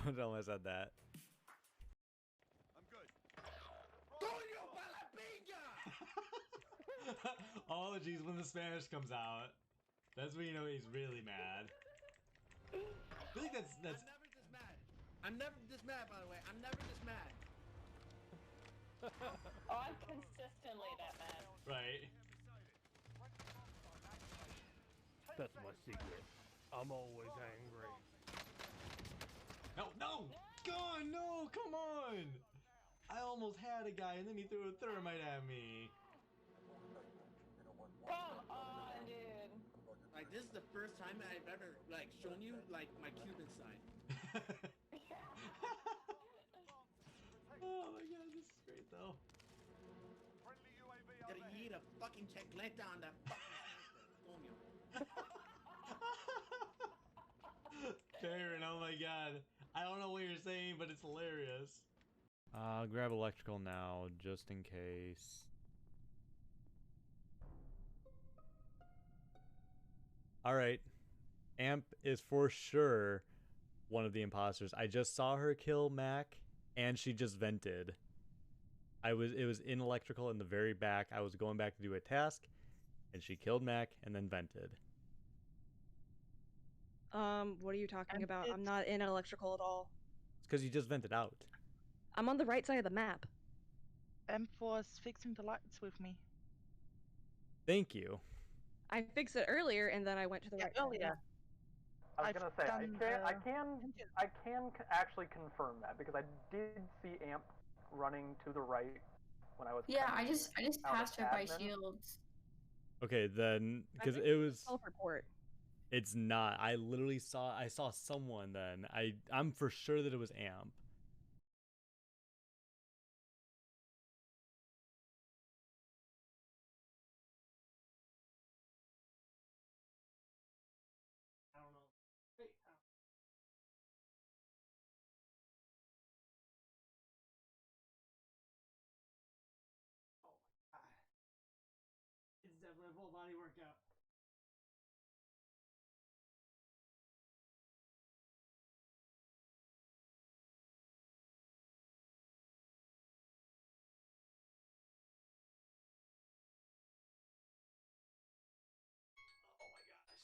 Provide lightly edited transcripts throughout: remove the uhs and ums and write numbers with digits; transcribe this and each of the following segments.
Don't tell him I said that. I'm good. Oh jeez, when the Spanish comes out, that's when you know he's really mad. I feel like that's. I'm never this mad. I'm never this mad, by the way. I'm never this mad. Oh, I'm consistently that mad. Right. That's my secret. I'm always angry. No, no! God, no! Come on! I almost had a guy and then he threw a thermite at me. Come on, dude. Like, this is the first time I've ever, like, shown you, like, my Cuban side. Oh my god, this is great though. Gotta eat a fucking checkleta on that fucking Baron, oh my god. I don't know what you're saying, but it's hilarious. I'll grab electrical now, just in case. Alright. Amp is for sure one of the imposters. I just saw her kill Mac, and she just vented. It was in electrical in the very back. I was going back to do a task, and she killed Mac and then vented. What are you talking about? I'm not in electrical at all. It's because you just vented out. I'm on the right side of the map. Emp was fixing the lights with me. Thank you. I fixed it earlier, and then I went to the right side. Earlier. I was gonna say I can actually confirm that because I did see Amp running to the right when I was. Yeah, I just passed her by admin. shields. Okay, then because it was self-report. It's not. I literally saw someone then. I'm for sure that it was Amp. I don't know. Wait, oh my god. It's definitely a full body workout. Oh my gosh.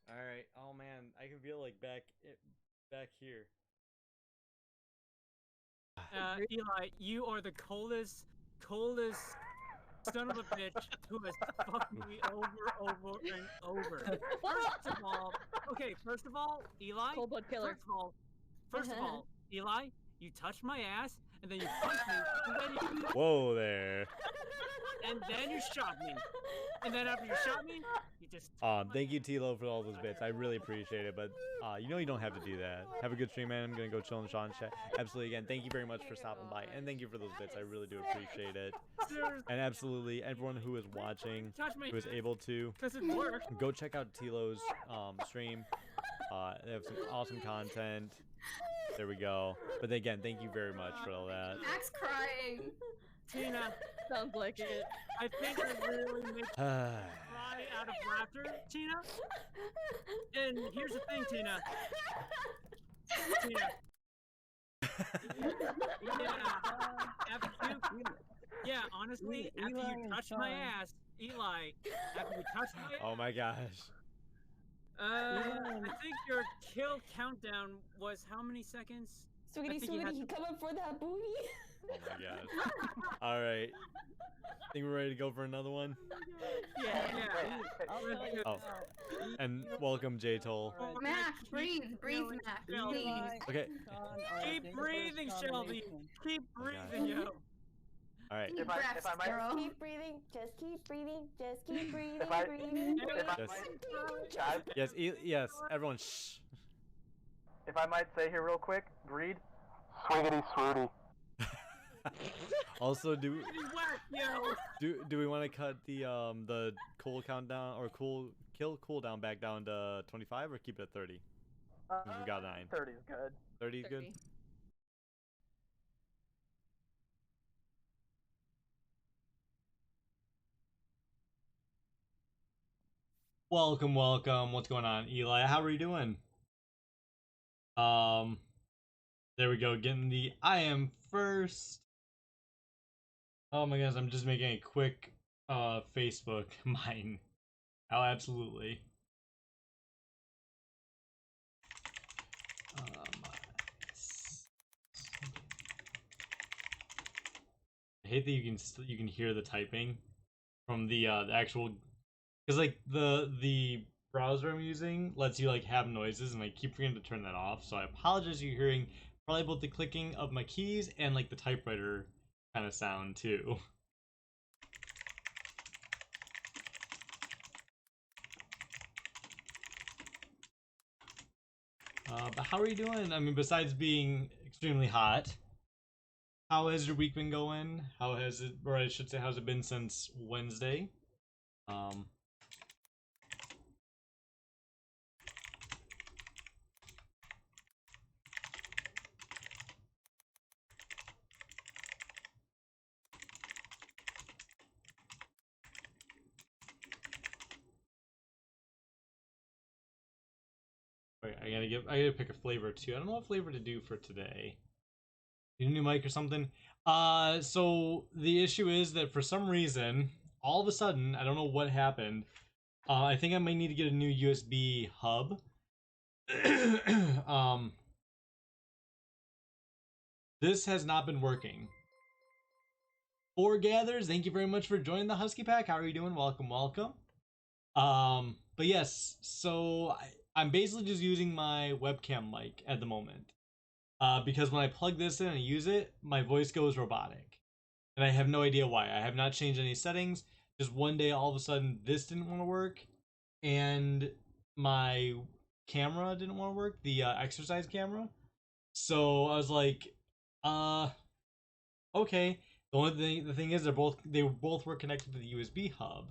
All right. Oh man, I can feel like back here. Eli, you are the coldest son of a bitch who has fucked me over and over. First of all, Eli. Cold blood killer. First of all, Eli, you touched my ass, and then you punched me, and then you. Whoa there. And then you shot me, and then after you shot me, you just. Thank you, Tilo, for all those bits. I really appreciate it, but you know you don't have to do that. Have a good stream, man. I'm gonna go chill in Sean's chat. Absolutely, again, thank you very much for stopping by, and thank you for those bits. I really do appreciate it. And absolutely, everyone who is watching, who is able to, go check out Tilo's stream. They have some awesome content. There we go. But again, thank you very much for all that. Max crying. Tina. Sounds like it. I think I really made you cry out of laughter, Tina. And here's the thing, Tina. Yeah, honestly, after you touched my ass, Eli, after you touched my ass. Oh my gosh. I think your kill countdown was how many seconds? Sweetie, he coming for that booty? Oh my gosh. All right. Think we're ready to go for another one? Yeah. Oh, and welcome, J-Toll. Mac, breathe, Mac, please. Okay. Keep breathing, Shelby. Keep breathing, yo. All right. Deep breaths, girl. Keep breathing, just keep breathing, just keep breathing, Yes, everyone, shh. If I might say here real quick, Greed, swiggity swooty. Also, do we want to cut the cool countdown or kill cooldown back down to 25 or keep it at 30? We got 9. 30 is good. 30 is good. Welcome, welcome. What's going on, Eli? How are you doing? There we go. Getting the I am first. Oh my goodness, I'm just making a quick Facebook mine. Oh, absolutely. I hate that you can hear the typing from the actual, because like the browser I'm using lets you like have noises, and I keep forgetting to turn that off. So I apologize. You're hearing probably both the clicking of my keys and like the typewriter kind of sound too. But how are you doing? I mean, besides being extremely hot, how has your week been going? How has it, or I should say, how's it been since Wednesday? Wait, I gotta pick a flavor too. I don't know what flavor to do for today. Need a new mic or something? So the issue is that for some reason, all of a sudden, I don't know what happened. I think I might need to get a new USB hub. This has not been working. Four Gathers, thank you very much for joining the Husky Pack. How are you doing? Welcome, welcome. But yes, so I'm basically just using my webcam mic at the moment. Because when I plug this in and use it, my voice goes robotic. And I have no idea why. I have not changed any settings. Just one day, all of a sudden, this didn't want to work. And my camera didn't want to work, the exercise camera. So I was like, okay. The thing is, they both were connected to the USB hub.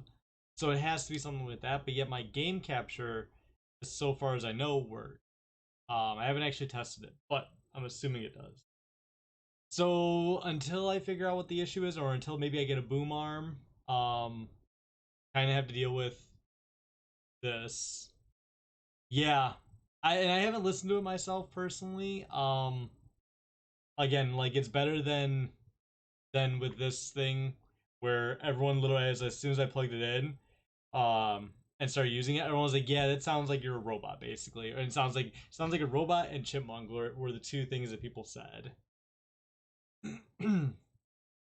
So it has to be something with that, but yet my game capture, so far as I know, worked. I haven't actually tested it, but I'm assuming it does. So until I figure out what the issue is, or until maybe I get a boom arm, kind of have to deal with this. Yeah, I haven't listened to it myself personally. Again, like it's better than with this thing where everyone literally, as soon as I plugged it in, and started using it, everyone was like, "Yeah, that sounds like you're a robot, basically." And it sounds like a robot and chipmunk were the two things that people said.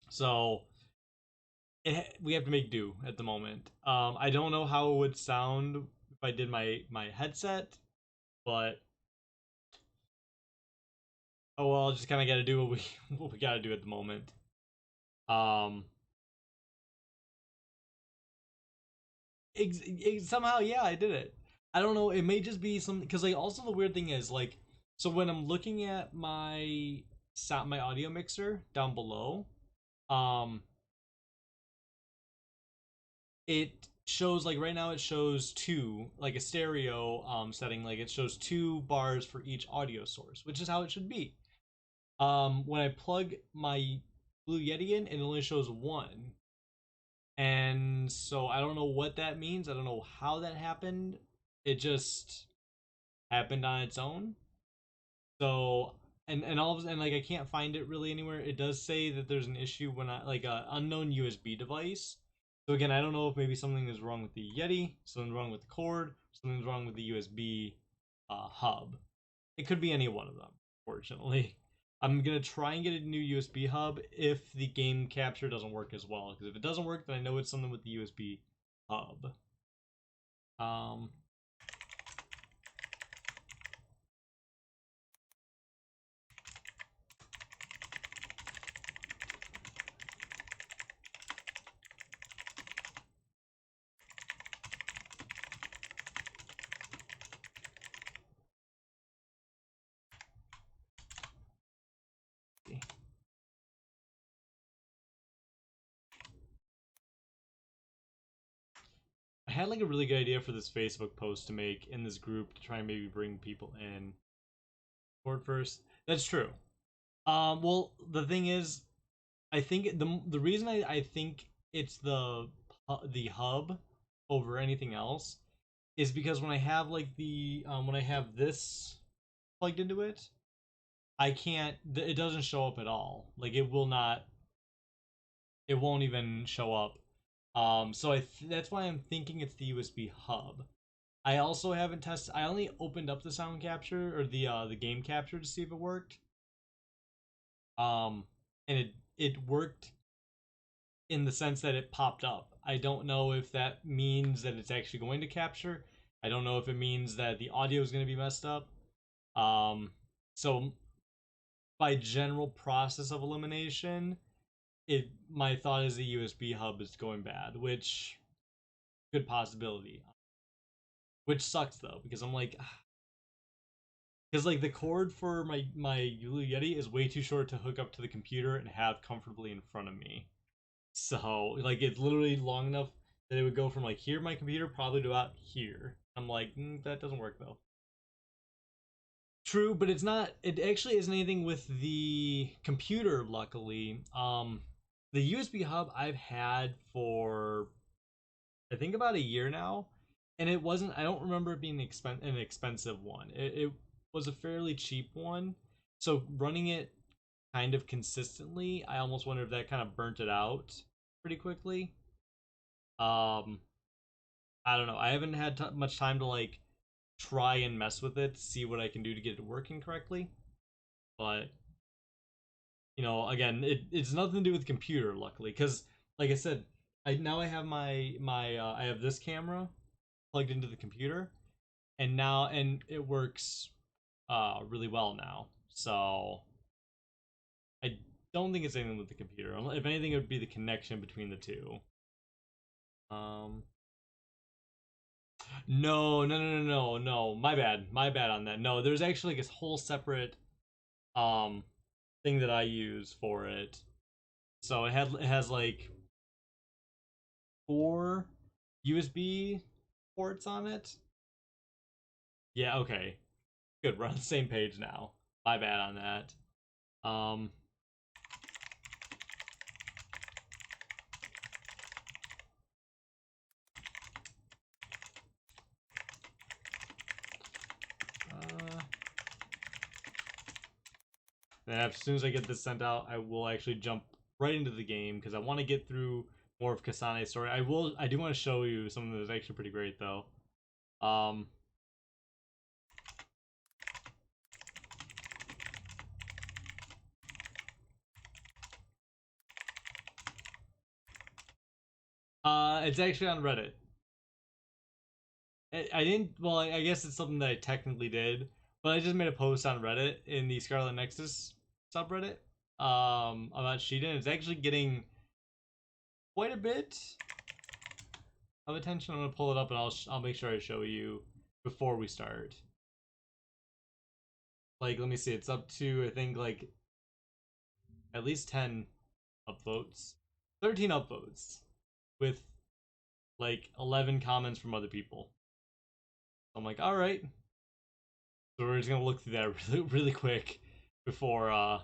So we have to make do at the moment. I don't know how it would sound if I did my headset, but oh well, just kind of got to do what we got to do at the moment. Somehow, yeah, I did it. I don't know. It may just be some, because like also the weird thing is like, so when I'm looking at my audio mixer down below, it shows like right now it shows two, like a stereo setting, like it shows 2 bars for each audio source, which is how it should be. When I plug my Blue Yeti in, it only shows 1. And so I don't know what that means. I don't know how that happened. It just happened on its own. So and all of and like I can't find it really anywhere. It does say that there's an issue when I like a unknown USB device. So again, I don't know if maybe something is wrong with the Yeti, something's wrong with the cord, something's wrong with the USB hub. It could be any one of them, fortunately. I'm gonna try and get a new USB hub if the game capture doesn't work as well. Because if it doesn't work, then I know it's something with the USB hub. I had like a really good idea for this Facebook post to make in this group to try and maybe bring people in. Board first. That's true. Well, the thing is, I think the reason I think it's the hub over anything else is because when I have like the when I have this plugged into it, I can't. It doesn't show up at all. Like it will not. It won't even show up. So that's why I'm thinking it's the USB hub. I also haven't tested. I only opened up the sound capture or the game capture to see if it worked. And it worked in the sense that it popped up. I don't know if that means that it's actually going to capture. I don't know if it means that the audio is going to be messed up. So by general process of elimination, my thought is the USB hub is going bad, which good possibility. Which sucks though, because I'm like, because like the cord for my Yeti is way too short to hook up to the computer and have comfortably in front of me. So like it's literally long enough that it would go from like here my computer probably to about here. I'm like, that doesn't work though. True, but it's not. It actually isn't anything with the computer. Luckily, the USB hub I've had for I think about a year now, and it wasn't. I don't remember it being an expensive one. It was a fairly cheap one, so running it kind of consistently, I almost wonder if that kind of burnt it out pretty quickly. I don't know. I haven't had much time to like try and mess with it, see what I can do to get it working correctly. But you know, again, it's nothing to do with the computer, luckily, because like I said, I have my I have this camera plugged into the computer, and it works really well now. So I don't think it's anything with the computer. If anything, it would be the connection between the two. No. My bad on that. No, there's actually like this whole separate thing that I use for it. So it has like 4 USB ports on it. Yeah, okay. Good, we're on the same page now. My bad on that. And as soon as I get this sent out, I will actually jump right into the game because I want to get through more of Kasane's story. I do want to show you something that's actually pretty great though. It's actually on Reddit. I didn't. Well, I guess it's something that I technically did, but I just made a post on Reddit in the Scarlet Nexus subreddit about Sheeta. It's actually getting quite a bit of attention. I'm gonna pull it up and I'll make sure I show you before we start. Like, let me see. It's up to I think like at least 10 upvotes, 13 upvotes, with like 11 comments from other people. I'm like, all right. So we're just gonna look through that really quick before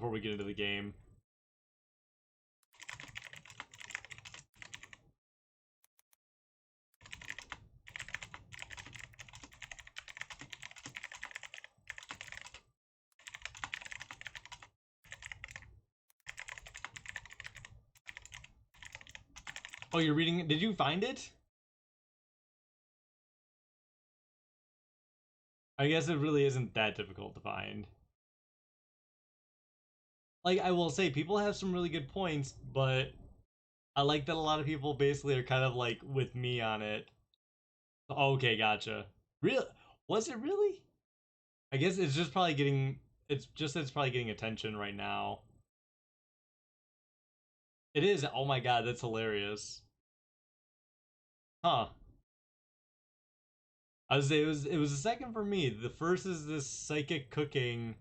we get into the game. Oh, you're reading it? Did you find it? I guess it really isn't that difficult to find. Like, I will say, people have some really good points, but I like that a lot of people basically are kind of like with me on it. Okay, gotcha. Real? Was it really? I guess it's just probably getting. It's probably getting attention right now. It is. Oh my god, that's hilarious. Huh. I would say it was the second for me. The first is this psychic cooking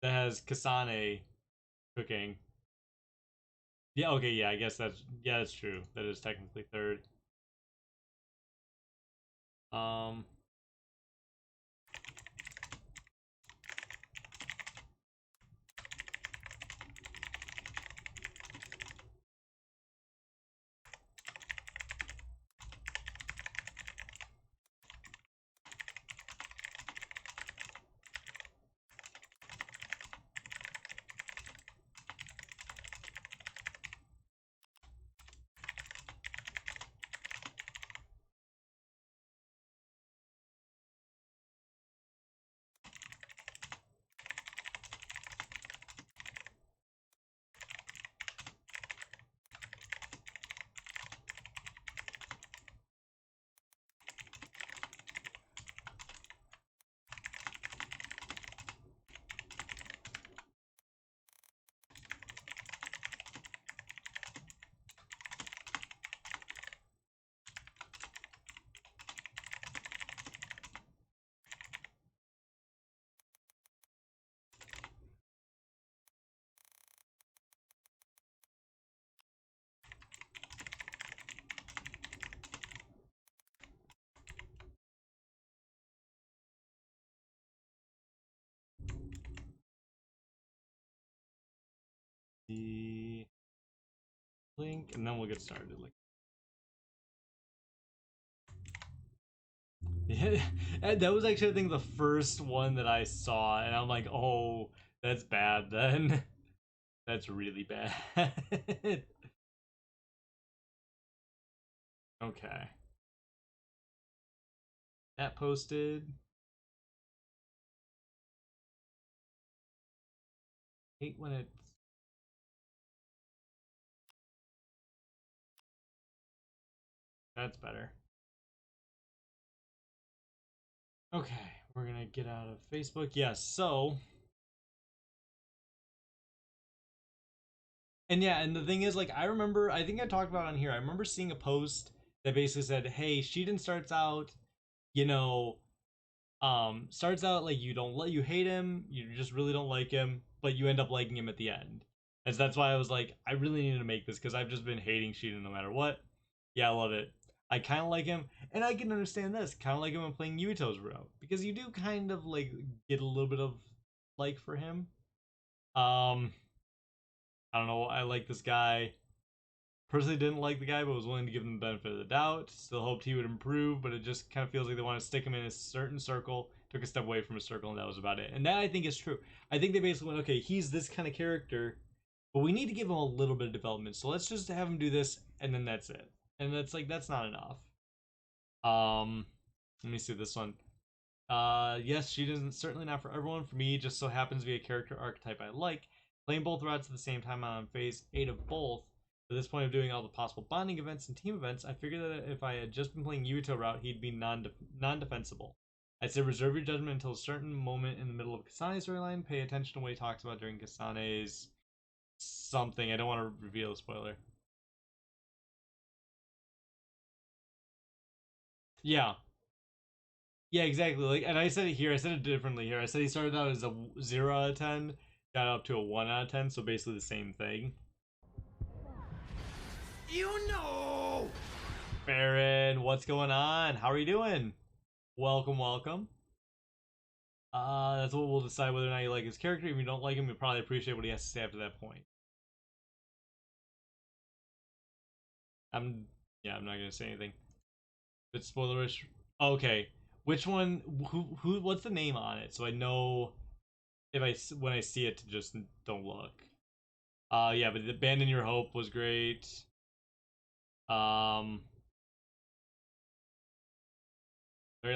that has Kasane cooking. Yeah, okay, yeah, I guess that's true. That is technically third. the link, and then we'll get started. Like, yeah, that was actually I think the first one that I saw, and I'm like, oh, that's bad. Then that's really bad. Okay. That posted. Hate when it's. That's better. Okay, we're gonna get out of Facebook. Yes, so. And yeah, and the thing is, like, I remember, I think I talked about it on here. I remember seeing a post that basically said, hey, Shiden starts out, you know, starts out like you hate him, you just really don't like him, but you end up liking him at the end. And so that's why I was like, I really needed to make this because I've just been hating Shiden no matter what. Yeah, I love it. I kind of like him, and I can understand this. Kind of like him when playing Yuito's route because you do kind of like get a little bit of like for him. I don't know. I like this guy. Personally, didn't like the guy, but was willing to give him the benefit of the doubt. Still hoped he would improve, but it just kind of feels like they want to stick him in a certain circle. Took a step away from a circle, and that was about it. And that I think is true. I think they basically went, okay, he's this kind of character, but we need to give him a little bit of development. So let's just have him do this, and then that's it. And that's like that's not enough. Let me see this one. Yes, she isn't certainly not for everyone. For me, just so happens to be a character archetype I like. Playing both routes at the same time on phase 8 of both. At this point of doing all the possible bonding events and team events, I figured that if I had just been playing Yuito route, he'd be non-defensible. I'd say reserve your judgment until a certain moment in the middle of Kasane's storyline. Pay attention to what he talks about during Kasane's something. I don't want to reveal a spoiler. Yeah. Yeah, exactly. Like, and I said it here. I said it differently here. I said he started out as a 0 out of 10, got up to a 1 out of 10, so basically the same thing. You know! Baron, what's going on? How are you doing? Welcome, welcome. That's what we'll decide whether or not you like his character. If you don't like him, you'll probably appreciate what he has to say after that point. I'm not gonna say anything. If it's spoilerish. Okay. Which one? Who? What's the name on it? So I know if when I see it to just don't look. Yeah, but the Abandon Your Hope was great. Very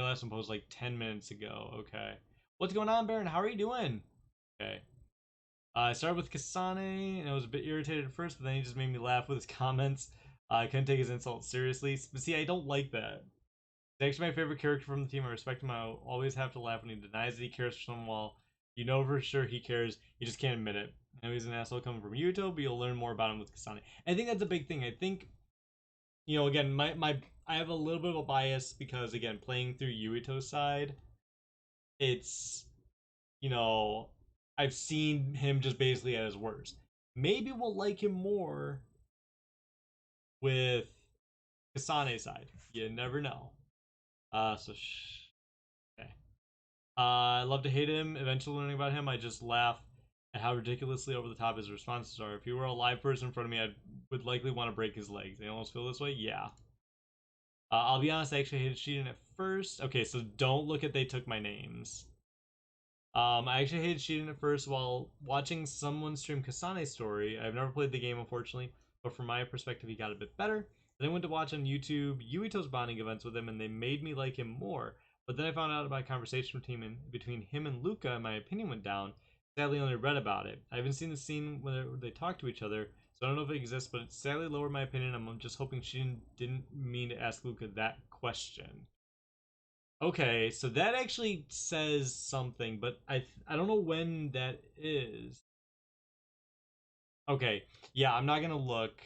last one posted like 10 minutes ago. Okay. What's going on, Baron? How are you doing? Okay. I started with Kasane, and I was a bit irritated at first, but then he just made me laugh with his comments. I couldn't take his insults seriously. But see, I don't like that. He's actually my favorite character from the team. I respect him. I always have to laugh when he denies that he cares for someone while you know for sure he cares. You just can't admit it. I know he's an asshole coming from Yuto, but you'll learn more about him with Kasane. I think that's a big thing. I think, you know, again, I have a little bit of a bias because, again, playing through Yuito's side, it's, you know, I've seen him just basically at his worst. Maybe we'll like him more with Kasane's side. You never know. Okay. I love to hate him. Eventually learning about him, I just laugh at how ridiculously over the top his responses are. If he were a live person in front of me, I would likely want to break his legs. They almost feel this way? Yeah. I'll be honest, I actually hated Shiden at first. Okay, so don't look at they took my names. I actually hated Shiden at first while watching someone stream Kasane's story. I've never played the game, unfortunately, but from my perspective, he got a bit better. Then I went to watch on YouTube Yuito's bonding events with him, and they made me like him more. But then I found out about a conversation between him and Luca, and my opinion went down. Sadly, I only read about it. I haven't seen the scene where they talk to each other, so I don't know if it exists, but it sadly lowered my opinion. I'm just hoping she didn't mean to ask Luca that question. Okay, so that actually says something, but I don't know when that is. Okay, yeah, I'm not gonna look.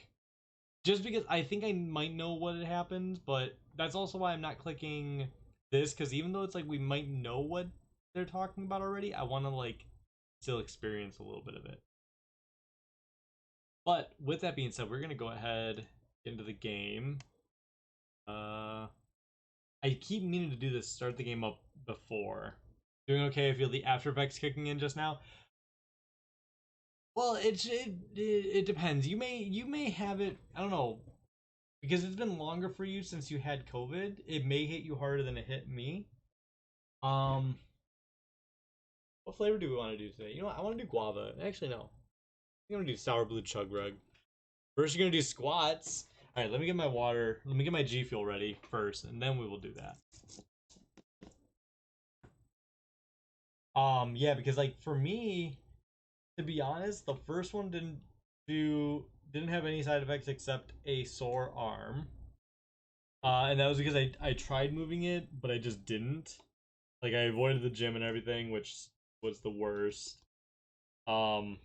Just because I think I might know what had happened, but that's also why I'm not clicking this, because even though it's like we might know what they're talking about already, I want to like still experience a little bit of it. But with that being said, we're gonna go ahead into the game. I keep meaning to do this, start the game up before. Doing okay, I feel the After Effects kicking in just now. Well, it depends. You may have it. I don't know, because it's been longer for you since you had COVID. It may hit you harder than it hit me. What flavor do we want to do today? You know what? I want to do guava. Actually, no. I'm gonna do sour blue chug rug. First, you're gonna do squats. All right. Let me get my water. Let me get my G Fuel ready first, and then we will do that. Yeah, because like for me, to be honest, the first one didn't have any side effects except a sore arm. And that was because I tried moving it, but I just didn't. Like I avoided the gym and everything, which was the worst. And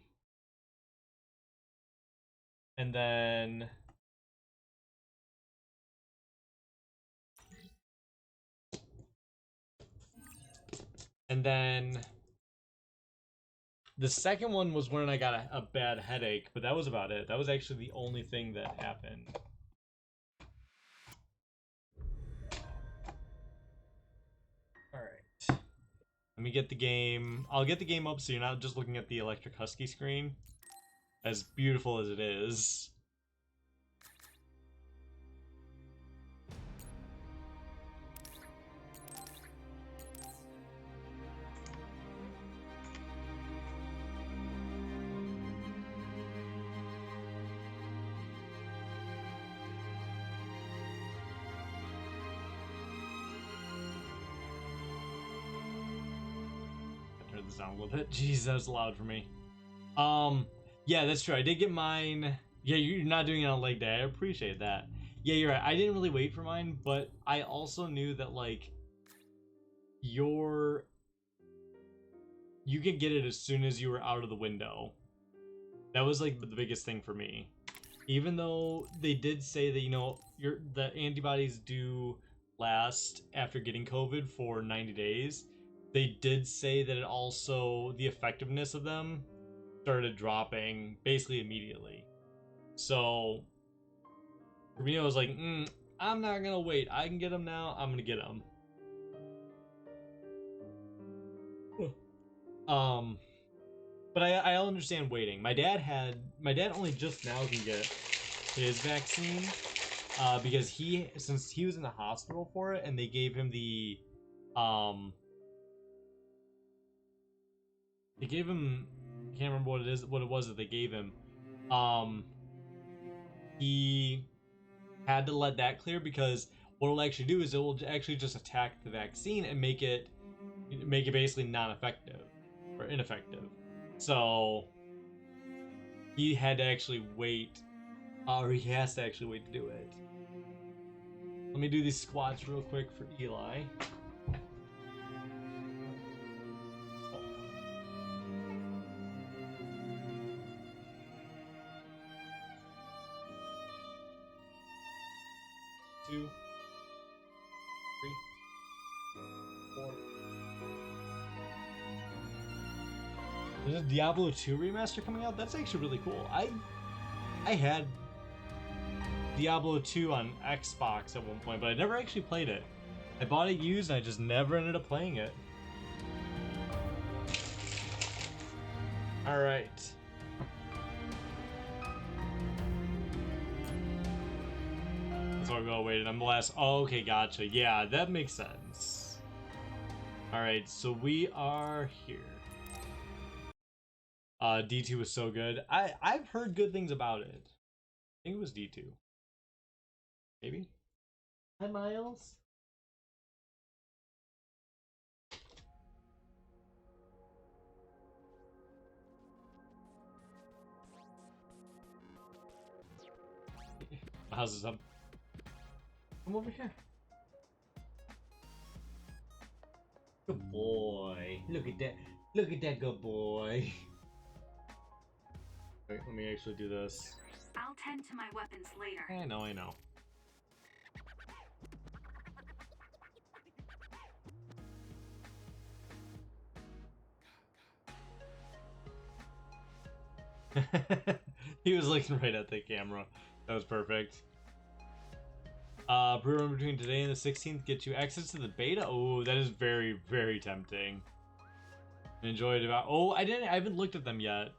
then the second one was when I got a bad headache, but that was about it. That was actually the only thing that happened. Alright. Let me get the game. I'll get the game up so you're not just looking at the Electric Husky screen. As beautiful as it is. Down a little bit. Jeez, that was loud for me. Yeah, that's true. I did get mine. Yeah, you're not doing it on leg day. I appreciate that. Yeah, you're right. I didn't really wait for mine, but I also knew that like you could get it as soon as you were out of the window. That was like the biggest thing for me. Even though they did say that, you know, the antibodies do last after getting COVID for 90 days. They did say that it also, the effectiveness of them started dropping basically immediately. So, for me, I was like, I'm not gonna wait. I can get them now. I'm gonna get them. But I understand waiting. My dad only just now can get his vaccine, because since he was in the hospital for it, and they gave him the, they gave him, I can't remember what it was that they gave him. He had to let that clear because what it'll actually do is it will actually just attack the vaccine and make it basically non-effective or ineffective. So he had to actually wait, or he has to actually wait to do it. Let me do these squats real quick for Eli. Two, three, four. There's a Diablo 2 remaster coming out. That's actually really cool. I had Diablo 2 on Xbox at one point, but I never actually played it. I bought it used and I just never ended up playing it. Alright. So I'll go wait, and I'm the last. Oh, okay, gotcha. Yeah, that makes sense. Alright, so we are here. D2 was so good. I've heard good things about it. I think it was D2. Maybe? Hi, Miles. How's this up? Come over here. Good boy. Look at that. Look at that good boy. Wait, let me actually do this. I'll tend to my weapons later. I know. He was looking right at the camera. That was perfect. Pre-run between today and the 16th gets you access to the beta. Oh, that is very, very tempting. Enjoyed about. Oh, I haven't looked at them yet.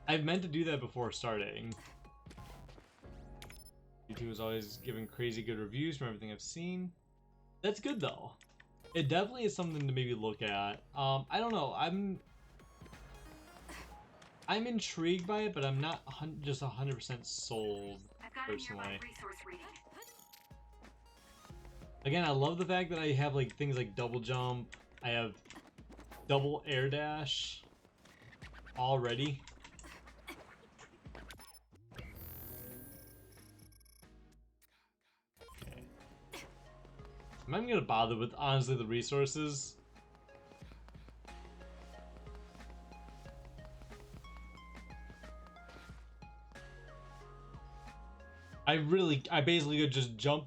I've meant to do that before starting. YouTube is always giving crazy good reviews from everything I've seen. That's good though. It definitely is something to maybe look at. I don't know. I'm intrigued by it, but I'm not just 100% sold personally. Again, I love the fact that I have like things like double jump. I have double air dash already. Okay. I'm not even gonna bother with honestly the resources. I basically could just jump,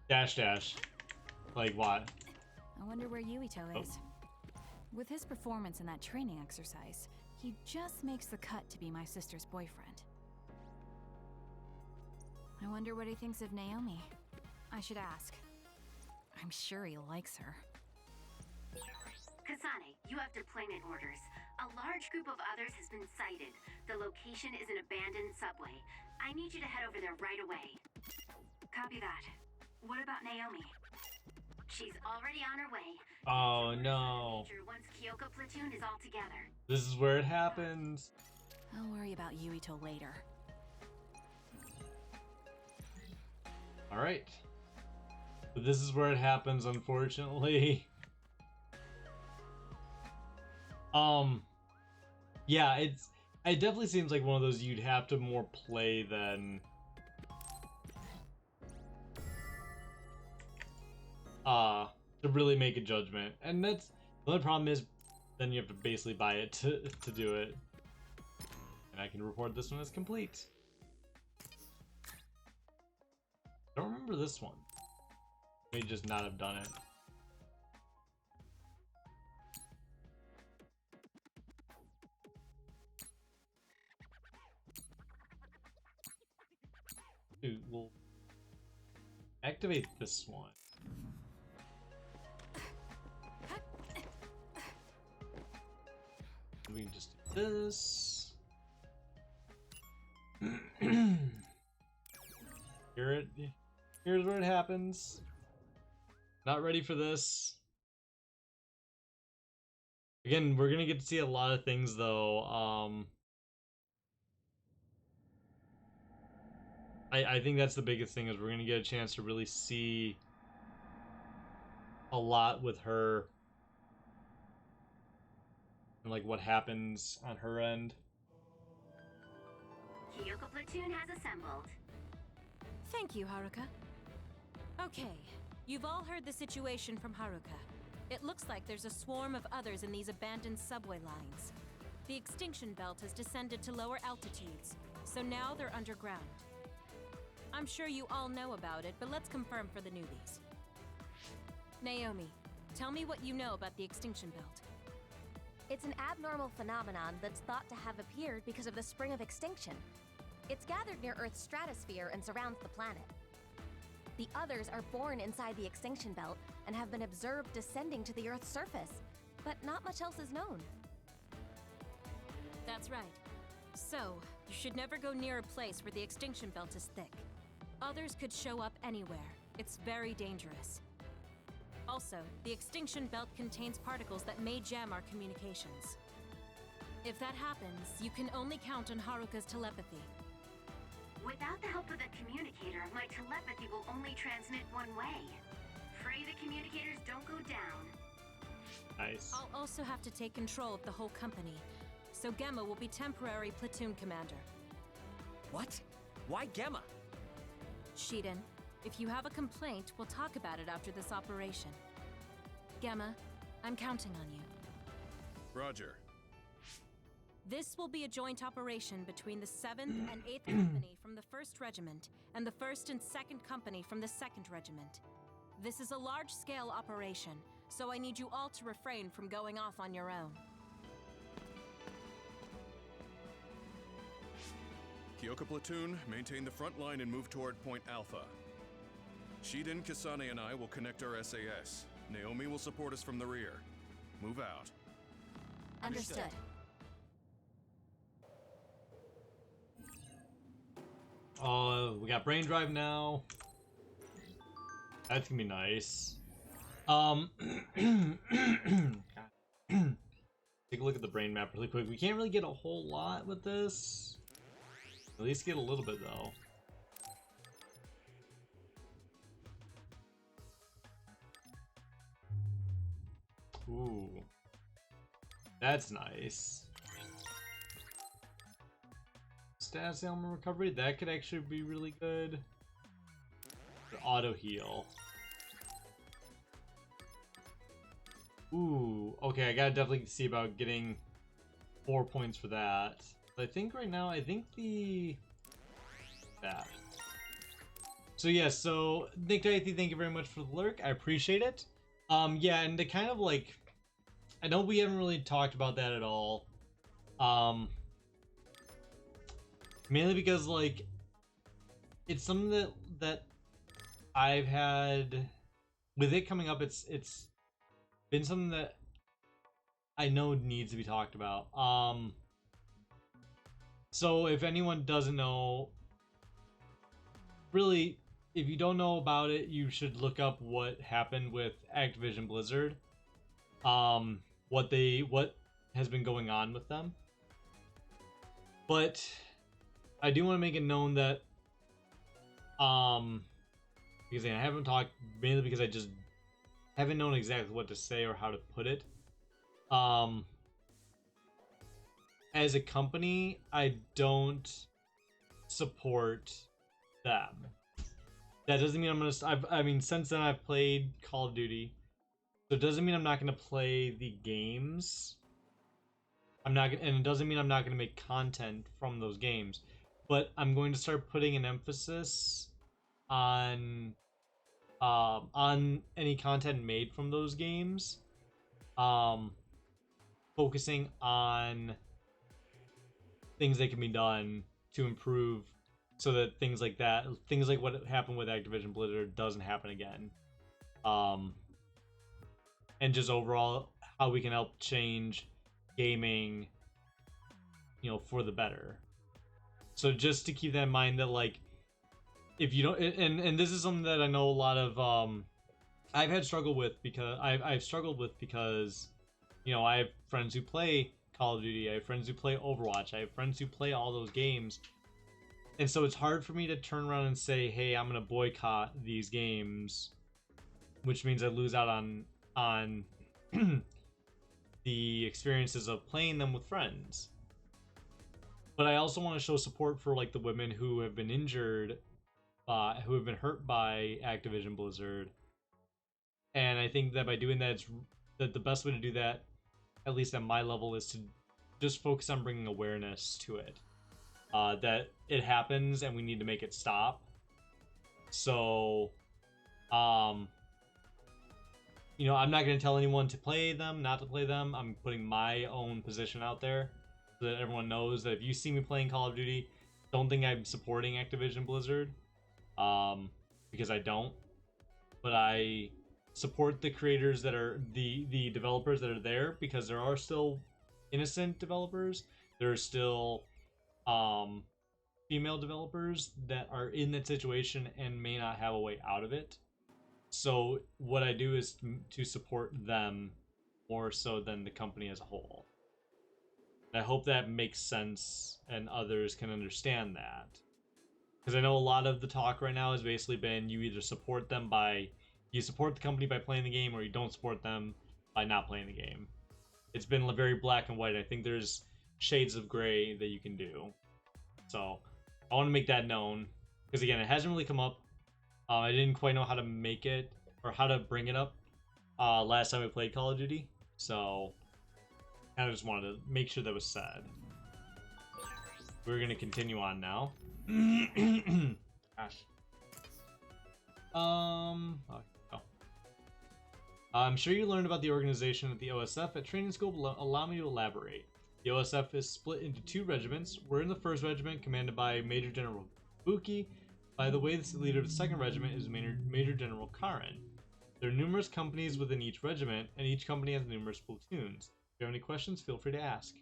dash, dash. Like what? I wonder where Yuito is. With his performance in that training exercise, he just makes the cut to be my sister's boyfriend. I wonder what he thinks of Naomi. I should ask. I'm sure he likes her. Kasane, you have deployment orders. A large group of others has been sighted. The location is an abandoned subway. I need you to head over there right away. Copy that. What about Naomi? She's already on her way. Oh no. Once Kyoko platoon is all together. This is where it happens. I'll worry about Yuito later. Alright. But this is where it happens, unfortunately. Yeah, it definitely seems like one of those you'd have to more play than to really make a judgment. And that's the only problem is then you have to basically buy it to do it. And I can report this one as complete. I don't remember this one. May just not have done it. Dude, we'll activate this one. We can just do this. Here's where it happens. Not ready for this. Again, we're gonna get to see a lot of things though. I think that's the biggest thing is we're gonna get a chance to really see a lot with her and like what happens on her end. Kyoko platoon has assembled. Thank you, Haruka. Okay, you've all heard the situation from Haruka. It looks like there's a swarm of others in these abandoned subway lines. The Extinction Belt has descended to lower altitudes, so now they're underground. I'm sure you all know about it, but let's confirm for the newbies. Naomi, tell me what you know about the Extinction Belt. It's an abnormal phenomenon that's thought to have appeared because of the spring of extinction. It's gathered near Earth's stratosphere and surrounds the planet. The others are born inside the Extinction Belt and have been observed descending to the Earth's surface, but not much else is known. That's right. So, you should never go near a place where the Extinction Belt is thick. Others could show up anywhere. It's very dangerous. Also, the Extinction Belt contains particles that may jam our communications. If that happens, you can only count on Haruka's telepathy. Without the help of the communicator, my telepathy will only transmit one way. Pray the communicators don't go down. Nice. I'll also have to take control of the whole company, so Gemma will be temporary platoon commander. What? Why Gemma? Shiden, if you have a complaint, we'll talk about it after this operation. Gemma, I'm counting on you. Roger. This will be a joint operation between the 7th and 8th Company from the 1st Regiment and the 1st and 2nd Company from the 2nd Regiment. This is a large-scale operation, so I need you all to refrain from going off on your own. Kyoko platoon, maintain the front line and move toward Point Alpha. Shiden, Kasane, and I will connect our SAS. Naomi will support us from the rear. Move out. Understood. We got brain drive now. That's gonna be nice. Take a look at the brain map really quick. We can't really get a whole lot with this. At least get a little bit though. Ooh. That's nice. Status ailment recovery, that could actually be really good. Auto heal. Ooh, okay, I gotta definitely see about getting 4 points for that. But I think right now, that. So yeah, so Nick Diethy, thank you very much for the lurk. I appreciate it. Yeah, and to kind of like, I know we haven't really talked about that at all. Mainly because like, it's something that I've had with it coming up. It's been something that I know needs to be talked about. So if anyone doesn't know, really, if you don't know about it, you should look up what happened with Activision Blizzard. What has been going on with them. But I do want to make it known that because I haven't talked, mainly because I just haven't known exactly what to say or how to put it. As a company, I don't support them. That doesn't mean I'm gonna. I mean, since then I've played Call of Duty, so it doesn't mean I'm not gonna play the games. And it doesn't mean I'm not gonna make content from those games, but I'm going to start putting an emphasis on any content made from those games, focusing on things that can be done to improve, so that things like what happened with Activision Blizzard doesn't happen again, and just overall how we can help change gaming, for the better. So just to keep that in mind, that like, if you don't, and this is something that I know a lot of I've struggled with because I have friends who play Call of Duty, I have friends who play Overwatch, I have friends who play all those games, and so it's hard for me to turn around and say, hey, I'm gonna boycott these games, which means I lose out on the experiences of playing them with friends. But I also want to show support for like the women who have been injured, who have been hurt by Activision Blizzard, and I think that by doing that, that the best way to do that, at least at my level, is to just focus on bringing awareness to it, that it happens and we need to make it stop. So, I'm not going to tell anyone to play them, not to play them. I'm putting my own position out there so that everyone knows that if you see me playing Call of Duty, don't think I'm supporting Activision Blizzard, because I don't. But I support the creators that are the developers that are there, because there are still innocent developers. There are still female developers that are in that situation and may not have a way out of it. So what I do is to support them more so than the company as a whole. And I hope that makes sense and others can understand that. Because I know a lot of the talk right now has basically been, you either support the company by playing the game, or you don't support them by not playing the game. It's been very black and white. I think there's shades of gray that you can do. So I want to make that known, because again, it hasn't really come up. I didn't quite know how to make it, or how to bring it up last time we played Call of Duty, so I just wanted to make sure that was said. We're going to continue on now. Gosh. I'm sure you learned about the organization at the OSF at training school, but allow me to elaborate. The OSF is split into 2 regiments. We're in the 1st regiment, commanded by Major General Buki. By the way, the leader of the 2nd regiment is Major General Karen. There are numerous companies within each regiment, and each company has numerous platoons. If you have any questions, feel free to ask.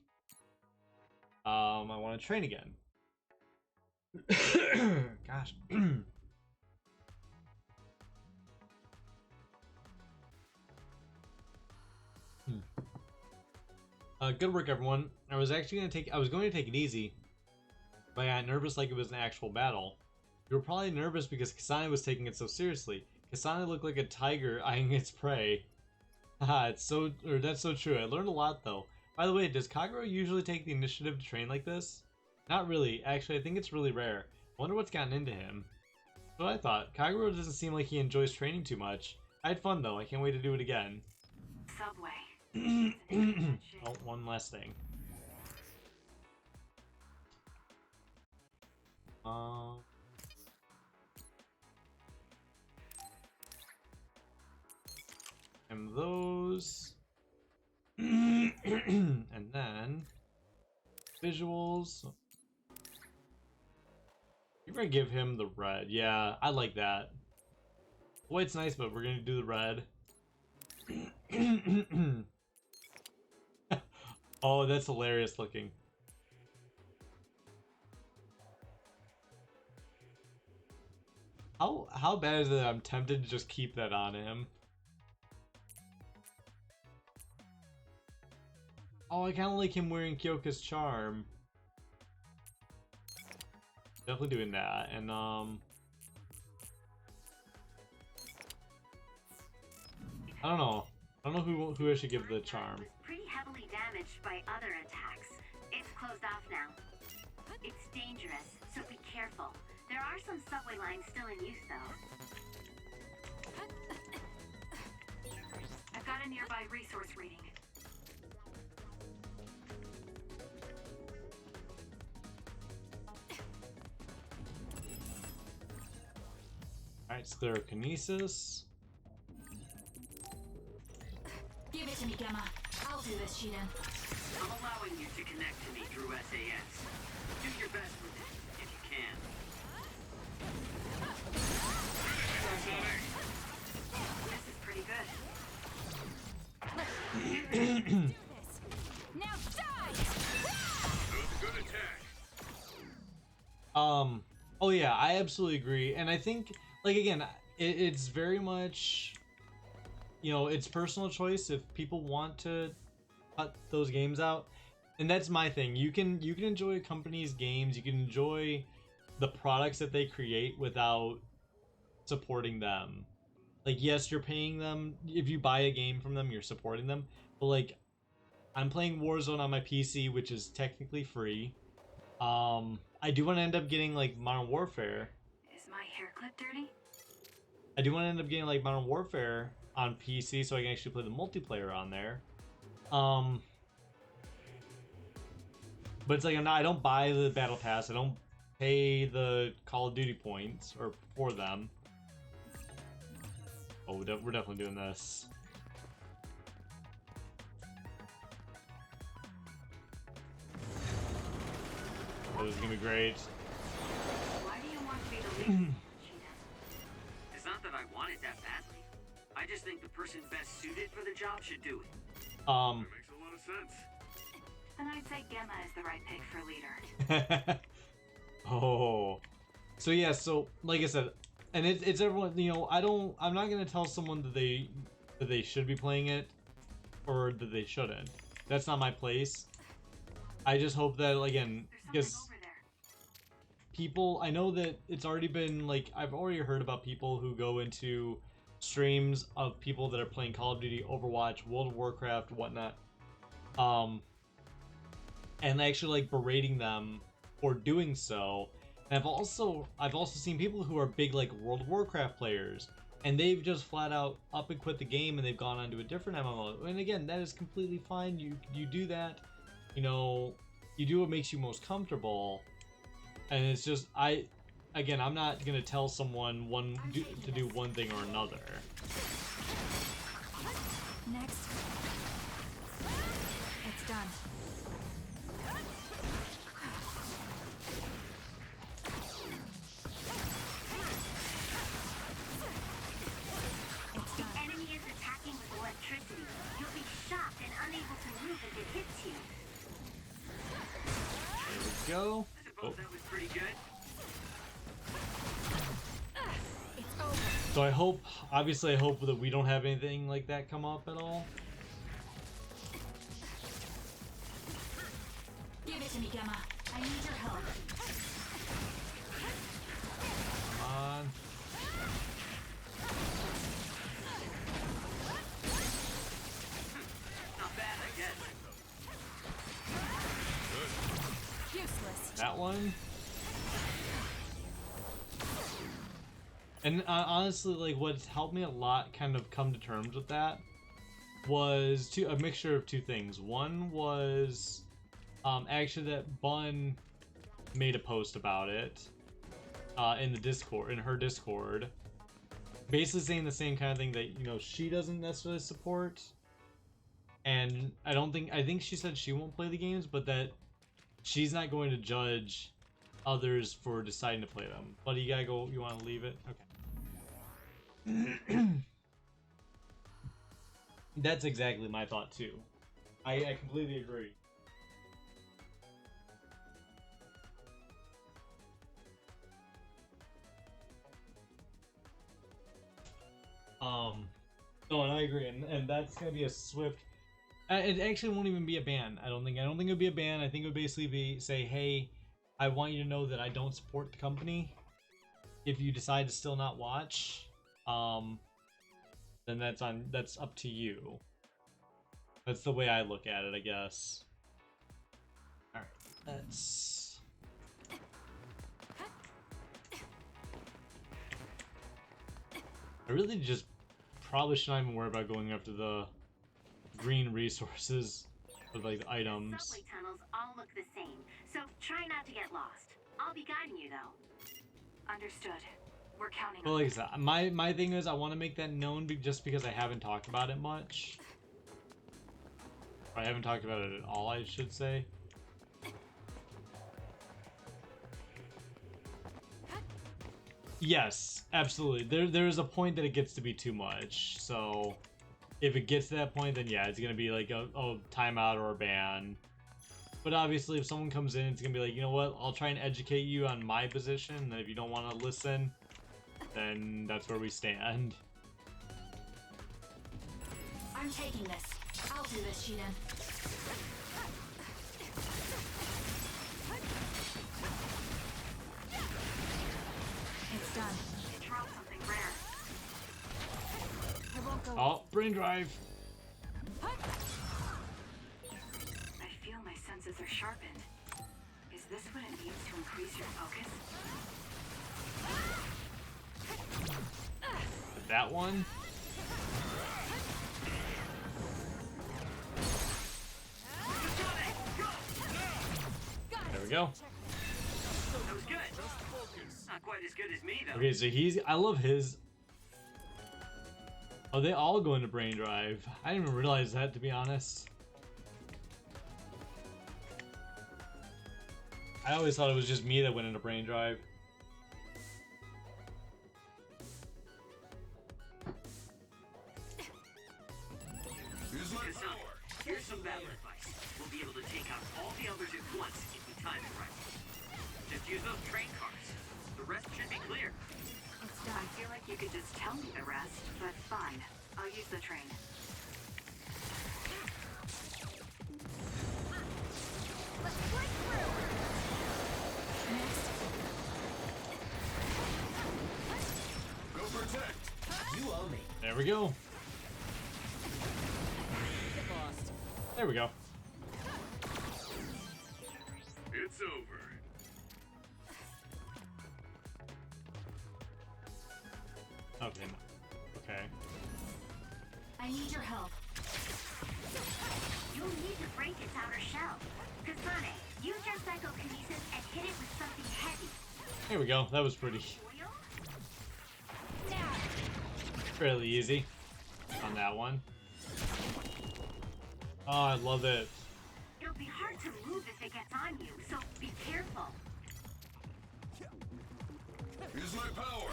I want to train again. Gosh. Good work, everyone. I was going to take it easy, but I got nervous like it was an actual battle. You were probably nervous because Kasane was taking it so seriously. Kasane looked like a tiger eyeing its prey. Haha, that's so true. I learned a lot though. By the way, does Kagero usually take the initiative to train like this? Not really. Actually, I think it's really rare. I wonder what's gotten into him. That's what I thought. Kagero doesn't seem like he enjoys training too much. I had fun though. I can't wait to do it again. Subway. Oh, one last thing. And those. And then visuals. You're gonna give him the red. Yeah, I like that. White's nice, but we're gonna do the red. Oh, that's hilarious looking. How bad is it that I'm tempted to just keep that on him? Oh, I kind of like him wearing Kyoka's charm. Definitely doing that, and I don't know who I should give the charm. Pretty heavily damaged by other attacks. It's closed off now. It's dangerous, so be careful. There are some subway lines still in use, though. I've got a nearby resource reading. Alright, Electrokinesis. Give it to me, Gemma. I'll do this, Shiden. I'm allowing you to connect to me through SAS. Do your best with it, if you can. This is pretty good. Now die! Good attack. Oh yeah, I absolutely agree, and I think, like, again, it's very much, you know, it's personal choice if people want to cut those games out, and that's my thing. You can enjoy a company's games, you can enjoy the products that they create without supporting them. Like, yes, you're paying them. If you buy a game from them, you're supporting them, but like, I'm playing Warzone on my PC, which is technically free. I do want to end up getting like Modern Warfare. Is my hair clip dirty? I do want to end up getting like Modern Warfare on PC so I can actually play the multiplayer on there. But it's like I don't buy the Battle Pass. I don't pay the Call of Duty points or for them. Oh, we're definitely doing this. Oh, this is gonna be great. Why do you want to be the leader? It's not that I want it that badly. I just think the person best suited for the job should do it. That makes a lot of sense. And I'd say Gemma is the right pick for leader. Oh. So yeah, so like I said, and it's everyone, you know, I'm not gonna tell someone that they should be playing it or that they shouldn't. That's not my place. I just hope that, again, because people, I know that it's already been, like, I've already heard about people who go into streams of people that are playing Call of Duty, Overwatch, World of Warcraft, whatnot, and actually, like, berating them for doing so. And I've also seen people who are big, like, World of Warcraft players, and they've just flat out up and quit the game and they've gone on to a different MMO. And again, that is completely fine. You do that. You know, you do what makes you most comfortable, and it's just, I'm not gonna tell someone to do one thing or another. Next. It's done. The enemy is attacking with electricity. You'll be shocked and unable to move if it hits you. There we go. I suppose that was pretty good. So I hope, obviously I hope that we don't have anything like that come up at all. Give it to me, Gemma. I need your help. Come on. Not bad, I guess. Useless. That one. And honestly, like, what's helped me a lot kind of come to terms with that was a mixture of two things. One was actually that Bun made a post about it in the Discord, in her Discord, basically saying the same kind of thing that, you know, she doesn't necessarily support, and I think she said she won't play the games, but that she's not going to judge others for deciding to play them. Buddy, you gotta go. You want to leave it? Okay. That's exactly my thought too. I completely agree. No, and I agree, and that's gonna be a swift. It actually won't even be a ban. I don't think it'll be a ban. I think it would basically be say, hey, I want you to know that I don't support the company. If you decide to still not watch, then that's up to you. That's the way I look at it, I guess. All right, let's. I really just probably should not even worry about going after the green resources of like the items. Subway tunnels all look the same, so try not to get lost. I'll be guiding you though. Understood. We're counting Well, on like I said, my thing is I want to make that known just because I haven't talked about it much. Or I haven't talked about it at all, I should say. Yes, absolutely. There's a point that it gets to be too much. So if it gets to that point, then yeah, it's gonna be like a timeout or a ban. But obviously, if someone comes in, it's gonna be like, you know what? I'll try and educate you on my position. And if you don't want to listen, then that's where we stand. I'm taking this. I'll do this, Sheena. It's done. It dropped something rare. I won't go. Oh, brain drive. I feel my senses are sharpened. Is this what it needs to increase your focus? That one. There we go. That was good. Not quite as good as me, though. Okay, so I love his. Oh, they all go into brain drive. I didn't even realize that, to be honest. I always thought it was just me that went into brain drive. Here's some battle advice. We'll be able to take out all the others at once if we time it right. Just use those train cars. The rest should be clear. It's done. I feel like you could just tell me the rest, but fine. I'll use the train. Let's break through. Next. Go protect. You owe me. There we go. There we go. It's over. Okay. Okay. I need your help. You'll need to break its outer shell. Kasane, use your psychokinesis and hit it with something heavy. There we go. That was pretty. Fairly easy on that one. Oh, I love it. It'll be hard to move if it gets on you, so be careful. Use my power.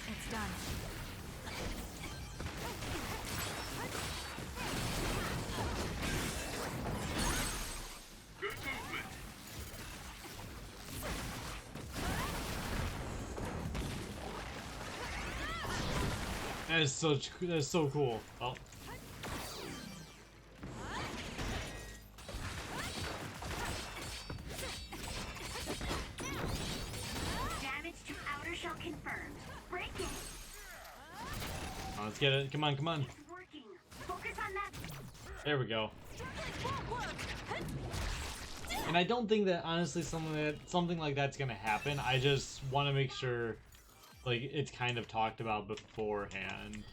It's done. That is so cool. Oh. Damage to outer shell confirmed. Break it. Let's get it. Come on, come on. It's working. Focus on that. There we go. And I don't think that honestly something like that's gonna happen. I just want to make sure, like, it's kind of talked about beforehand.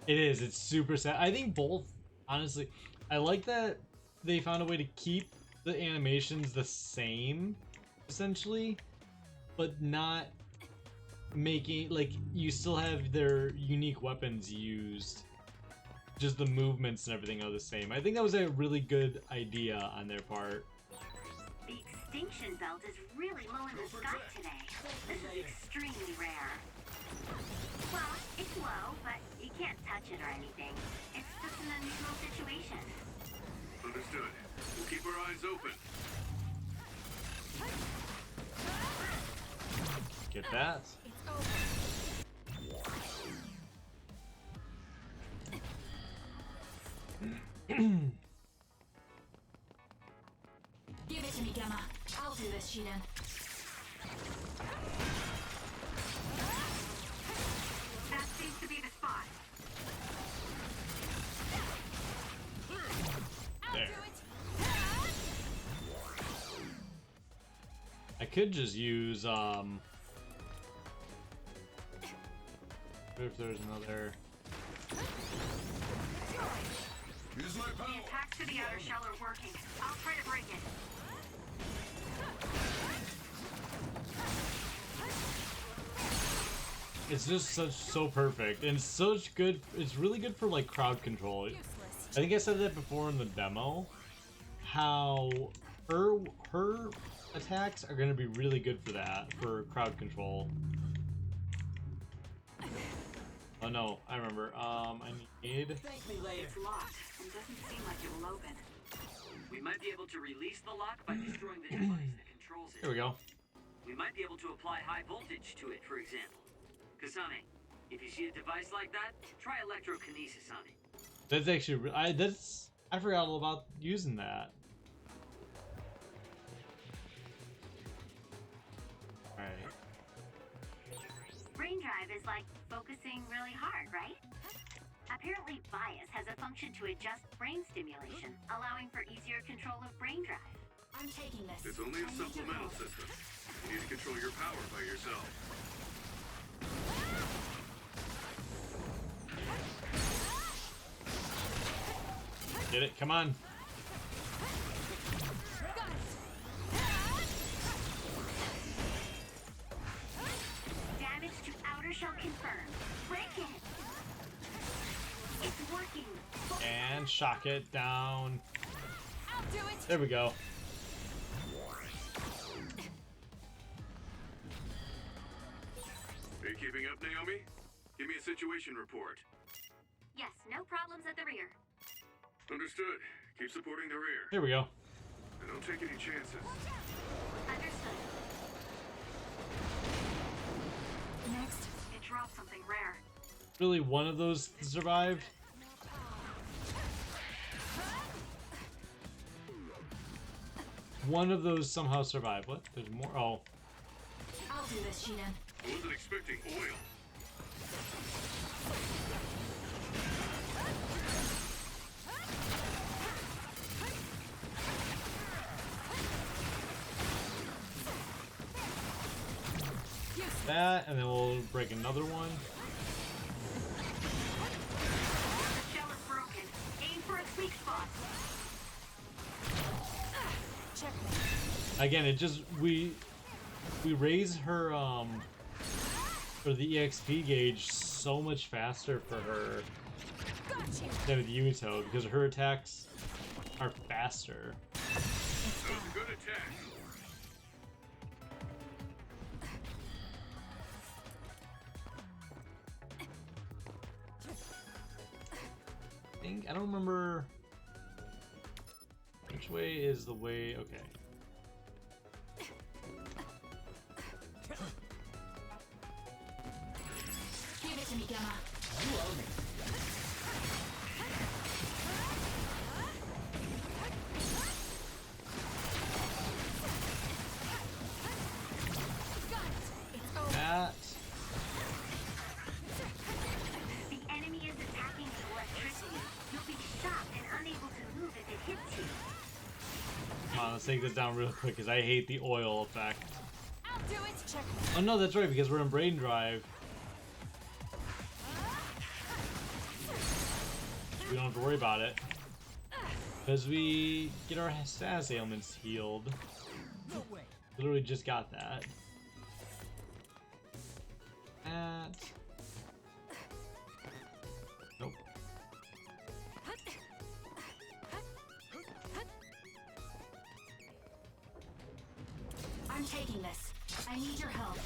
It is. It's super sad. I think both. Honestly, I like that they found a way to keep the animations the same, essentially, but not making, like, you still have their unique weapons used. Just the movements and everything are the same. I think that was a really good idea on their part. The Extinction Belt is really low in the sky today. This is extremely rare. Well, it's low, but you can't touch it or anything. It's just an unusual situation. Understood. We'll keep our eyes open. Get that. Give it to me, Gamma. I'll do this, Shidan. That seems to be the spot. There. I could just use if there's another. The attacks to the outer shell are working. I'll try to break it. It's just so perfect and such good. It's really good for like crowd control. I think I said that before in the demo. How her attacks are going to be really good for that, for crowd control. Oh no, I remember. I need. Thank me later. It's locked and doesn't seem like it will open. We might be able to release the lock by destroying the device that controls it. There we go. We might be able to apply high voltage to it, for example. Kasane, if you see a device like that, try Electrokinesis on it. That's actually I forgot all about using that. All right. Brain drive is like focusing really hard, right? Apparently, bias has a function to adjust brain stimulation, allowing for easier control of brain drive. I'm taking this. It's only a supplemental system. You need to control your power by yourself. Get it? Come on. Damage to outer shell confirmed. Break it. It's working. And shock it down. I'll do it. There we go. Are you keeping up, Naomi? Give me a situation report. Yes, no problems at the rear. Understood. Keep supporting the rear. Here we go. And don't take any chances. Understood. Next, it dropped something rare. Really, one of those survived. One of those somehow survived. What? There's more. Oh. I'll do this, Shidan. I wasn't expecting oil. That, and then we'll break another one. The shell is broken. Aim for its weak spot. Again, it just we raise her for the EXP gauge so much faster for her than with Yumito because her attacks are faster. That was a good attack. I don't remember which way is the way. Okay. me, Gemma. You owe me. That. The enemy is attacking with electricity. You'll be shocked and unable to move if it hits you. Come on, let's take this down real quick because I hate the oil effect. I'll do it. Check. Oh no, that's right, because we're in Brain Drive. We don't have to worry about it. Because we get our status ailments healed. No way. Literally just got that. That. Nope. I'm taking this. I need your help.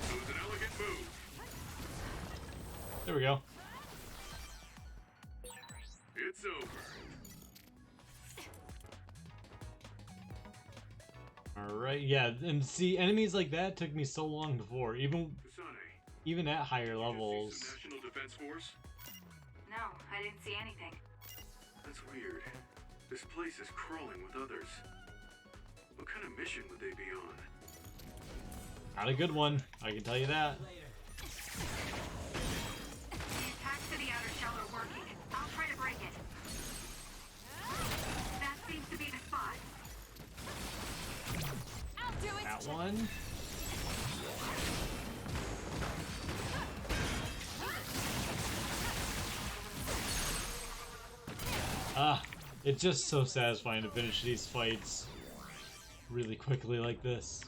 That was an elegant move. There we go. It's over. Alright, yeah, and see, enemies like that took me so long before, even at higher levels. National Defense Force? No, I didn't see anything. That's weird. This place is crawling with others. What kind of mission would they be on? Not a good one, I can tell you that. The attacks to the outer shell are working. I'll try to break it. That seems to be the spot. I'll do it. That one. It's just so satisfying to finish these fights really quickly like this.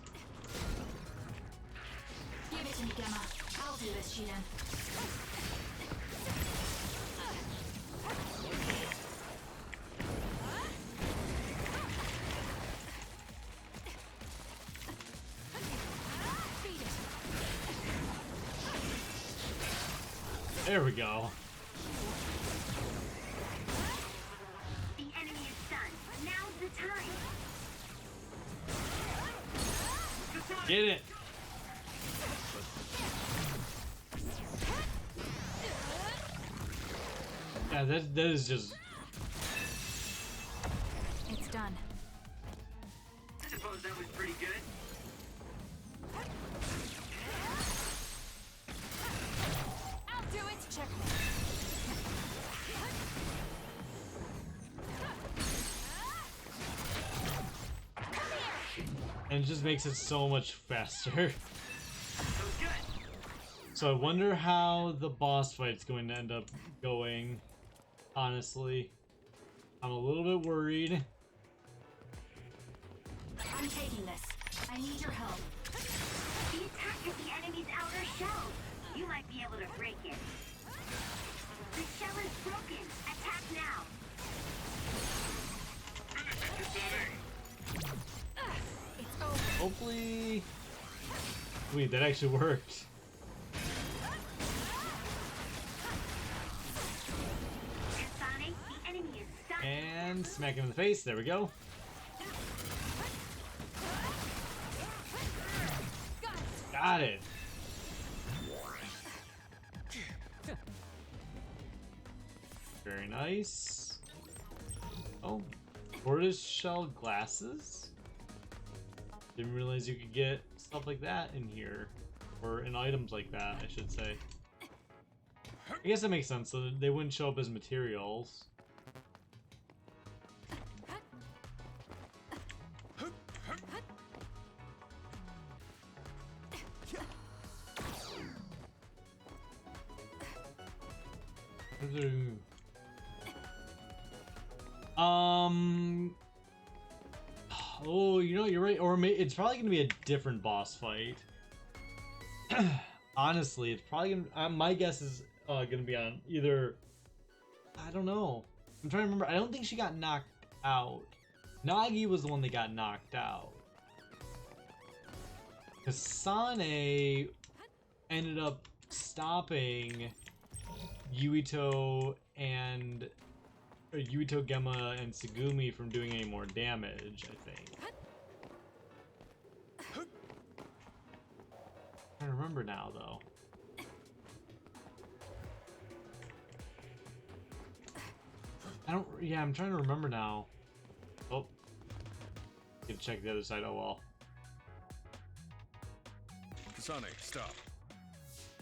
Give it to me, Gemma. I'll do this, Sheehan. There we go. The enemy is stunned. Now's the time. Get it. Yeah, that is just. It's done. I suppose that was pretty good. I'll do it. Check. And it just makes it so much faster. So I wonder how the boss fight's going to end up going. Honestly, I'm a little bit worried. I'm taking this. I need your help. The attack hit the enemy's outer shell. You might be able to break it. The shell is broken. Attack now. It's over. Hopefully. Wait, that actually worked. Sonic, the enemy is stuck. And smack him in the face. There we go. Got it. Very nice. Oh, tortoise shell glasses? Didn't realize you could get stuff like that in here. Or in items like that, I should say. I guess that makes sense, so they wouldn't show up as materials. Oh, you know, you're right. Or it's probably gonna be a different boss fight. Honestly, it's probably gonna. My guess is gonna be on either. I don't know. I'm trying to remember. I don't think she got knocked out. Nagi was the one that got knocked out. Kasane ended up stopping Yuito, Gemma, and Tsugumi from doing any more damage, I think. I don't remember now, though. Yeah, I'm trying to remember now. Oh. Gotta check the other side, oh well. Kasane, stop.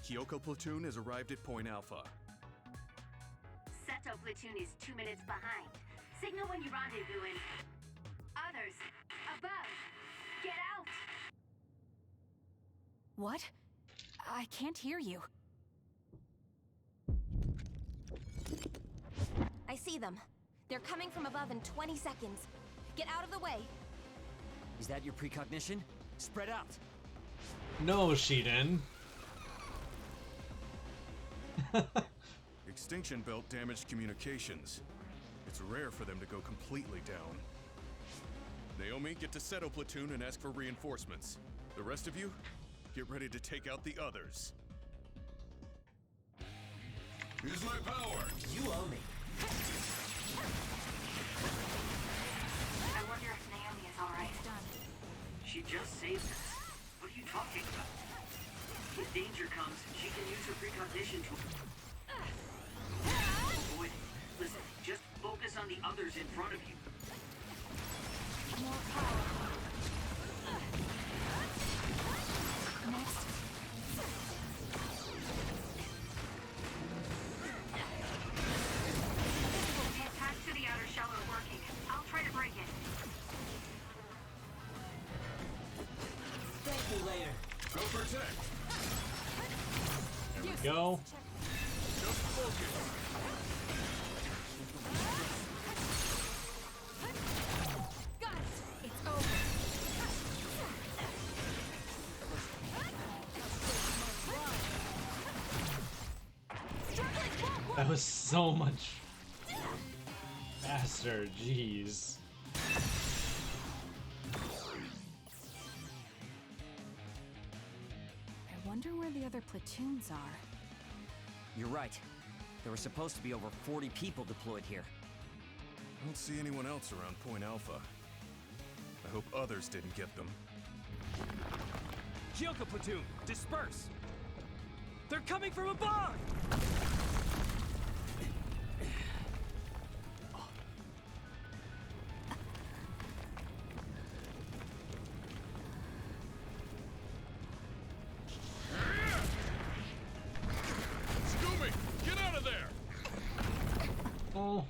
Kyoko platoon has arrived at Point Alpha. Seto platoon is 2 minutes behind. Signal when you rendezvous and... Others, above, get out! What? I can't hear you. I see them. They're coming from above in 20 seconds. Get out of the way. Is that your precognition? Spread out. No, Shiden. Extinction Belt damaged communications. It's rare for them to go completely down. Naomi, get to Seto platoon and ask for reinforcements. The rest of you, get ready to take out the others. Here's my power! You owe me. I wonder if Naomi is alright. She just saved us. What are you talking about? If danger comes, she can use her precognition to avoid it. Listen, just focus on the others in front of you. More power. Next. The attack to the outer shell are working. I'll try to break it. Thank you later. Go protect! There we go. Just focus! Got it. It's over. That was so much faster, jeez. I wonder where the other platoons are. You're right. There were supposed to be over 40 people deployed here. I don't see anyone else around Point Alpha. I hope others didn't get them. Kyoko platoon, disperse! They're coming from above! Tsugumi, get out of there! Oh.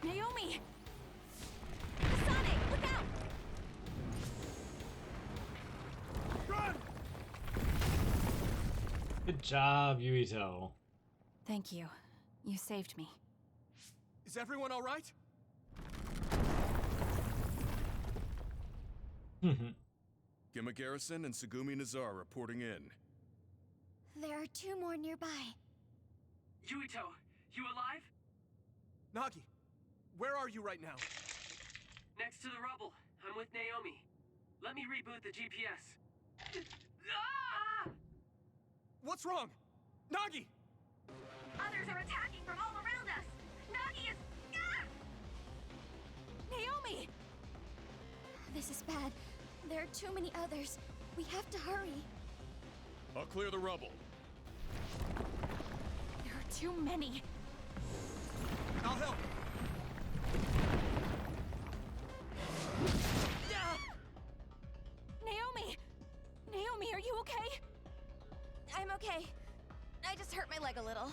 Naomi! Sonic, look out! Run! Good job, Yuito. Thank you. You saved me. Is everyone alright? Gemma Garrison and Tsugumi Nazar reporting in. There are 2 more nearby. Yuito, you alive? Nagi, where are you right now? Next to the rubble. I'm with Naomi. Let me reboot the GPS. Ah! What's wrong? Nagi! Others are attacking from all around us. Nagi is... Ah! Naomi! This is bad. There are too many others. We have to hurry. I'll clear the rubble. There are too many. I'll help. Naomi! Naomi, are you okay? I'm okay. I just hurt my leg a little.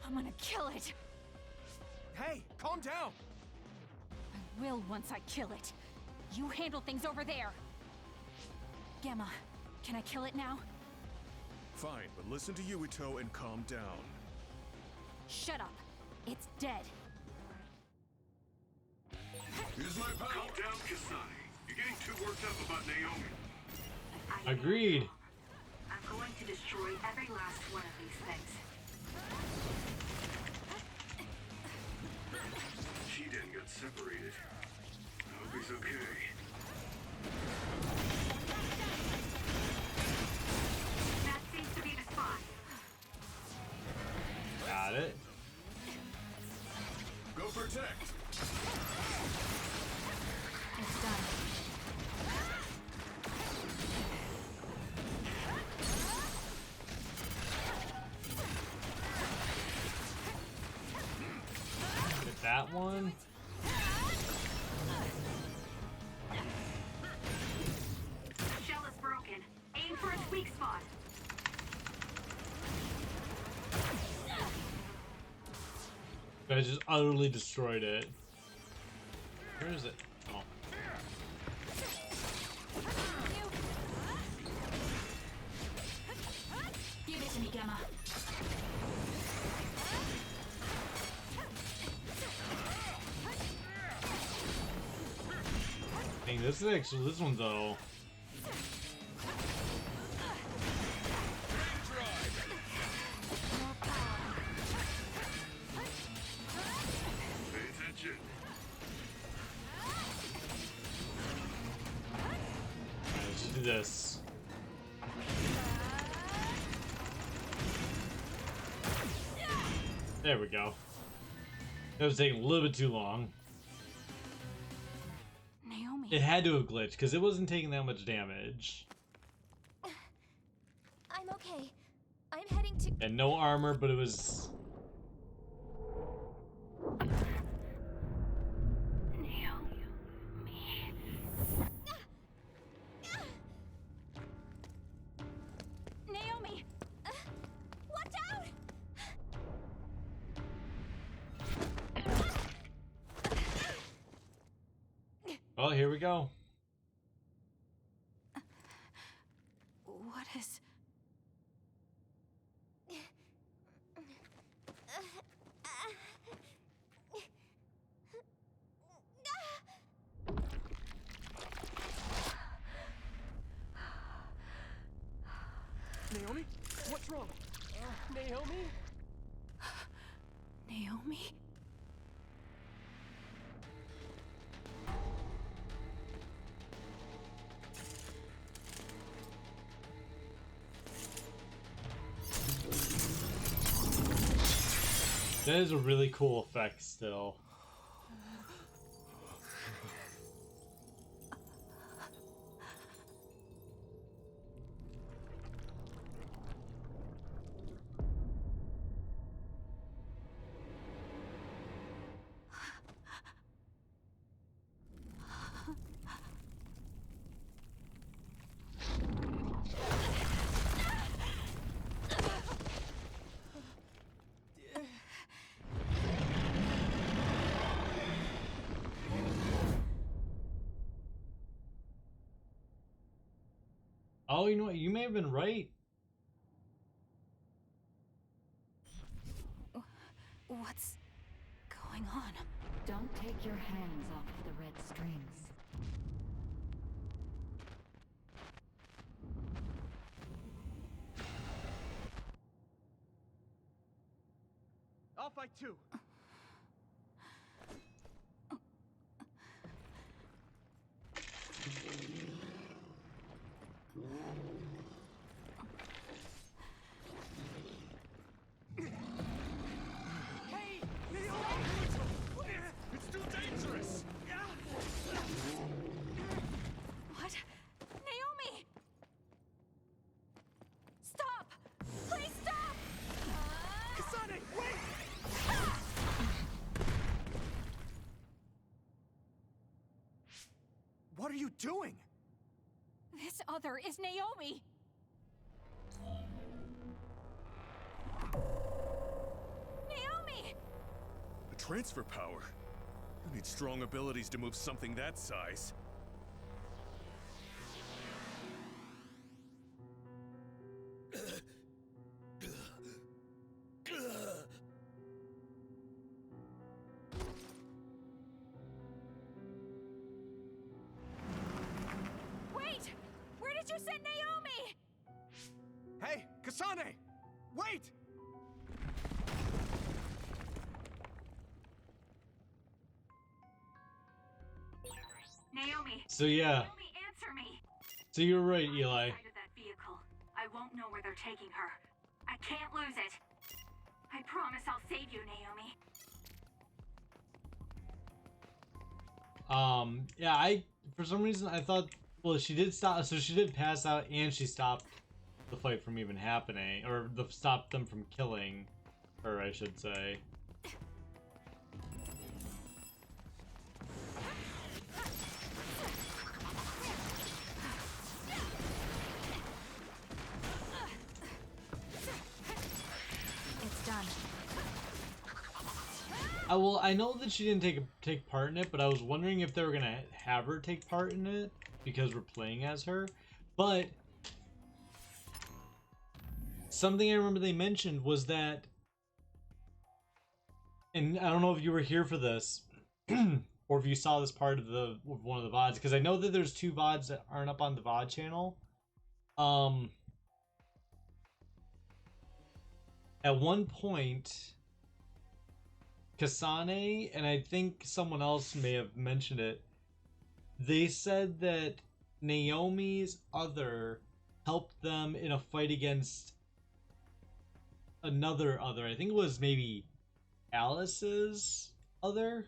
I'm gonna kill it. Hey, calm down! I will once I kill it. You handle things over there. Gemma, can I kill it now? Fine, but listen to Yuito and calm down. Shut up. It's dead. Here's my power! Calm down, Kasane. You're getting too worked up about Naomi. Agreed. I'm going to destroy every last one of these things. Shiden got separated. I hope he's okay. got it. Go protect. It's done. Get that one. The shell is broken. Aim for its weak spot. I just utterly destroyed it. Where is it? Oh. Give it to me, Gemma. Dang, this is actually this one though. Let's do this. There we go. That was taking a little bit too long. Naomi. It had to have glitched because it wasn't taking that much damage. I'm okay. I'm heading to. And no armor, but it was. Naomi! Watch out! Well, here we go. What is... Naomi? What's wrong? Naomi? Naomi? That is a really cool effect still. Oh, you know what? You may have been right. What's going on? Don't take your hands off the red strings. I'll fight too. Hey, It's too dangerous. What? Naomi! Stop! Please stop! Kasane, wait! What are you doing? This other is Naomi! Naomi! A transfer power? You need strong abilities to move something that size. Wait! Where did you send Naomi? Hey, Kasane! Wait! Naomi. So yeah. Naomi, answer me. So you're right, Eli. Inside of that vehicle. I won't know where they're taking her. I can't lose it. I promise I'll Yeah, for some reason I thought, well, she did stop, so she did pass out and she stopped the fight from even happening, or stopped them from killing her, I should say. It's done. Well, I know that she didn't take part in it, but I was wondering if they were gonna have her take part in it because we're playing as her. But something I remember they mentioned was that, and I don't know if you were here for this, or if you saw this part of one of the VODs, because I know that there's 2 VODs that aren't up on the VOD channel. At one point, Kasane, and I think someone else may have mentioned it, they said that Naomi's other helped them in a fight against another other. I think it was maybe Alice's other.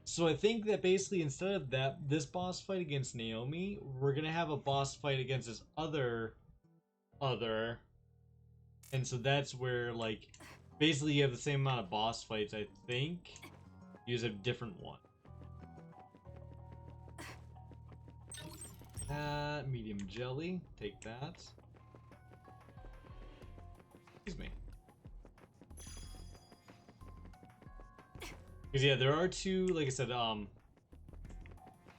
So I think that basically instead of this boss fight against Naomi, we're gonna have a boss fight against this other. And so that's where, like, basically you have the same amount of boss fights, I think. You use a different one. Medium jelly. Take that. Excuse me. Because, yeah, there are 2, like I said,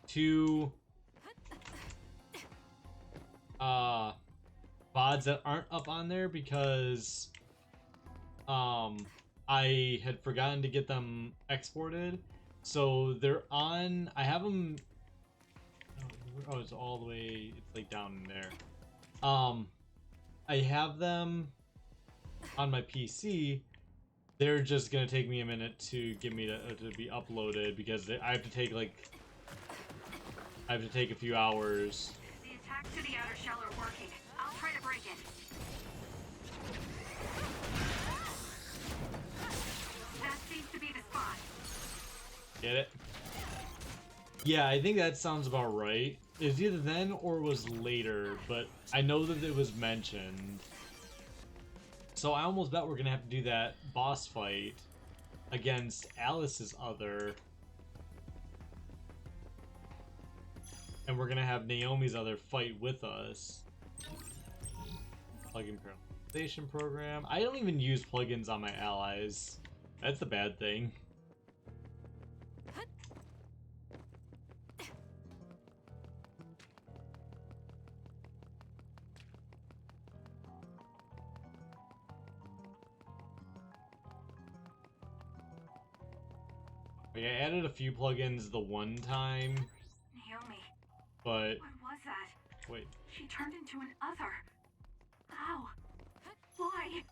2... VODs that aren't up on there because I had forgotten to get them exported. So they're on, I have them, oh, it's all the way, it's like down in there. I have them on my PC. They're just gonna take me a minute to get me to be uploaded because I have to take a few hours. The attack to the outer shell are working. I'll try to break it. That seems to be the spot. Get it? Yeah, I think that sounds about right. It was either then or it was later, but I know that it was mentioned. So I almost bet we're gonna have to do that boss fight against Alice's other. And we're gonna have Naomi's other fight with us. Plugin personalization program. I don't even use plugins on my allies. That's the bad thing. Like, I added a few plugins the one time. Naomi. But What was that? wait. She turned into an other. How? Why?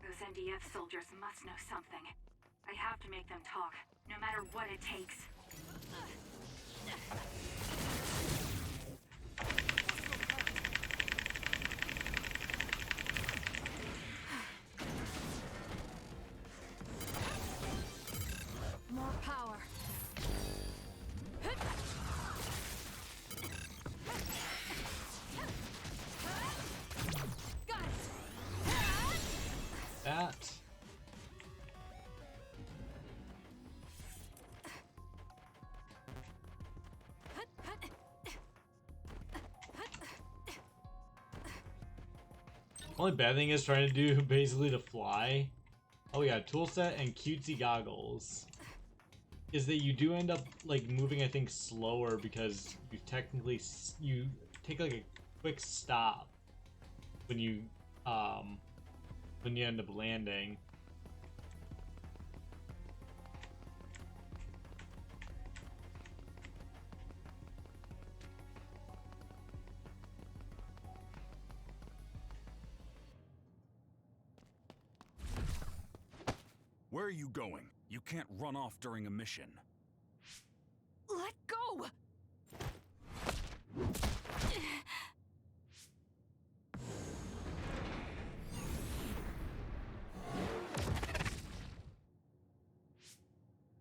Those NDF soldiers must know something. I have to make them talk, no matter what it takes. More power. Got it. That. Only bad thing is trying to do basically to fly. Oh yeah, tool set and cutesy goggles. Is that you do end up like moving, I think, slower because you technically you take like a quick stop when you end up landing. Where are you going? You can't run off during a mission. Let go!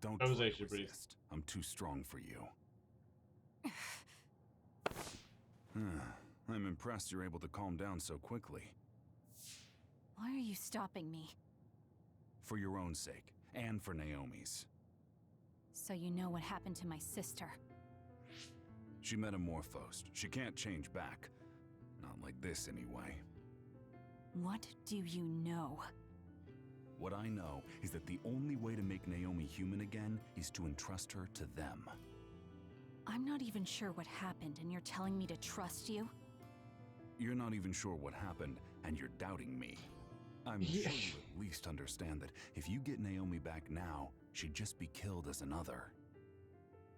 Don't Don't That was try to actually pretty. resist. I'm too strong for you. I'm impressed you're able to calm down so quickly. Why are you stopping me? For your own sake, and for Naomi's. So you know what happened to my sister. She metamorphosed. She can't change back. Not like this, anyway. What do you know? What I know is that the only way to make Naomi human again is to entrust her to them. I'm not even sure what happened, and you're telling me to trust you? You're not even sure what happened, and you're doubting me. I'm sure you at least understand that if you get Naomi back now, she'd just be killed as another.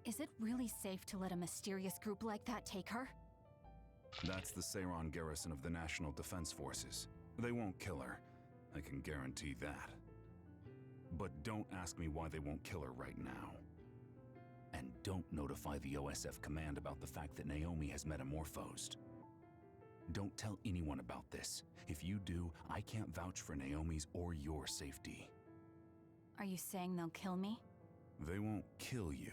Is it really safe to let a mysterious group like that take her? That's the Seiran garrison of the National Defense Forces. They won't kill her. I can guarantee that. But don't ask me why they won't kill her right now. And don't notify the OSF command about the fact that Naomi has metamorphosed. Don't tell anyone about this. If you do, I can't vouch for Naomi's or your safety. Are you saying they'll kill me? They won't kill you.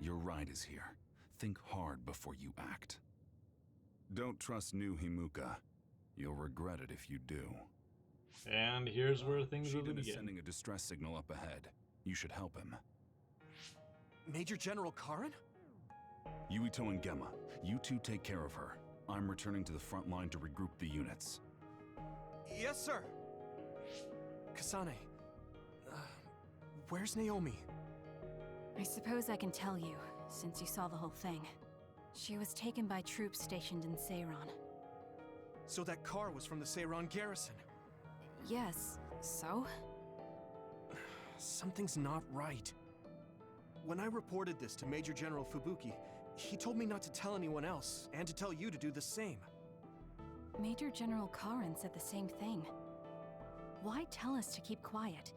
Your ride is here. Think hard before you act. Don't trust new Himuka. You'll regret it if you do. And here's where things really Shiden is begin. sending a distress signal up ahead. You should help him. Major General Karin? Yuito and Gemma, you two take care of her. I'm returning to the front line to regroup the units. Yes, sir. Kasane, where's Naomi? I suppose I can tell you, since you saw the whole thing. She was taken by troops stationed in Seiran. So that car was from the Seiran garrison? Yes, so? Something's not right. When I reported this to Major General Fubuki, he told me not to tell anyone else, and to tell you to do the same. Major General Karin said the same thing. Why tell us to keep quiet?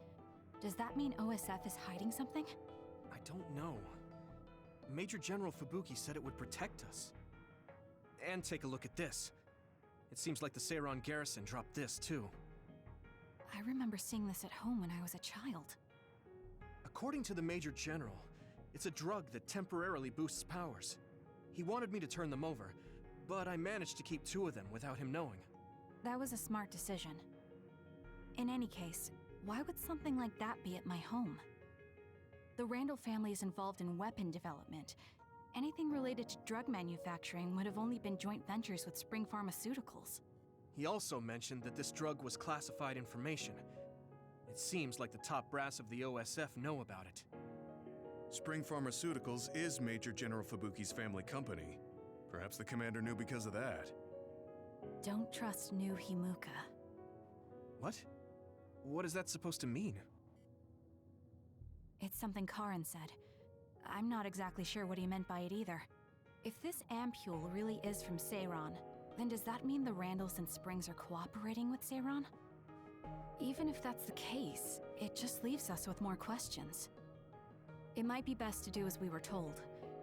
Does that mean OSF is hiding something? I don't know. Major General Fubuki said it would protect us. And take a look at this. It seems like the Seiran garrison dropped this, too. I remember seeing this at home when I was a child. According to the Major General, it's a drug that temporarily boosts powers. He wanted me to turn them over, but I managed to keep 2 of them without him knowing. That was a smart decision. In any case, why would something like that be at my home? The Randall family is involved in weapon development. Anything related to drug manufacturing would have only been joint ventures with Spring Pharmaceuticals. He also mentioned that this drug was classified information. It seems like the top brass of the OSF know about it. Spring Pharmaceuticals is Major General Fubuki's family company. Perhaps the commander knew because of that. Don't trust new Himuka. What? What is that supposed to mean? It's something Karin said. I'm not exactly sure what he meant by it either. If this ampule really is from Seiran, then does that mean the Randalls and Springs are cooperating with Seiran? Even if that's the case, it just leaves us with more questions. It might be best to do as we were told.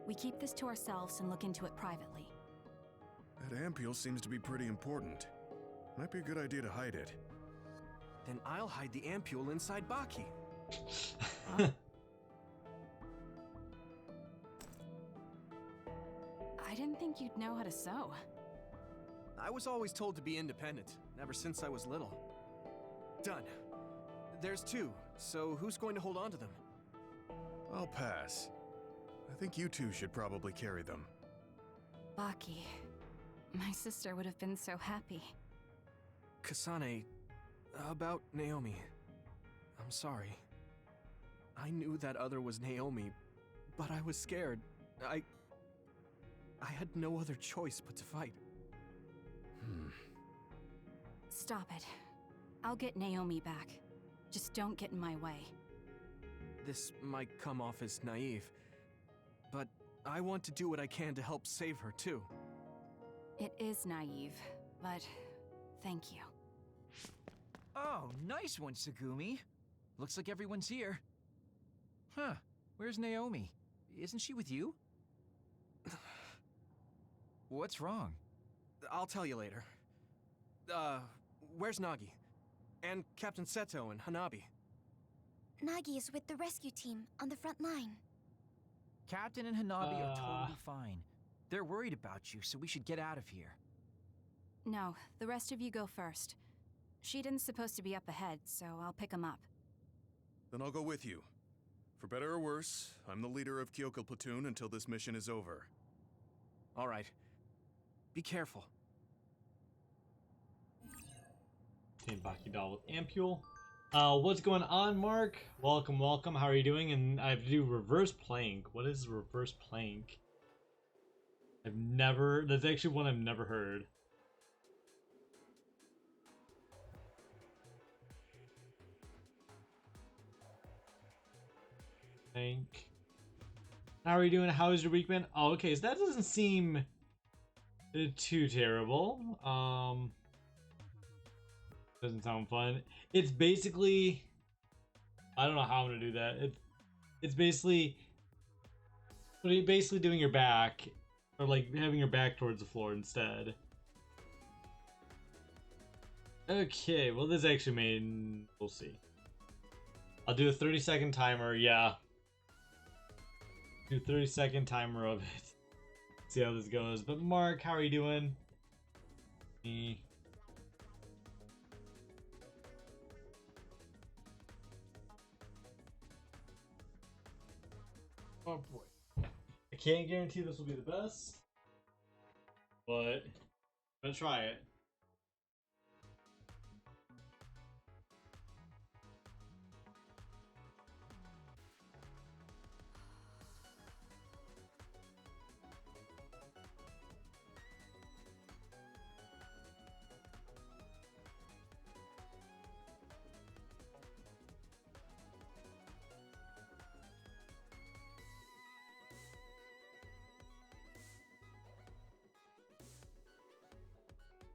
We keep this to ourselves and look into it privately. That ampule seems to be pretty important. Might be a good idea to hide it. Then I'll hide the ampule inside Baki. I didn't think you'd know how to sew. I was always told to be independent, ever since I was little. Done. There's 2, so who's going to hold on to them? I'll pass. I think you two should probably carry them. Baki. My sister would have been so happy. Kasane, about Naomi. I'm sorry. I knew that other was Naomi, but I was scared. I had no other choice but to fight. Stop it. I'll get Naomi back. Just don't get in my way. This might come off as naive, but I want to do what I can to help save her too. It is naive, but thank you. Oh, nice one, Tsugumi. Looks like everyone's here. Huh, where's Naomi? Isn't she with you? What's wrong? I'll tell you later. Where's Nagi? And Captain Seto and Hanabi? Nagi is with the rescue team on the front line. Captain and Hanabi are totally fine. They're worried about you, so we should get out of here. No, the rest of you go first. Shiden's supposed to be up ahead, so I'll pick him up. Then I'll go with you. For better or worse, I'm the leader of Kyoko Platoon until this mission is over. All right. Be careful. Team Baki doll with Ampule. What's going on, Mark? Welcome, welcome. How are you doing? And I have to do reverse plank. What is reverse plank? That's actually one I've never heard. Plank. How are you doing? How is your week been? Oh, okay, so that doesn't seem too terrible. Doesn't sound fun. It's basically, I don't know how I'm gonna do that. It's basically doing your back, or like having your back towards the floor instead. Okay, well this actually made, we'll see. I'll do a 30-second timer. Yeah, do a 30-second timer of it. See how this goes. But Mark, how are you doing? Me. Oh boy. I can't guarantee this will be the best, but I'm gonna try it.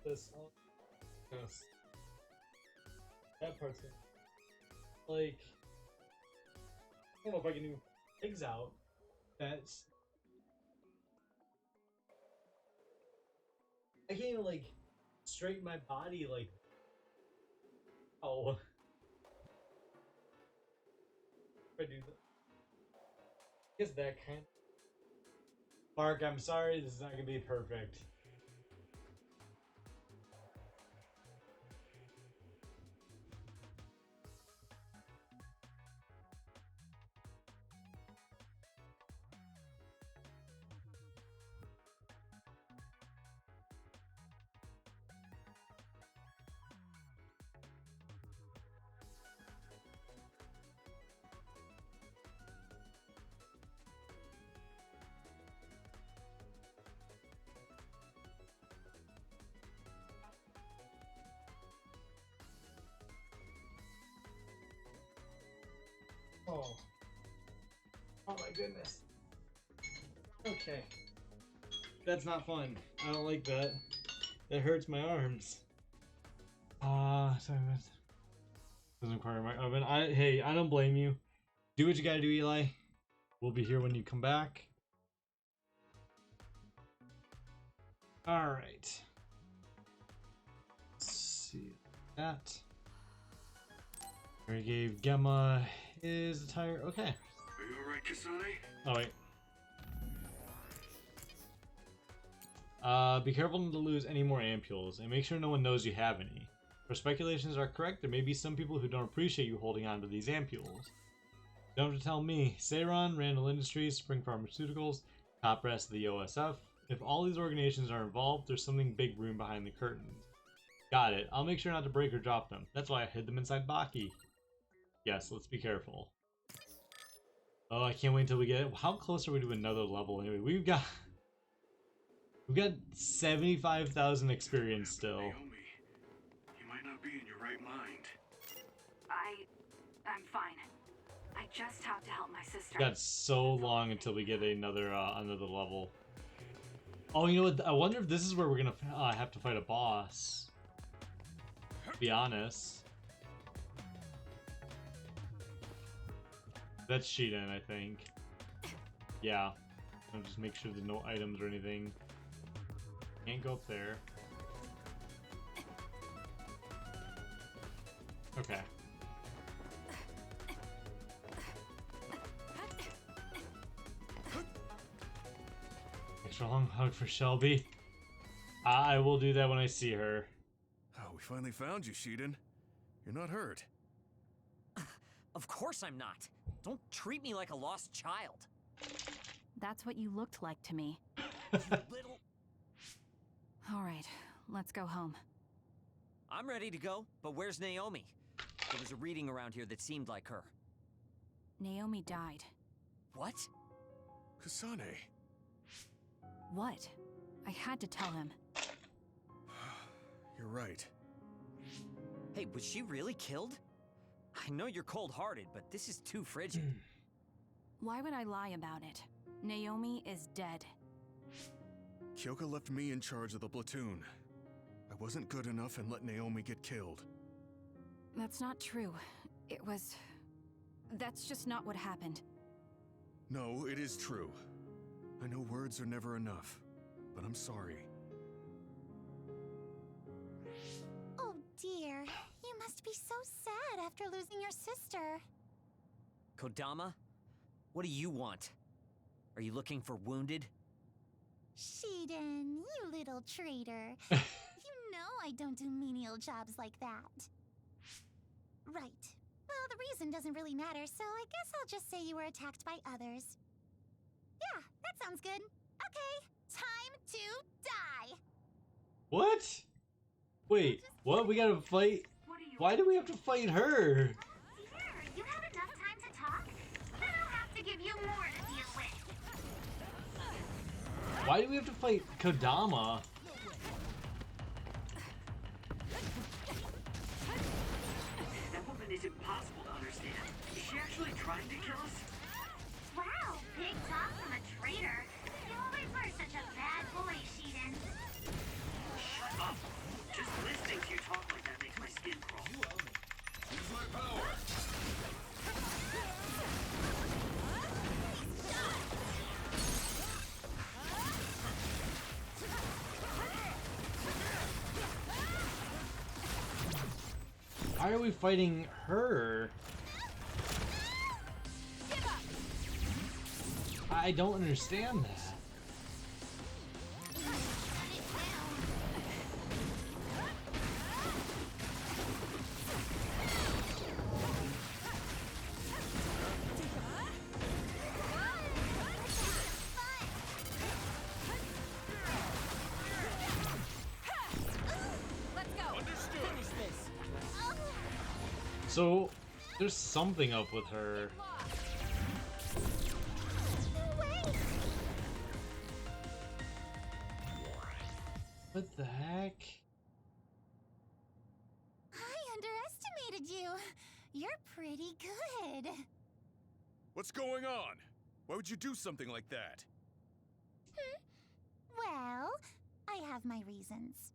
This yes. That part's gonna, like, I don't know if I can do legs out. That's, I can't even like straighten my body like, oh, if I do that, I guess that kind of, Mark, I'm sorry, this is not gonna be perfect. Oh. Oh my goodness. Okay. That's not fun. I don't like that. That hurts my arms. Sorry, doesn't require my oven. Hey, I don't blame you. Do what you gotta do, Eli. We'll be here when you come back. Alright. Let's see that. We gave Gemma his tire. Okay. Are you alright, Kasane? Oh wait. Be careful not to lose any more ampules, and make sure no one knows you have any. If speculations are correct, there may be some people who don't appreciate you holding on to these ampules. Don't have to tell me. Seiron, Randall Industries, Spring Pharmaceuticals, Top Brass of the OSF. If all these organizations are involved, there's something big brewing behind the curtains. Got it. I'll make sure not to break or drop them. That's why I hid them inside Baki. Yes, let's be careful. Oh, I can't wait until we get it. How close are we to another level anyway? We've got 75,000 experience still. Naomi, you might not be in your right mind. I'm fine. I just have to help my sister. We've got so long until we get another level. Oh, you know what? I wonder if this is where we're gonna have to fight a boss. To be honest. That's Shiden, I think. Yeah. I'll just make sure there's no items or anything. Can't go up there. Okay. Strong hug for Shelby. I will do that when I see her. Oh, we finally found you, Shiden. You're not hurt. Of course I'm not. Don't treat me like a lost child. That's what you looked like to me. Little... All right, let's go home. I'm ready to go, but where's Naomi? There was a reading around here that seemed like her. Naomi died. What? Kasane. What? I had to tell him. You're right. Hey, was she really killed? I know you're cold-hearted, but this is too frigid. Why would I lie about it? Naomi is dead. Kyoka left me in charge of the platoon. I wasn't good enough and let Naomi get killed. That's not true. It was... That's just not what happened. No, it is true. I know words are never enough, but I'm sorry. Oh dear, you must be so sad after losing your sister. Kodama? What do you want? Are you looking for wounded? Shiden, you little traitor. You know I don't do menial jobs like that. Right. Well, the reason doesn't really matter, so I guess I'll just say you were attacked by others. Yeah, that sounds good. Okay, time to die. What? Wait, what? We gotta fight? Why do we have to fight her? Here, you have enough time to talk? Then I'll have to give you more to deal with. Why do we have to fight Kodama? That woman is impossible to understand. Is she actually trying to kill us? Wow, big talk from a traitor. You always were such a bad boy, Shiden. Shut up. Just listening to you talk like that makes my skin crawl. Use my power! Why are we fighting her? I don't understand that. So, there's something up with her. What the heck? I underestimated you. You're pretty good. What's going on? Why would you do something like that? Well, I have my reasons.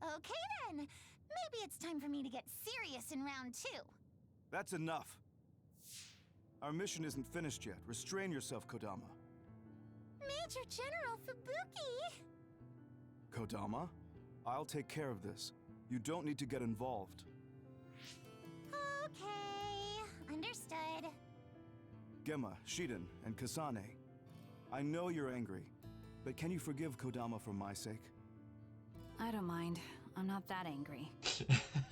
Okay then. Maybe it's time for me to get serious in round 2. That's enough. Our mission isn't finished yet. Restrain yourself, Kodama. Major General Fubuki! Kodama, I'll take care of this. You don't need to get involved. Okay, understood. Gemma, Shiden, and Kasane. I know you're angry, but can you forgive Kodama for my sake? I don't mind. I'm not that angry.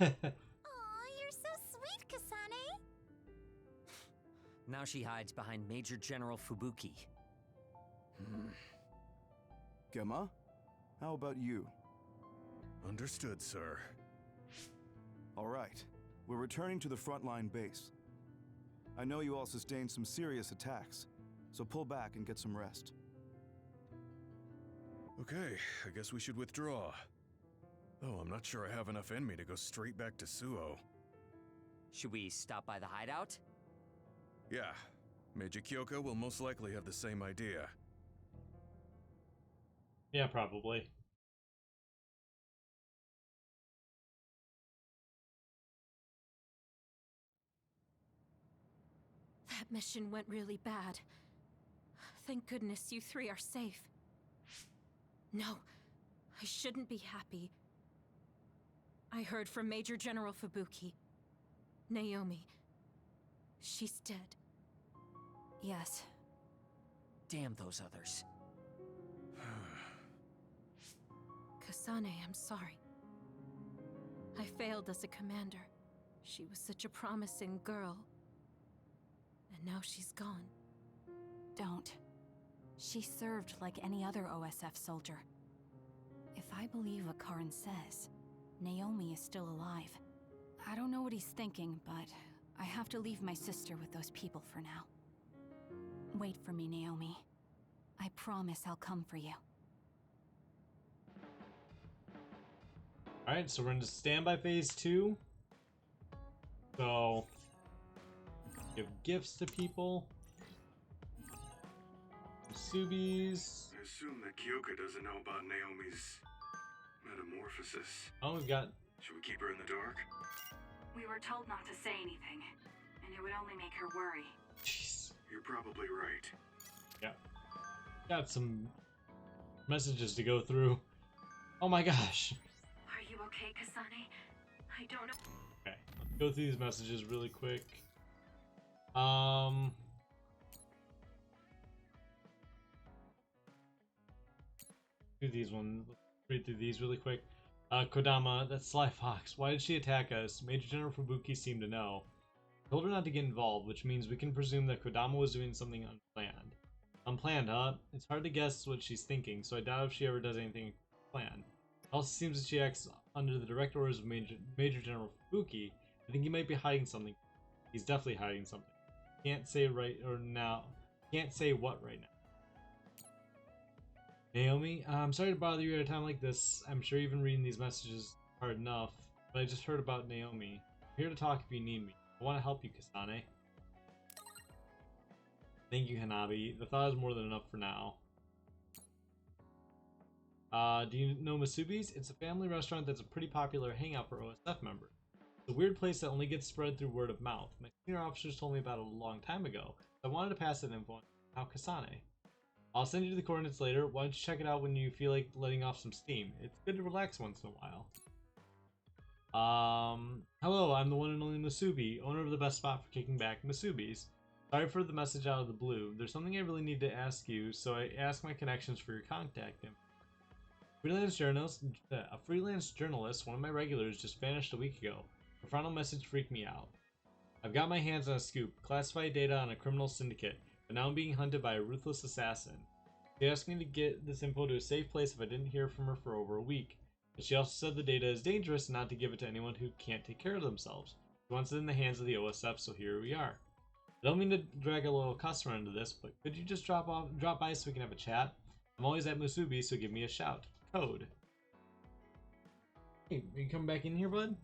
Aw, you're so sweet, Kasane. Now she hides behind Major General Fubuki. Gemma, how about you? Understood, sir. All right. We're returning to the frontline base. I know you all sustained some serious attacks, so pull back and get some rest. Okay, I guess we should withdraw. Though I'm not sure I have enough in me to go straight back to Suo. Should we stop by the hideout? Yeah, Major Kyoka will most likely have the same idea. Yeah, probably. That mission went really bad. Thank goodness you three are safe. No, I shouldn't be happy. I heard from Major General Fubuki. Naomi. She's dead. Yes. Damn those others. Kasane, I'm sorry. I failed as a commander. She was such a promising girl. And now she's gone. Don't. She served like any other OSF soldier. If I believe what Karin says, Naomi is still alive. I don't know what he's thinking, but I have to leave my sister with those people for now. Wait for me, Naomi. I promise I'll come for you. Alright, so we're into standby phase 2. So, give gifts to people. Subis. I assume that Kyoka doesn't know about Naomi's metamorphosis. Oh, we've got... Should we keep her in the dark? We were told not to say anything, and it would only make her worry. Jeez. You're probably right. Yeah. Got some messages to go through. Oh my gosh. Are you okay, Kasane? I don't know. Okay, let's go through these messages really quick. Do these ones. Let's read through these really quick. Kodama, that sly fox. Why did she attack us? Major General Fubuki seemed to know. I told her not to get involved, which means we can presume that Kodama was doing something unplanned. Unplanned, huh? It's hard to guess what she's thinking, so I doubt if she ever does anything planned. It also seems that she acts under the direct orders of Major General Fubuki. I think he might be hiding something. He's definitely hiding something. Can't say right or now. Can't say what right now. Naomi, I'm sorry to bother you at a time like this. I'm sure even reading these messages is hard enough, but I just heard about Naomi. I'm here to talk if you need me. I want to help you, Kasane. Thank you, Hanabi. The thought is more than enough for now. Do you know Masubi's? It's a family restaurant that's a pretty popular hangout for OSF members. It's a weird place that only gets spread through word of mouth. My senior officers told me about it a long time ago, so I wanted to pass that info on to Kasane. I'll send you the coordinates later. Why don't you check it out when you feel like letting off some steam? It's good to relax once in a while. Hello, I'm the one and only Masubi, owner of the best spot for kicking back Masubi's. Sorry for the message out of the blue. There's something I really need to ask you, so I asked my connections for your contact info. A freelance journalist, one of my regulars, just vanished a week ago. Her final message freaked me out. I've got my hands on a scoop, classified data on a criminal syndicate, but now I'm being hunted by a ruthless assassin. She asked me to get this info to a safe place if I didn't hear from her for over a week. But she also said the data is dangerous and not to give it to anyone who can't take care of themselves. She wants it in the hands of the OSF, so here we are. I don't mean to drag a little customer into this, but could you just drop by so we can have a chat? I'm always at Musubi, so give me a shout. Code. Hey, you come back in here, bud?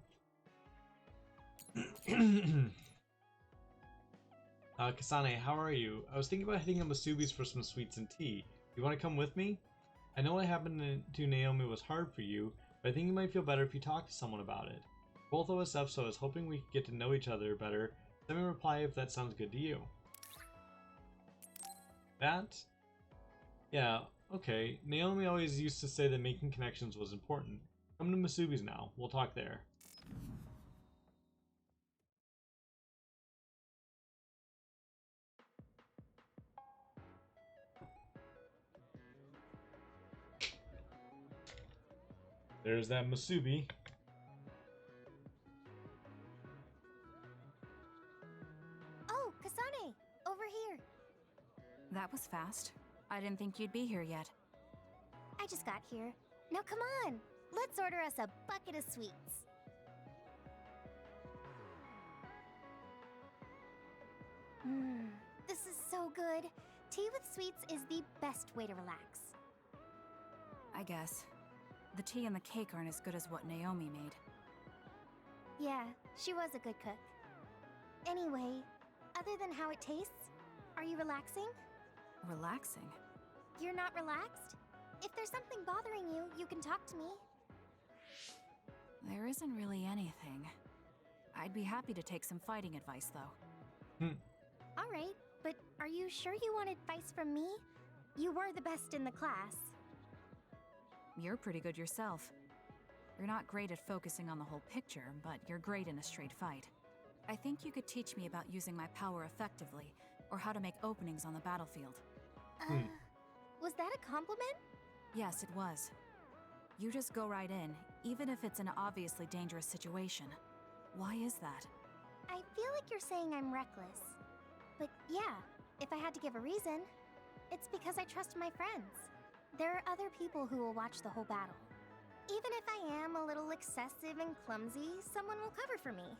Kasane, how are you? I was thinking about hitting up Masubi's for some sweets and tea. You want to come with me? I know what happened to Naomi was hard for you, but I think you might feel better if you talk to someone about it. Both OSF, so I was hoping we could get to know each other better. Send me a reply if that sounds good to you. That? Yeah, okay. Naomi always used to say that making connections was important. Come to Masubi's now. We'll talk there. There's that Masubi. Oh, Kasane! Over here! That was fast. I didn't think you'd be here yet. I just got here. Now come on! Let's order us a bucket of sweets. This is so good. Tea with sweets is the best way to relax. I guess. The tea and the cake aren't as good as what Naomi made. Yeah, she was a good cook. Anyway, other than how it tastes, are you relaxing? Relaxing? You're not relaxed? If there's something bothering you, you can talk to me. There isn't really anything. I'd be happy to take some fighting advice, though. Alright, but are you sure you want advice from me? You were the best in the class. You're pretty good yourself. You're not great at focusing on the whole picture, but you're great in a straight fight. I think you could teach me about using my power effectively, or how to make openings on the battlefield. Was that a compliment? Yes, it was. You just go right in, even if it's an obviously dangerous situation. Why is that? I feel like you're saying I'm reckless. But yeah, if I had to give a reason, it's because I trust my friends. There are other people who will watch the whole battle. Even if I am a little excessive and clumsy, someone will cover for me.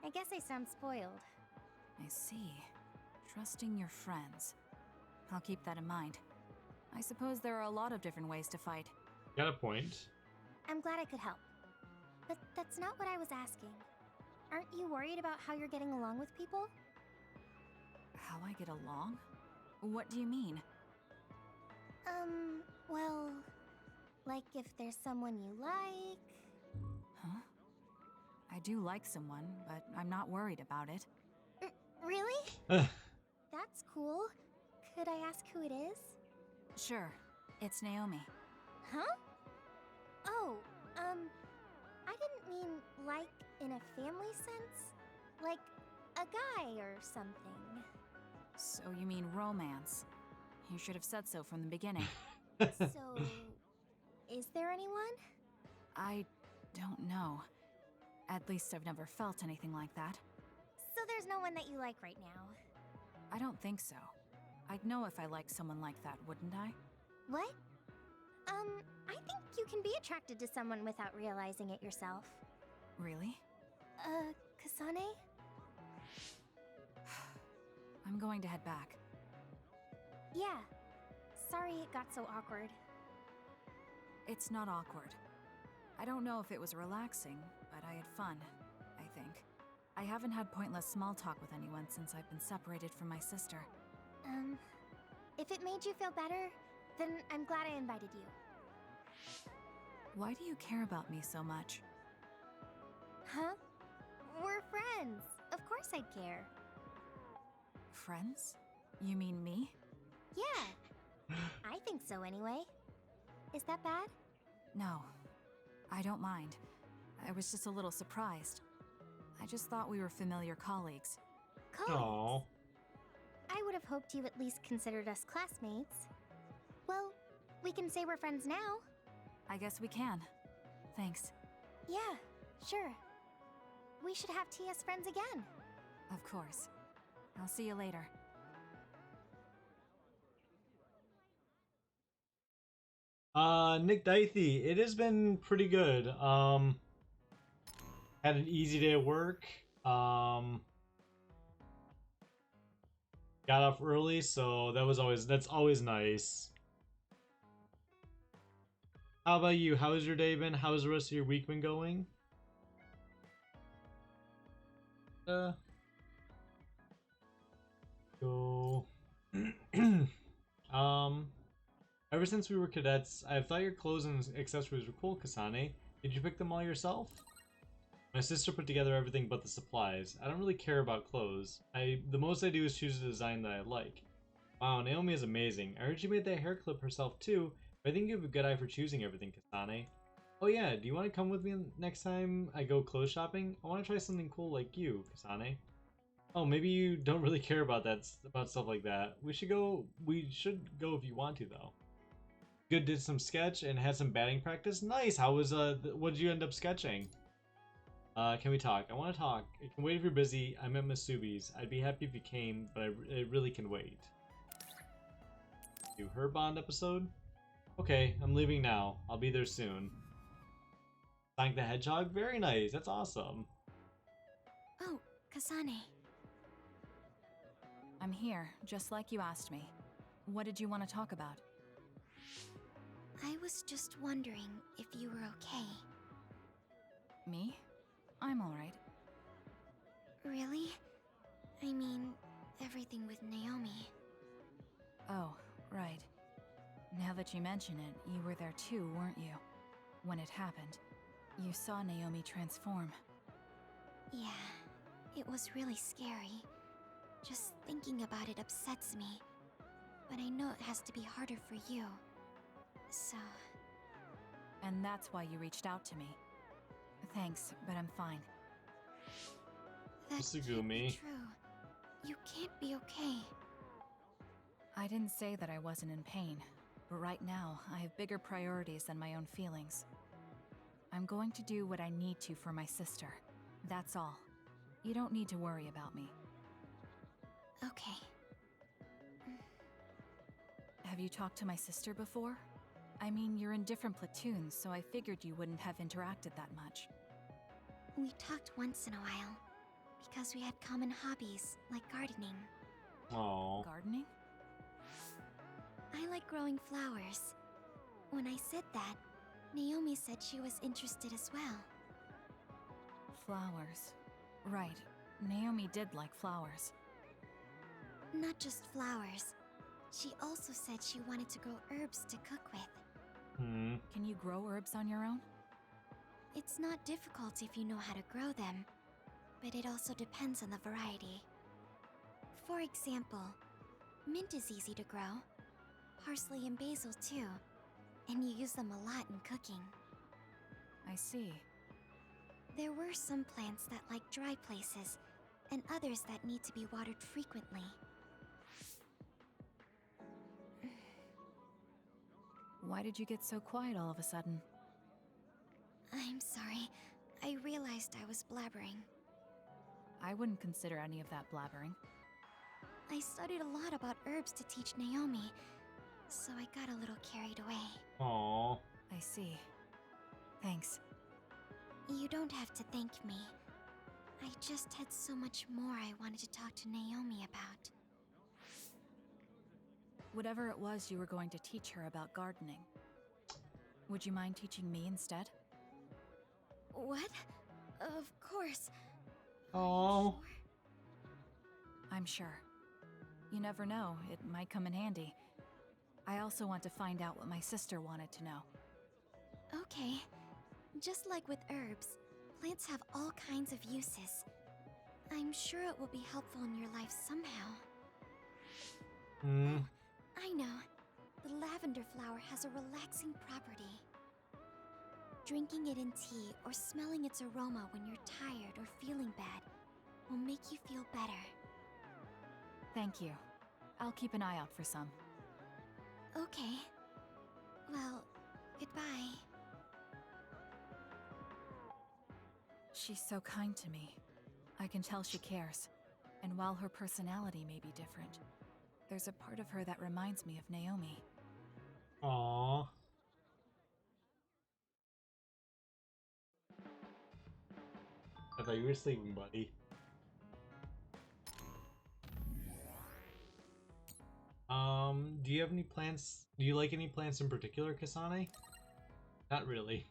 I guess I sound spoiled. I see. Trusting your friends. I'll keep that in mind. I suppose there are a lot of different ways to fight. Got a point. I'm glad I could help. But that's not what I was asking. Aren't you worried about how you're getting along with people? How I get along? What do you mean? Well, like if there's someone you like... Huh? I do like someone, but I'm not worried about it. Really? That's cool. Could I ask who it is? Sure. It's Naomi. Huh? Oh, I didn't mean like in a family sense. Like a guy or something. So you mean romance? You should have said so from the beginning. So, is there anyone? I don't know. At least I've never felt anything like that. So there's no one that you like right now? I don't think so. I'd know if I liked someone like that, wouldn't I? What? I think you can be attracted to someone without realizing it yourself. Really? Kasane? I'm going to head back. Yeah. Sorry it got so awkward. It's not awkward. I don't know if it was relaxing, but I had fun, I think. I haven't had pointless small talk with anyone since I've been separated from my sister. If it made you feel better, then I'm glad I invited you. Why do you care about me so much? Huh? We're friends. Of course I'd care. Friends? You mean me? Yeah. I think so anyway. Is that bad? No. I don't mind. I was just a little surprised. I just thought we were familiar colleagues. Colleagues? Aww. I would have hoped you at least considered us classmates. Well, we can say we're friends now. I guess we can. Thanks. Yeah, sure. We should have tea as friends again. Of course. I'll see you later. Nick Dythe, it has been pretty good. Had an easy day at work. Got off early, so that's always nice. How about you? How's your day been? How's the rest of your week been going? So ever since we were cadets, I thought your clothes and accessories were cool, Kasane. Did you pick them all yourself? My sister put together everything but the supplies. I don't really care about clothes. The most I do is choose a design that I like. Wow, Naomi is amazing. I heard she made that hair clip herself too, but I think you have a good eye for choosing everything, Kasane. Oh yeah, do you want to come with me next time I go clothes shopping? I want to try something cool like you, Kasane. Oh, maybe you don't really care about stuff like that. We should go if you want to though. Good, did some sketch and had some batting practice. Nice. How was what did you end up sketching? Can we talk? I want to talk. I can wait if you're busy. I'm at Masubi's. I'd be happy if you came, but I really can wait. Do her Bond episode? Okay, I'm leaving now. I'll be there soon. Sonic the Hedgehog? Very nice. That's awesome. Oh, Kasane. I'm here, just like you asked me. What did you want to talk about? I was just wondering if you were okay. Me? I'm alright. Really? I mean, everything with Naomi. Oh, right. Now that you mention it, you were there too, weren't you? When it happened. You saw Naomi transform. Yeah, it was really scary. Just thinking about it upsets me. But I know it has to be harder for you. So... And that's why you reached out to me. Thanks, but I'm fine. That can't be true. You can't be okay. I didn't say that I wasn't in pain. But right now, I have bigger priorities than my own feelings. I'm going to do what I need to for my sister. That's all. You don't need to worry about me. Okay. Have you talked to my sister before? I mean, you're in different platoons, so I figured you wouldn't have interacted that much. We talked once in a while, because we had common hobbies, like gardening. Aww. Gardening? I like growing flowers. When I said that, Naomi said she was interested as well. Flowers. Right. Naomi did like flowers. Not just flowers. She also said she wanted to grow herbs to cook with. Can you grow herbs on your own? It's not difficult if you know how to grow them, but it also depends on the variety. For example, mint is easy to grow. Parsley and basil too, and you use them a lot in cooking. I see. There were some plants that like dry places, and others that need to be watered frequently. Why did you get so quiet all of a sudden? I'm sorry. I realized I was blabbering. I wouldn't consider any of that blabbering. I studied a lot about herbs to teach Naomi, so I got a little carried away. Aww. I see. Thanks. You don't have to thank me. I just had so much more I wanted to talk to Naomi about. Whatever it was you were going to teach her about gardening. Would you mind teaching me instead? What? Of course. Aww. I'm sure. You never know, it might come in handy. I also want to find out what my sister wanted to know. Okay. Just like with herbs, plants have all kinds of uses. I'm sure it will be helpful in your life somehow. I know. The lavender flower has a relaxing property. Drinking it in tea or smelling its aroma when you're tired or feeling bad will make you feel better. Thank you. I'll keep an eye out for some. Okay. Well, goodbye. She's so kind to me. I can tell she cares. And while her personality may be different, there's a part of her that reminds me of Naomi. Aww. I thought you were sleeping, buddy. Do you have any plants? Do you like any plants in particular, Kasane? Not really.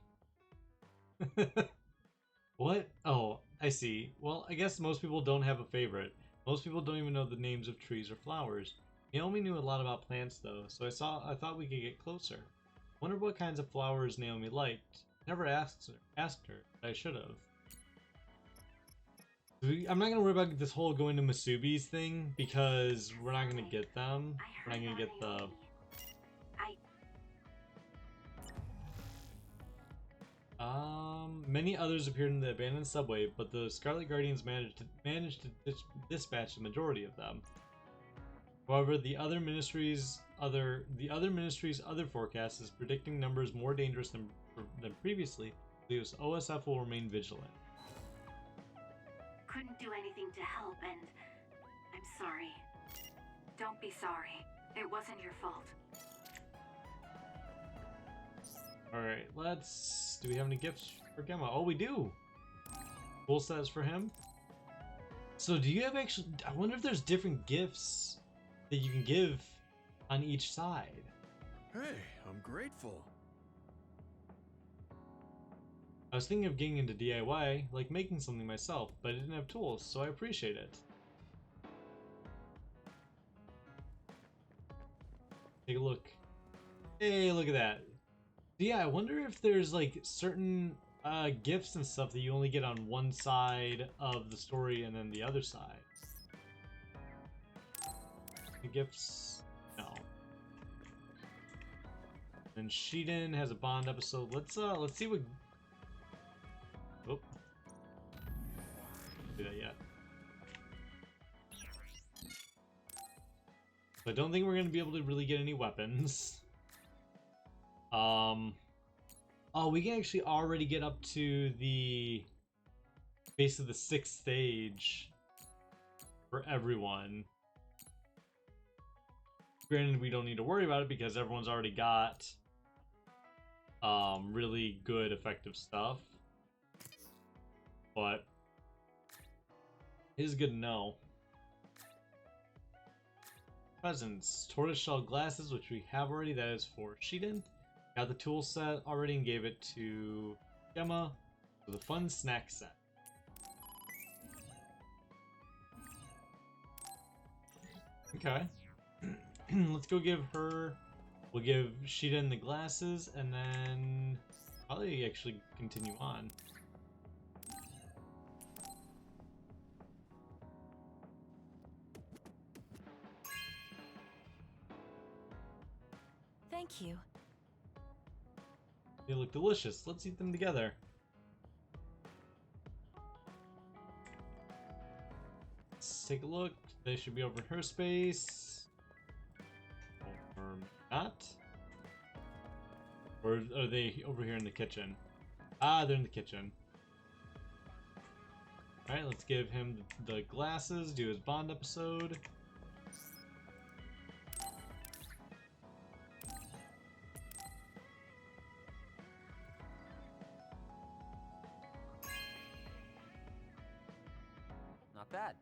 What? Oh, I see. Well, I guess most people don't have a favorite. Most people don't even know the names of trees or flowers. Naomi knew a lot about plants though, so I thought we could get closer. Wonder what kinds of flowers Naomi liked. Never asked her, but I should have. I'm not gonna worry about this whole going to Masubi's thing because we're not gonna get them. We're not gonna get the. Many others appeared in the abandoned subway, but the Scarlet Guardians managed to dispatch the majority of them. However, the other ministry's other forecast is predicting numbers more dangerous than previously. So OSF will remain vigilant. Couldn't do anything to help, and I'm sorry. Don't be sorry. It wasn't your fault. Alright, let's... Do we have any gifts for Gemma? Oh, we do! Full sets for him. So do you have actually... I wonder if there's different gifts that you can give on each side. Hey, I'm grateful. I was thinking of getting into DIY, like making something myself, but I didn't have tools, so I appreciate it. Take a look. Hey, look at that. Yeah, I wonder if there's like certain gifts and stuff that you only get on one side of the story and then the other side. The gifts, no. Then Shiden has a Bond episode. Let's see what. Oh, do that yet. So I don't think we're gonna be able to really get any weapons. Oh, we can actually already get up to the base of the 6th stage for everyone. Granted, we don't need to worry about it because everyone's already got really good effective stuff. But it is good to know. Presents. Tortoiseshell glasses, which we have already. That is for Shiden. Got the tool set already and gave it to Gemma for the fun snack set. Okay. Let's go give her... We'll give Shiden the glasses and then probably actually continue on. Thank you. They look delicious. Let's eat them together. Let's take a look. They should be over in her space. Or not. Or are they over here in the kitchen? Ah, they're in the kitchen. Alright, let's give him the glasses, do his Bond episode. Not bad.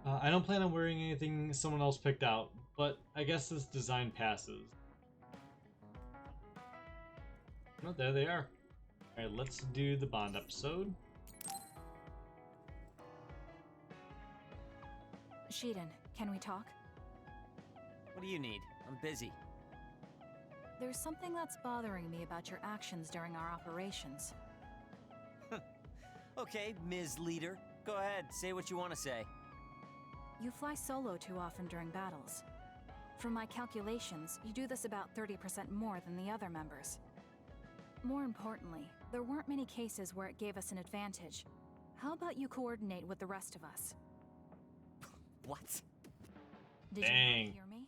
I don't plan on wearing anything someone else picked out, but I guess this design passes. Oh, there they are. Alright, let's do the Bond episode. Shiden, can we talk? What do you need? I'm busy. There's something that's bothering me about your actions during our operations. Okay, Ms. Leader. Go ahead, say what you want to say. You fly solo too often during battles. From my calculations, you do this about 30% more than the other members. More importantly, there weren't many cases where it gave us an advantage. How about you coordinate with the rest of us? What? Did you not hear me?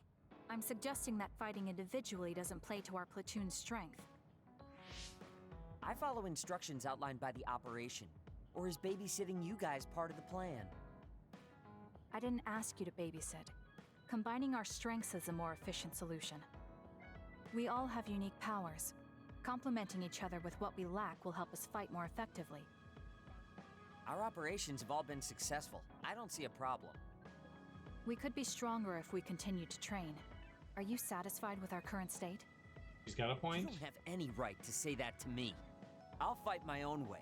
I'm suggesting that fighting individually doesn't play to our platoon's strength. I follow instructions outlined by the operation. Or is babysitting you guys part of the plan? I didn't ask you to babysit. Combining our strengths is a more efficient solution. We all have unique powers. Complementing each other with what we lack will help us fight more effectively. Our operations have all been successful. I don't see a problem. We could be stronger if we continue to train. Are you satisfied with our current state? He's got a point. You don't have any right to say that to me. I'll fight my own way.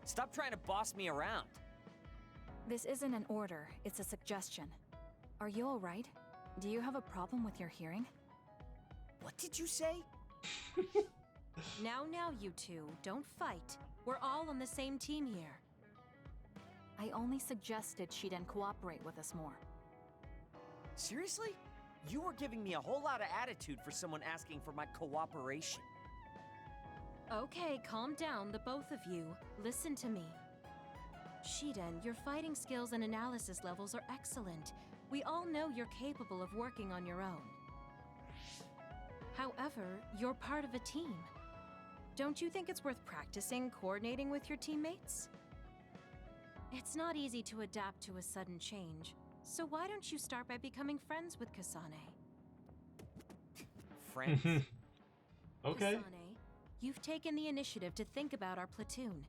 Stop trying to boss me around. This isn't an order, it's a suggestion. Are you alright? Do you have a problem with your hearing? What did you say? Now, you two, don't fight. We're all on the same team here. I only suggested she didn't cooperate with us more. Seriously? You were giving me a whole lot of attitude for someone asking for my cooperation. Okay, calm down, the both of you. Listen to me. Shiden, your fighting skills and analysis levels are excellent. We all know you're capable of working on your own. However, you're part of a team. Don't you think it's worth practicing coordinating with your teammates? It's not easy to adapt to a sudden change, so why don't you start by becoming friends with Kasane? Friends? Okay. Kasane, you've taken the initiative to think about our platoon.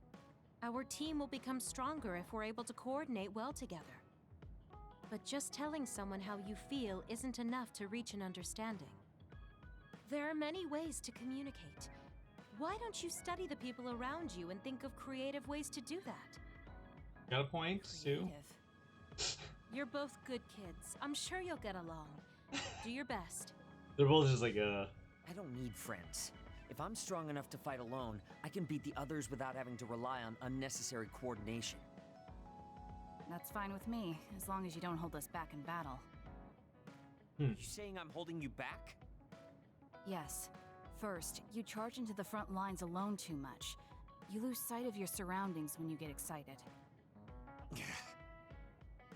Our team will become stronger if we're able to coordinate well together. But just telling someone how you feel isn't enough to reach an understanding. There are many ways to communicate. Why don't you study the people around you and think of creative ways to do that? Got a point, Sue. You're both good kids. I'm sure you'll get along. Do your best. They're both just like a... I don't need friends. If I'm strong enough to fight alone, I can beat the others without having to rely on unnecessary coordination. That's fine with me, as long as you don't hold us back in battle. You saying I'm holding you back? Yes. First, you charge into the front lines alone too much. You lose sight of your surroundings when you get excited.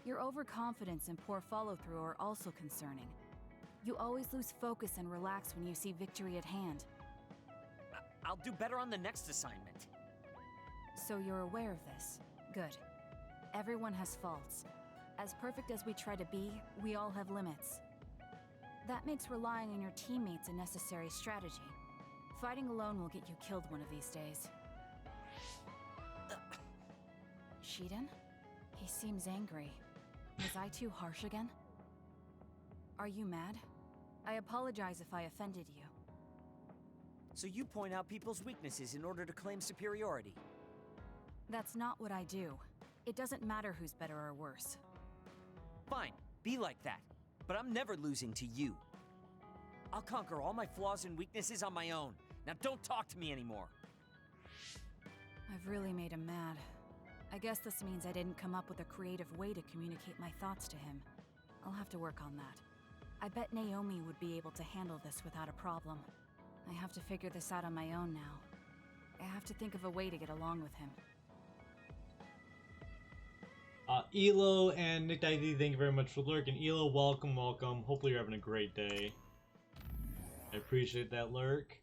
Your overconfidence and poor follow-through are also concerning. You always lose focus and relax when you see victory at hand. I'll do better on the next assignment. So you're aware of this. Good. Everyone has faults. As perfect as we try to be, we all have limits. That makes relying on your teammates a necessary strategy. Fighting alone will get you killed one of these days. Shiden? He seems angry. Was I too harsh again? Are you mad? I apologize if I offended you. So you point out people's weaknesses in order to claim superiority. That's not what I do. It doesn't matter who's better or worse. Fine, be like that. But I'm never losing to you. I'll conquer all my flaws and weaknesses on my own. Now don't talk to me anymore. I've really made him mad. I guess this means I didn't come up with a creative way to communicate my thoughts to him. I'll have to work on that. I bet Naomi would be able to handle this without a problem. I have to figure this out on my own now. I have to think of a way to get along with him. Elo and Nick Dicey, thank you very much for lurking. Elo, welcome, welcome. Hopefully you're having a great day. I appreciate that lurk.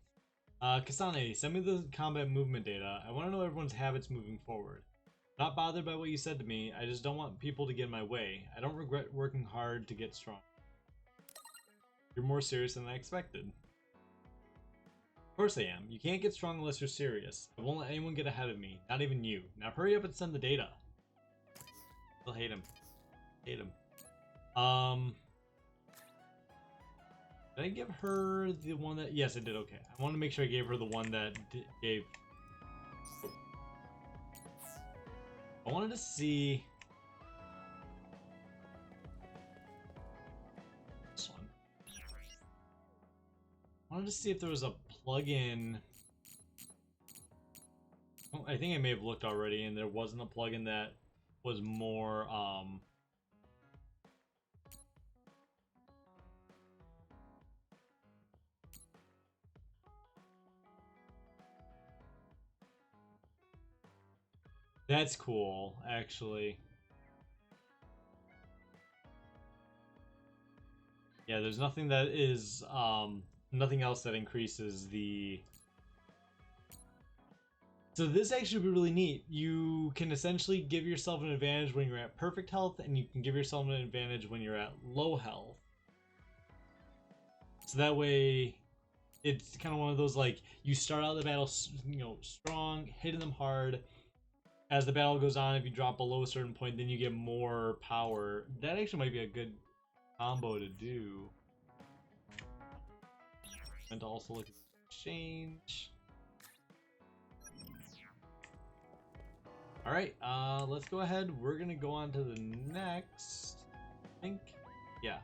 Kasane, send me the combat movement data. I want to know everyone's habits moving forward. Not bothered by what you said to me, I just don't want people to get in my way. I don't regret working hard to get strong. You're more serious than I expected. Of course I am. You can't get strong unless you're serious. I won't let anyone get ahead of me, not even you. Now hurry up and send the data. I'll hate him. Hate him. Did I give her the one that... Yes, I did. Okay. I want to make sure I gave her the one that gave... I wanted to see... This one. I wanted to see if there was a plugin... Oh, I think I may have looked already and there wasn't a plugin that was more, That's cool, actually. Yeah, there's nothing that is, nothing else that increases the... So this actually would be really neat. You can essentially give yourself an advantage when you're at perfect health, and you can give yourself an advantage when you're at low health. So that way, it's kind of one of those, like, you start out the battle, you know, strong, hitting them hard. As the battle goes on, if you drop below a certain point, then you get more power. That actually might be a good combo to do. And to also look at exchange. Alright, let's go ahead. We're gonna go on to the next, I think. Yeah.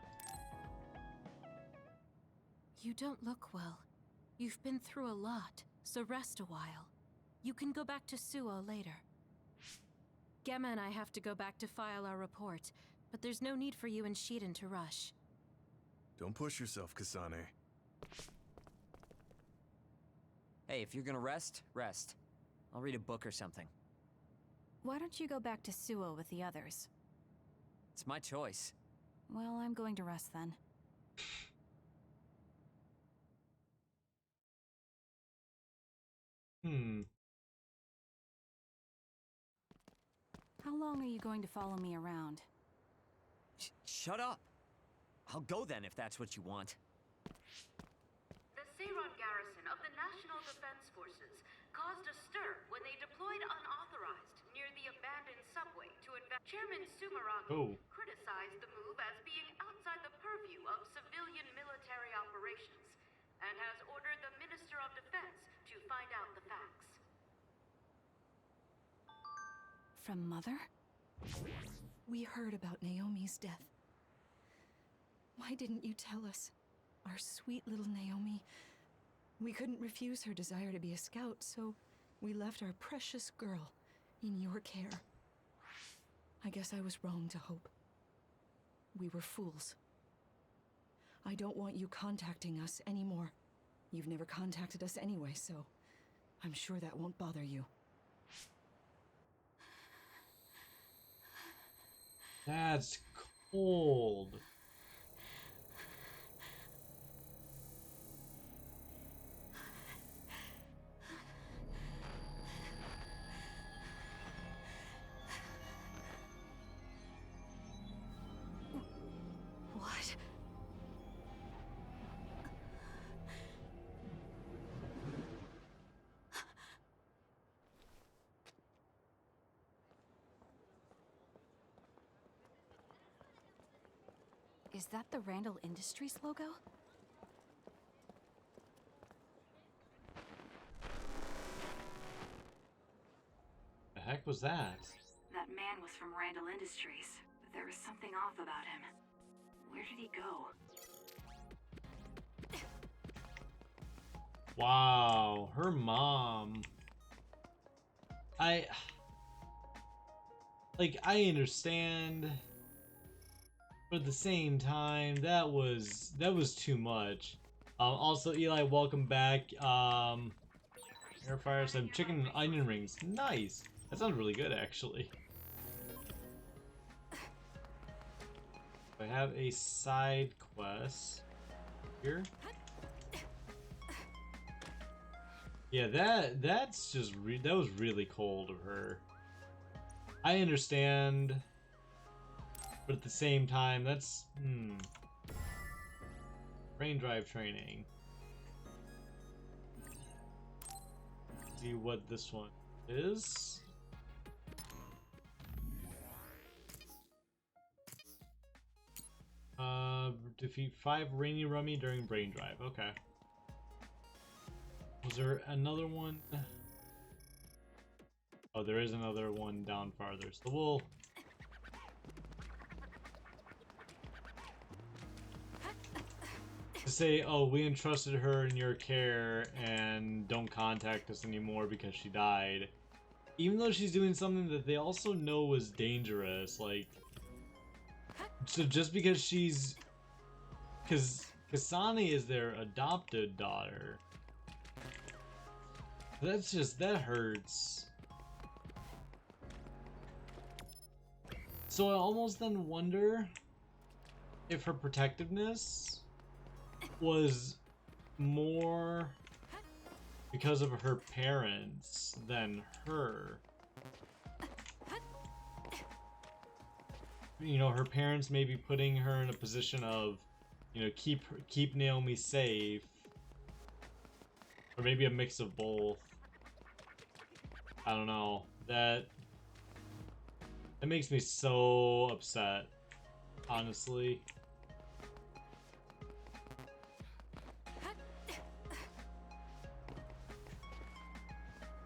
You don't look well. You've been through a lot, so rest a while. You can go back to Suo later. Gemma and I have to go back to file our report, but there's no need for you and Shiden to rush. Don't push yourself, Kasane. Hey, if you're gonna rest, rest. I'll read a book or something. Why don't you go back to Suo with the others? It's my choice. Well, I'm going to rest then. How long are you going to follow me around? Shut up! I'll go then if that's what you want. The Seiron garrison of the National Defense Forces caused a stir when they deployed unauthorized near the abandoned subway to invest. Chairman Sumaragi criticized the move as being outside the purview of civilian military operations and has ordered the Minister of Defense to find out the facts. From Mother? We heard about Naomi's death. Why didn't you tell us? Our sweet little Naomi. We couldn't refuse her desire to be a scout, so we left our precious girl in your care. I guess I was wrong to hope. We were fools. I don't want you contacting us anymore. You've never contacted us anyway, so I'm sure that won't bother you. That's cold. Is that the Randall Industries logo? The heck was that? That man was from Randall Industries. There was something off about him. Where did he go? Wow, her mom. I understand, but at the same time, that was too much. Also, Eli, welcome back. Air fryer, some chicken and onion rings. Nice. That sounds really good, actually. I have a side quest here. Yeah, that's just that was really cold of her. I understand, but at the same time, that's brain drive training. See what this one is. Defeat 5 Rainy Rummy during brain drive. Okay. Was there another one? Oh, there is another one down farther. So we'll... to say, oh, we entrusted her in your care and don't contact us anymore because she died. Even though she's doing something that they also know is dangerous, like... So just because she's... Because Kasane is their adopted daughter. That's just... that hurts. So I almost then wonder if her protectiveness was more because of her parents than her. You know, her parents may be putting her in a position of, you know, keep Naomi safe, or maybe a mix of both. I don't know. That makes me so upset, honestly.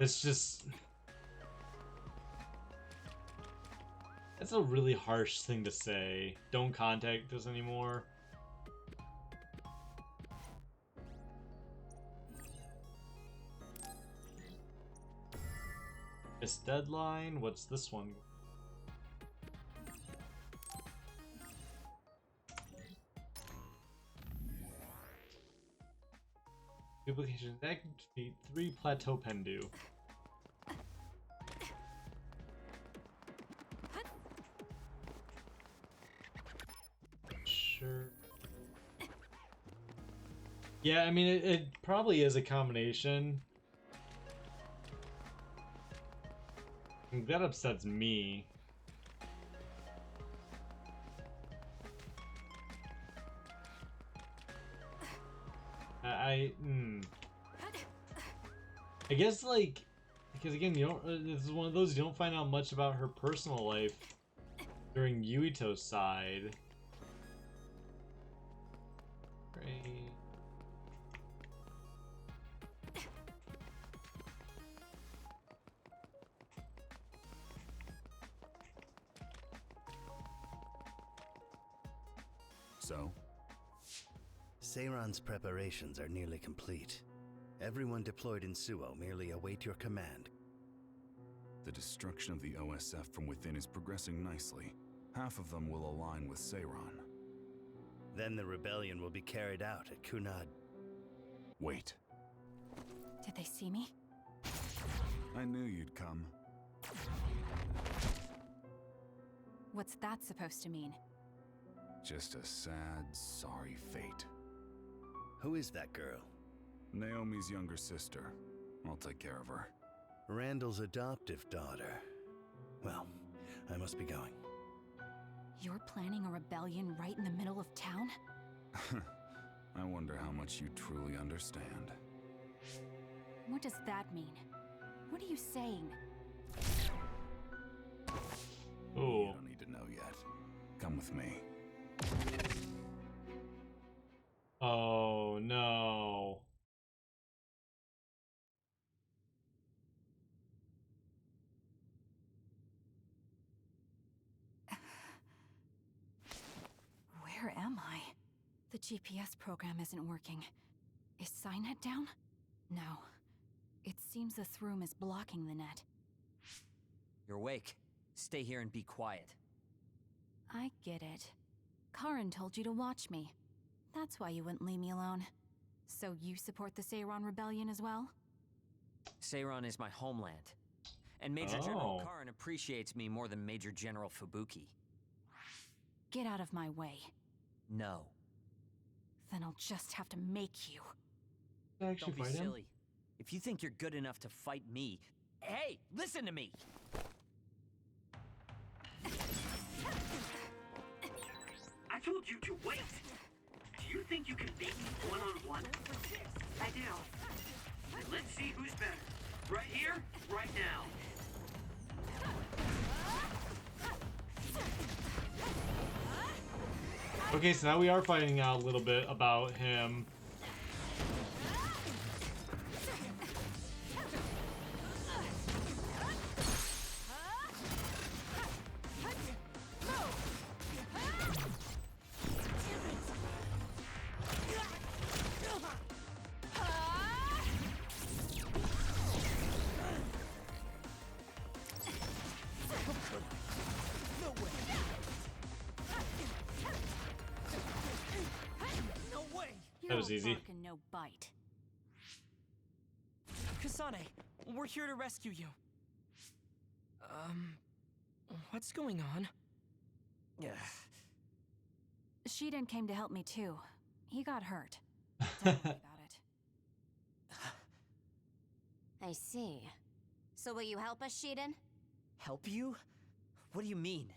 It's just... that's a really harsh thing to say. Don't contact us anymore. This deadline? What's this one? Duplication. That could be 3 Plateau Pendu. Sure. Yeah, I mean, it probably is a combination. That upsets me. I guess, like, because again, you don't. This is one of those you don't find out much about her personal life during Yuito's side. Great. So? Seiran's preparations are nearly complete. Everyone deployed in Suo merely await your command. The destruction of the OSF from within is progressing nicely. Half of them will align with Seiran. Then the rebellion will be carried out at Kunad. Wait. Did they see me? I knew you'd come. What's that supposed to mean? Just a sad, sorry fate. Who is that girl? Naomi's younger sister. I'll take care of her. Randall's adoptive daughter. Well, I must be going. You're planning a rebellion right in the middle of town? I wonder how much you truly understand. What does that mean? What are you saying? Oh. You don't need to know yet. Come with me. Oh no. Where am I? The GPS program isn't working. Is Signet down? No. It seems the Throom is blocking the net. You're awake. Stay here and be quiet. I get it. Karin told you to watch me. That's why you wouldn't leave me alone. So you support the Seiron Rebellion as well? Seiron is my homeland. And Major General Karin appreciates me more than Major General Fubuki. Get out of my way. No. Then I'll just have to make you. Don't be silly. If you think you're good enough to fight me... Hey, listen to me! I told you to wait! Do you think you can beat me one-on-one? I do. Then let's see who's better. Right here, right now. Okay, so now we are finding out a little bit about him. That was easy. No bite. Kasane, we're here to rescue you. What's going on? Shiden came to help me too. He got hurt. Don't worry about it. I see. So will you help us, Shiden? Help you? What do you mean?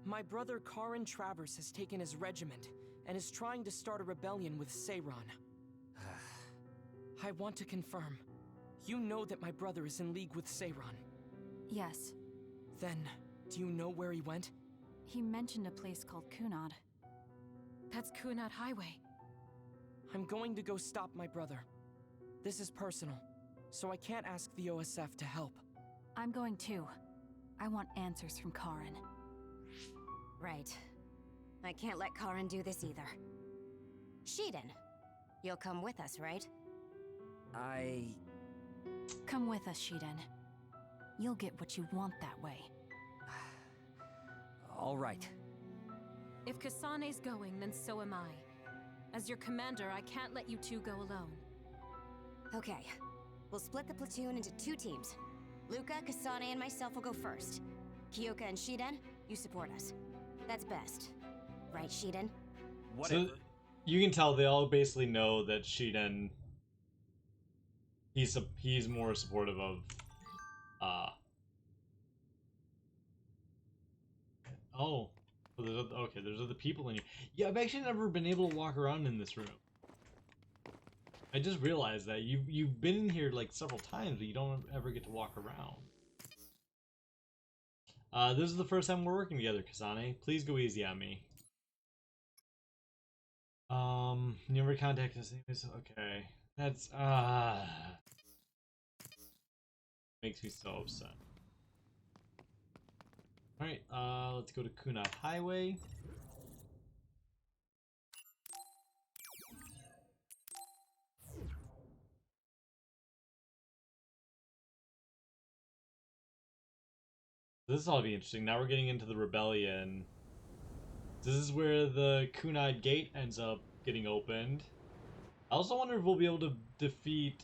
My brother Karin Travers has taken his regiment and is trying to start a rebellion with Seiron. I want to confirm. You know that my brother is in league with Seiron. Yes. Then, do you know where he went? He mentioned a place called Kunad. That's Kunad Highway. I'm going to go stop my brother. This is personal, so I can't ask the OSF to help. I'm going too. I want answers from Karin. Right. I can't let Karin do this either. Shiden, you'll come with us, right? Come with us, Shiden. You'll get what you want that way. All right. If Kasane's going, then so am I. As your commander, I can't let you two go alone. Okay. We'll split the platoon into 2 teams. Luca, Kasane, and myself will go first. Kyoka and Shiden, you support us. That's best. Right, Shiden? So you can tell they all basically know that Shiden, he's more supportive of there's other people in here. Yeah, I've actually never been able to walk around in this room. I just realized that you've been in here like several times, but you don't ever get to walk around. This is the first time we're working together, Kasane. Please go easy on me. Never contact us. Okay, that's makes me so upset. All right, let's go to Kunad Highway. This will be interesting. Now we're getting into the rebellion. This is where the Kunad Gate ends up getting opened. I also wonder if we'll be able to defeat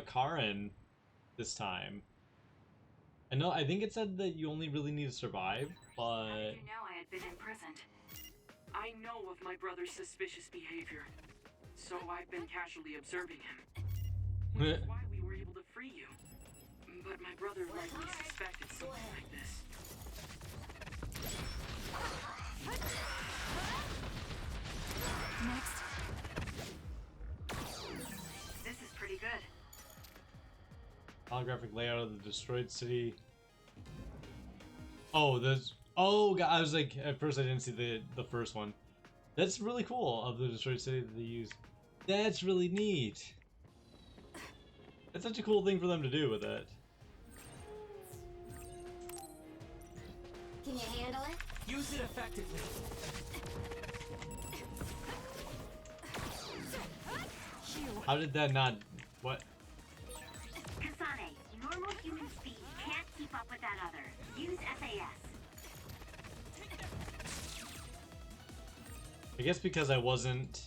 Karin this time. I think it said that you only really need to survive, but... How did you know I had been imprisoned? I know of my brother's suspicious behavior, so I've been casually observing him. That's why we were able to free you. But my brother likely suspected something like this. Next. This is pretty good. Holographic layout of the destroyed city. Oh, there's... Oh, God, I was like... At first I didn't see the first one. That's really cool of the Destroyed City that they use. That's really neat. That's such a cool thing for them to do with it. Can you handle it? Use it effectively. How did that not... What? Kasane, normal human speed can't keep up with that other. Use SAS. I guess because I wasn't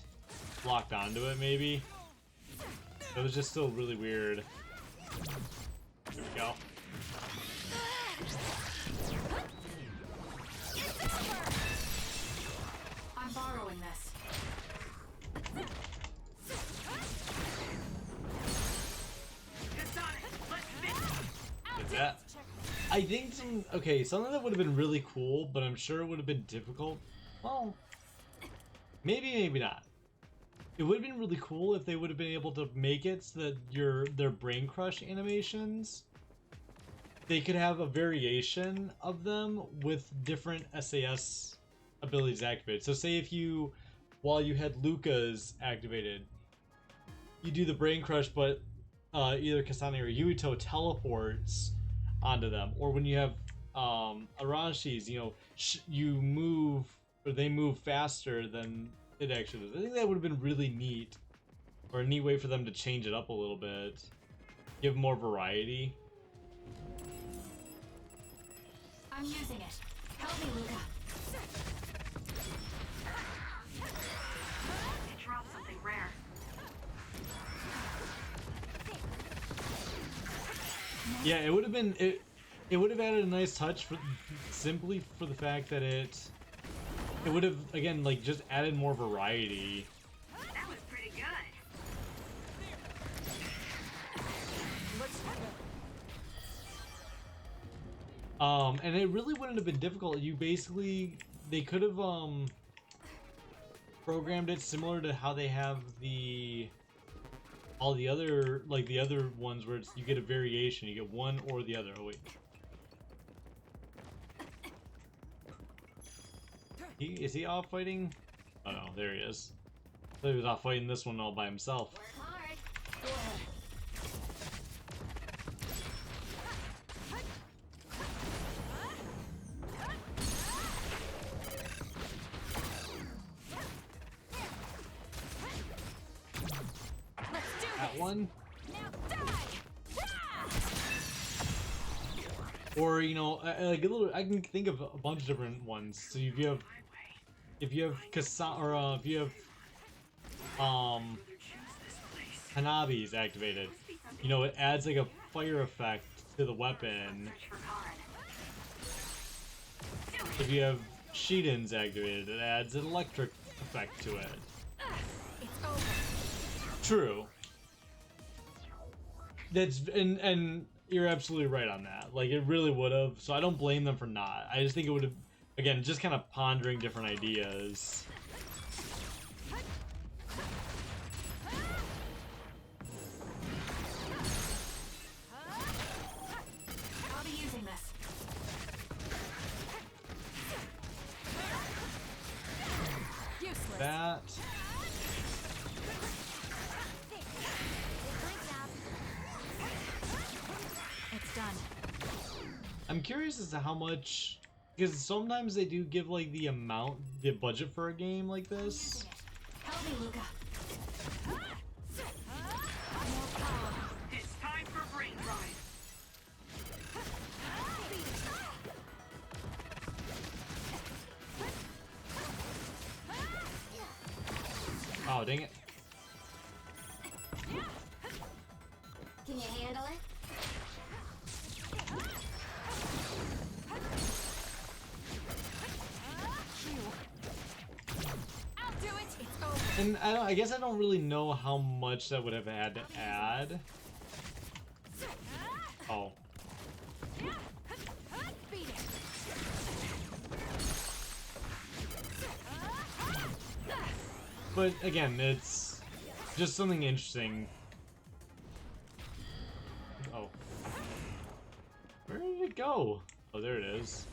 locked onto it, maybe. It was just still really weird. There we go. I'm borrowing this. Like that. I think something that would have been really cool, but I'm sure it would have been difficult. Well, maybe not. It would have been really cool if they would have been able to make it so that their brain crush animations, they could have a variation of them with different SAS abilities activated. So say if you, while you had Luca's activated, you do the brain crush, but either Kasane or Yuito teleports onto them, or when you have Arashis, you move, or they move faster than it actually does. I think that would have been really neat, or a neat way for them to change it up a little bit, give more variety. I'm using it. Help me, Luca. It dropped something rare. Yeah, it would have been it would have added a nice touch simply for the fact that it would have, again, like, just added more variety. That was pretty good. And it really wouldn't have been difficult. They could have programmed it similar to how they have all the other, like the other ones where you get a variation, you get one or the other. Oh wait. Is he off fighting? Oh no, there he is. I thought he was off fighting this one all by himself. That one. Or, like a little, I can think of a bunch of different ones. So if you have Kasa, or if you have Hanabi's activated, it adds like a fire effect to the weapon. If you have Shiden's activated, it adds an electric effect to it. True. That's and you're absolutely right on that. Like, it really would have. So I don't blame them for not. I just think it would have, again, just kind of pondering different ideas. I'll be using this. Useless. That. It's done. I'm curious as to how much, because sometimes they do give like the budget for a game like this. Help me, Luca. It's time for brain drive. Oh, dang it. Can you handle it? I'll do it. It's over. And I guess I don't really know how much that would have had to add. Oh. Beat it. But again, it's just something interesting. Oh. Where did it go? Oh, there it is.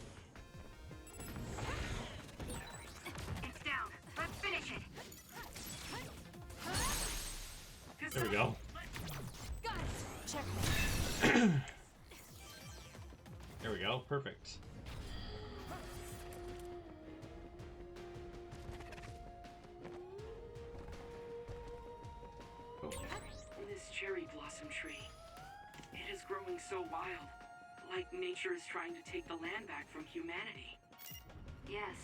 It's down. Let's finish There we go. Got it. Check. There we go. Perfect. Oh. This cherry blossom tree. It is growing so wild. Like nature is trying to take the land back from humanity. Yes,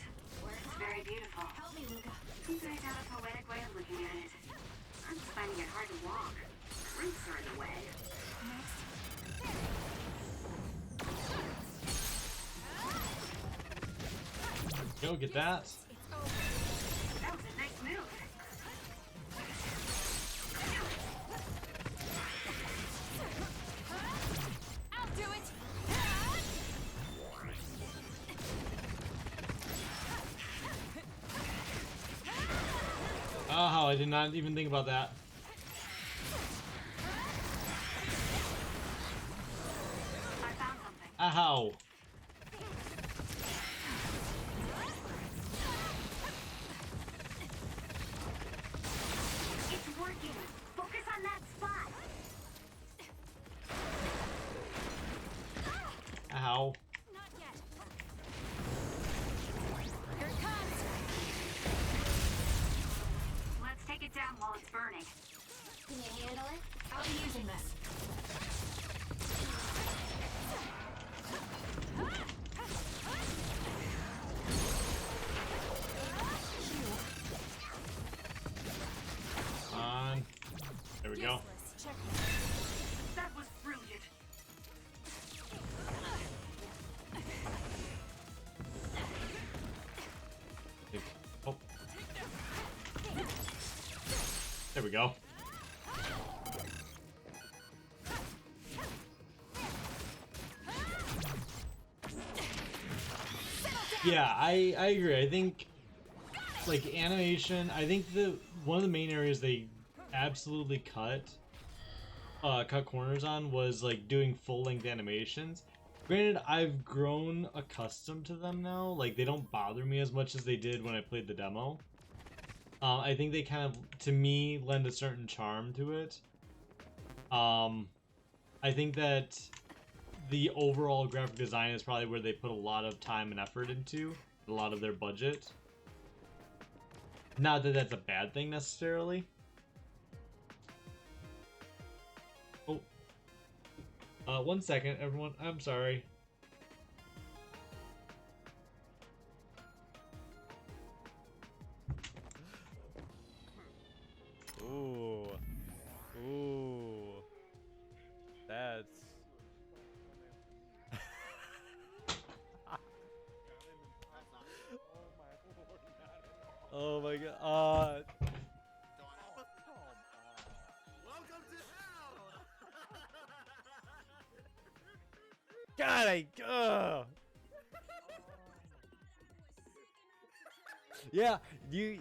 it's very beautiful. Help me, Luca. You guys have a poetic way of looking at it. I'm just finding it hard to walk. Roots are in the way. Go get that. That was a nice move. I'll do it. Oh, I did not even think about that. I found something. Ow. It's working. Focus on that spot. Ow. Not yet. Here it comes. Let's take it down while it's burning. Can you handle it? I'll be using this. On. There we go. Check. That was brilliant. Oh. There we go. Yeah, I agree. I think like animation, I think one of the main areas they absolutely cut corners on was like doing full-length animations. Granted, I've grown accustomed to them now. Like, they don't bother me as much as they did when I played the demo. I think they kind of, to me, lend a certain charm to it. I think that the overall graphic design is probably where they put a lot of time and effort into, a lot of their budget. Not that that's a bad thing necessarily. Oh. 1 second, everyone. I'm sorry. Ooh. Ooh. That's... oh my god. God, yeah, you.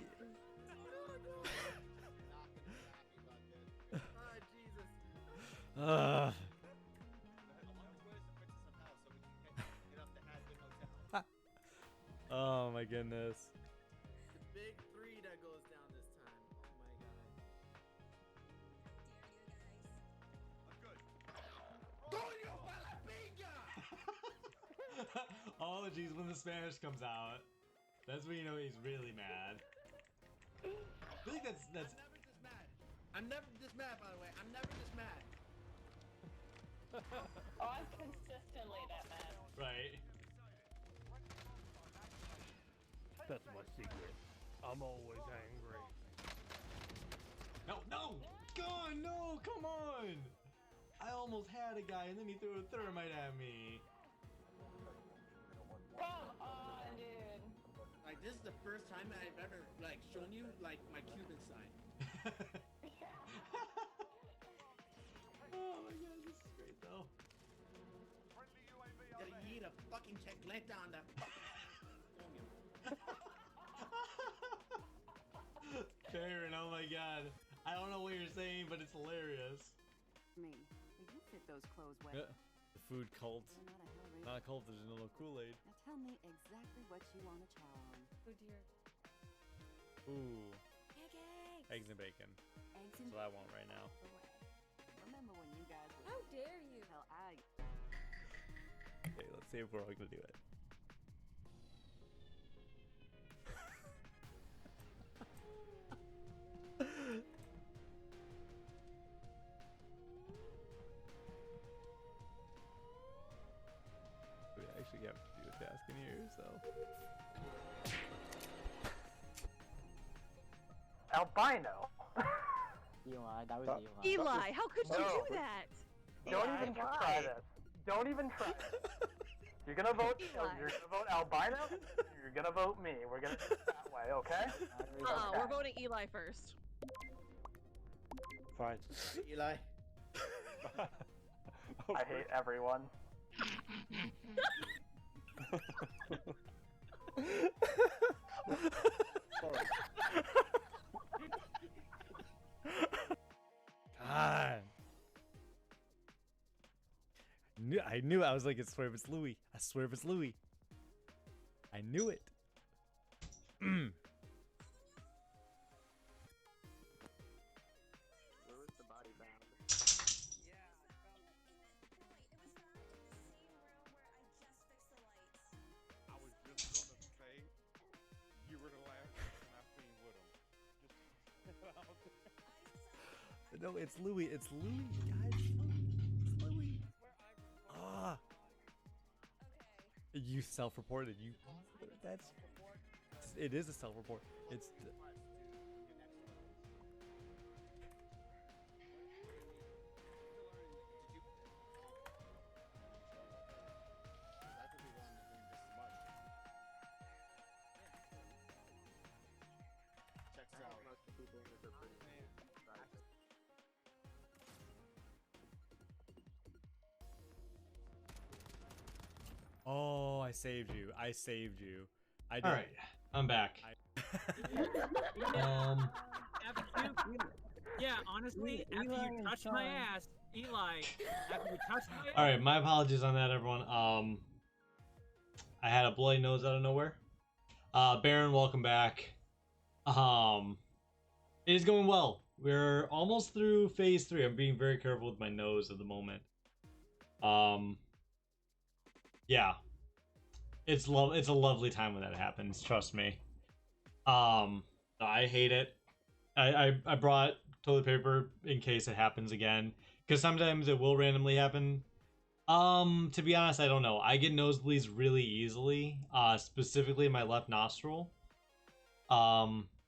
Oh my goodness. The big 3 that goes down this time. Oh my god. Oh geez, when the Spanish comes out, that's when you know he's really mad. I feel like that's. I'm never this mad, by the way. I'm never this mad. Oh, I'm consistently that mad. Right. That's my secret. I'm always angry. No, no! God, no! Come on! I almost had a guy and then he threw a thermite at me. Come on, dude. Like, this is the first time I've ever, like, shown you, like, my Cuban side. Oh my god, this is great though. Gotta eat a fucking checkleta on that fucking Baron, oh my god. I don't know what you're saying, but it's hilarious. Me, you fit those clothes well. Yeah. The food cult. Not a cult, there's no Kool-Aid. Now tell me exactly what you want to chow on. Oh dear. Ooh. Can't Eggs and bacon. Eggs That's what I want right now. Remember when you guys were... How dare you? Hell, Okay, let's see if we're all gonna do it. We actually have to do a task in here, so. Albino. Eli, that was Eli. Eli, how could you do that? Don't even try this. Don't even try it. You're gonna vote. You're gonna vote albino. You're gonna vote me. We're gonna do it that way, okay? Okay. We're voting Eli first. Fine. Eli. I hate everyone. God. I knew. I was like, I swear if it's Louis. I swear if it's Louis. I knew it. I was just gonna say you were the last person I seen with him. No, it's Louis. It's Louis, guys. It's Louis. Ah. You self-reported. You. That's. It is a self-report. It's. Oh, I saved you. I saved you. I did. All right, I'm back. Yeah, honestly, after you touched my ass, Eli, after you touched my ass. All right, my apologies on that, everyone. I had a bloody nose out of nowhere. Baron, welcome back. It is going well. We're almost through phase 3. I'm being very careful with my nose at the moment. Yeah, it's a lovely time when that happens. Trust me. I hate it. I brought toilet paper in case it happens again, because sometimes it will randomly happen. To be honest, I don't know. I get nosebleeds really easily, specifically in my left nostril.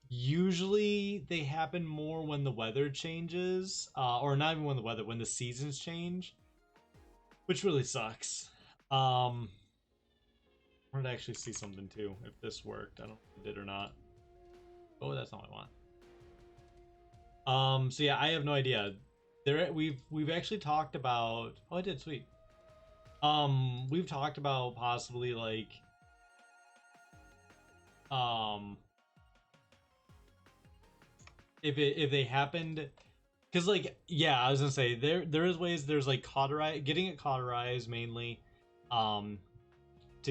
Usually they happen more when the weather changes, or not even when the seasons change, which really sucks. I wanted to actually see something too, if this worked. I don't know if it did or not. Oh, that's not what I want. So yeah, I have no idea. We've actually talked about. Oh, I did, sweet. We've talked about possibly like if they happened, because like, yeah, I was gonna say there is ways. There's like getting it cauterized mainly, to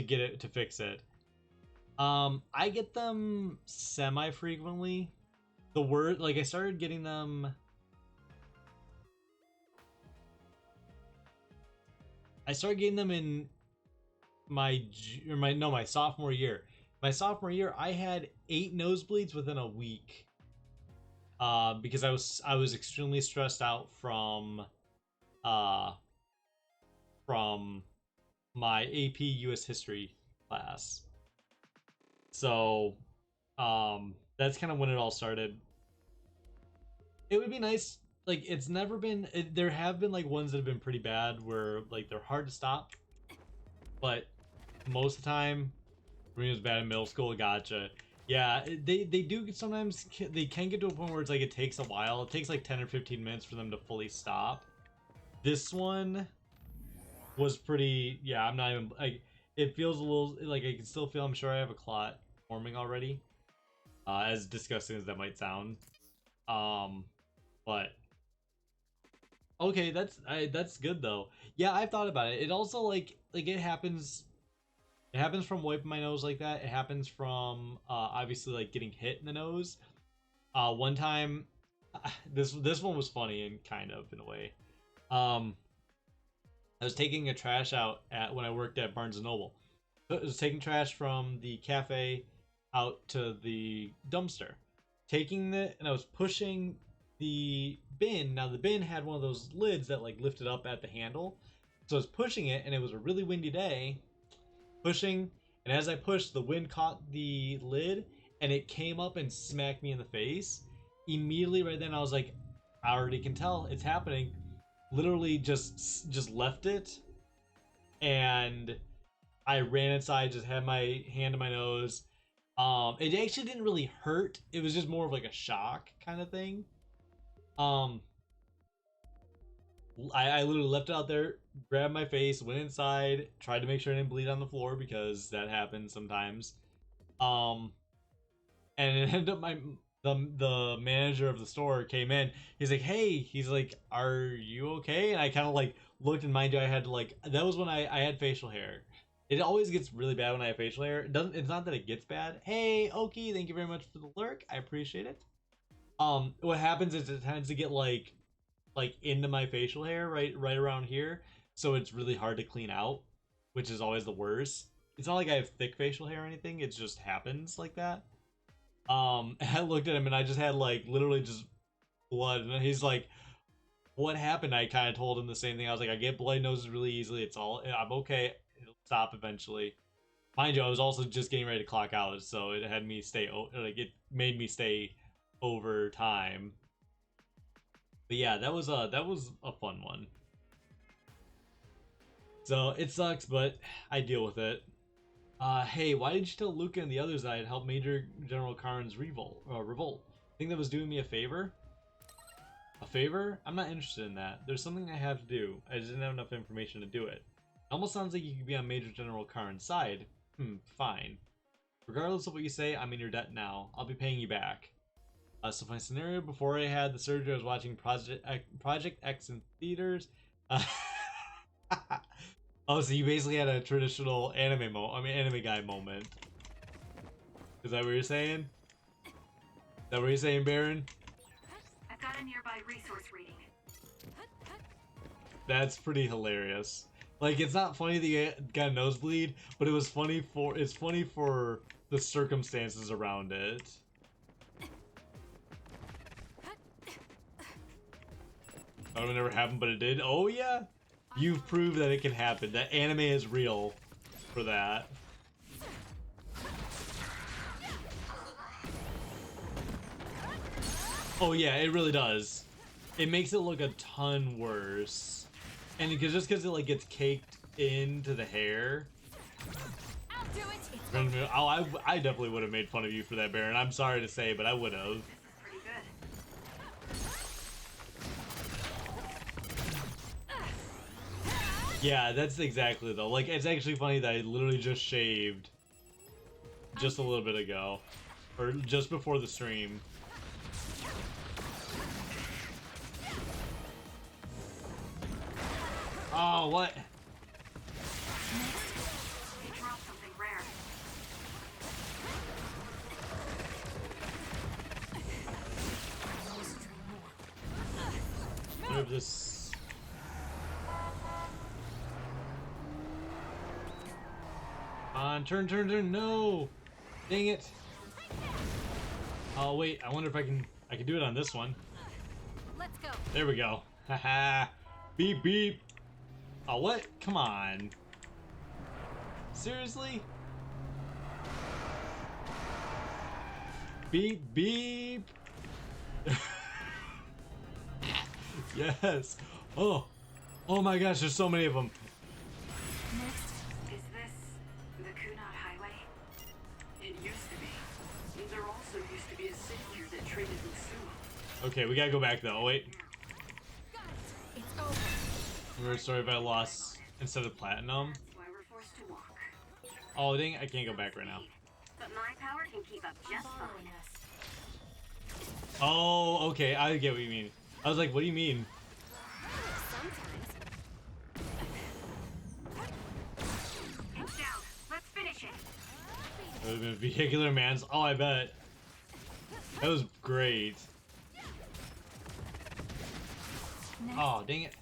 get it to fix it. I get them semi frequently. I started getting them. I started getting them in my sophomore year. My sophomore year, I had 8 nosebleeds within a week. Because I was extremely stressed out from my AP US History class. So, that's kind of when it all started. It would be nice. Like, it's never been. There have been like ones that have been pretty bad, where like they're hard to stop. But most of the time, when it was bad in middle school, gotcha. Yeah, they do sometimes. They can get to a point where it's like it takes a while. It takes like 10 or 15 minutes for them to fully stop. This one was pretty. Yeah, I'm not even like. It feels a little like I can still feel. I'm sure I have a clot forming already. As disgusting as that might sound. But okay, that's good though. Yeah, I've thought about it. It also like it happens. It happens from wiping my nose like that. It happens from obviously like getting hit in the nose. One time, this one was funny and kind of in a way. I was taking a trash out when I worked at Barnes & Noble. I was taking trash from the cafe out to the dumpster. Taking it, and I was pushing the bin. Now the bin had one of those lids that like lifted up at the handle. So I was pushing it, and it was a really windy day. Pushing, and as I pushed, the wind caught the lid, and it came up and smacked me in the face. Immediately right then I was like, I already can tell it's happening. Literally just left it, and I ran inside, just had my hand to my nose. It actually didn't really hurt. It was just more of like a shock kind of thing. I literally left it out there, grabbed my face, went inside, tried to make sure I didn't bleed on the floor because that happens sometimes. And it ended up the manager of the store came in. He's like, "Hey," he's like, "Are you okay?" And I kind of like looked, and mind you, I had to like, that was when I had facial hair. It always gets really bad when I have facial hair. It's not that it gets bad. Hey, Oki, thank you very much for the lurk. I appreciate it. What happens is it tends to get like into my facial hair right around here, so it's really hard to clean out, which is always the worst. It's not like I have thick facial hair or anything, it just happens like that. And I looked at him and I just had like literally just blood, and he's like, "What happened?" I kind of told him the same thing. I was like, "I get bloody noses really easily. I'm okay. It'll stop eventually." Mind you, I was also just getting ready to clock out, so it had me stay it made me stay over time. But yeah, that was a fun one. So it sucks, but I deal with it. Hey, why did you tell Luca and the others that I had helped Major General Karn's revolt? Think that was doing me a favor? A favor? I'm not interested in that. There's something I have to do. I just didn't have enough information to do it. Almost sounds like you could be on Major General Karn's side. Fine. Regardless of what you say, I'm in your debt now. I'll be paying you back. So my scenario, before I had the surgery, I was watching Project X in theaters. Oh, so you basically had a traditional anime guy moment. Is that what you're saying? Is that what you're saying, Baron? I've got a nearby resource reading. That's pretty hilarious. Like, it's not funny that you got a nosebleed, but it's funny for the circumstances around it. That would never happen, but it did. Oh yeah, you've proved that it can happen. That anime is real for that. Oh yeah, it really does. It makes it look a ton worse, and just because it like gets caked into the hair. I'll do it. Oh, I definitely would have made fun of you for that, Baron. I'm sorry to say, but I would have. Yeah, that's exactly though. Like, it's actually funny that I literally just shaved just a little bit ago, or just before the stream. Oh, what? Something rare. Move this. On, turn, no! Dang it! Oh wait, I wonder if I can do it on this one. Let's go. There we go. Haha. Beep beep. Oh what? Come on. Seriously? Beep beep. Yes. Oh my gosh, there's so many of them. Is this the Kunad Highway? It used to be. There also used to be a city here that traded with Sumo. Okay, we gotta go back though. Wait. It's over. Remember, sorry if I lost instead of platinum. That's why we're forced to walk. Oh dang, I can't go back right now. But my power can keep up just fine. Oh, okay, I get what you mean. I was like, what do you mean? It's down. Let's finish it. Vehicular man's. Oh, I bet. That was great. Oh, dang it.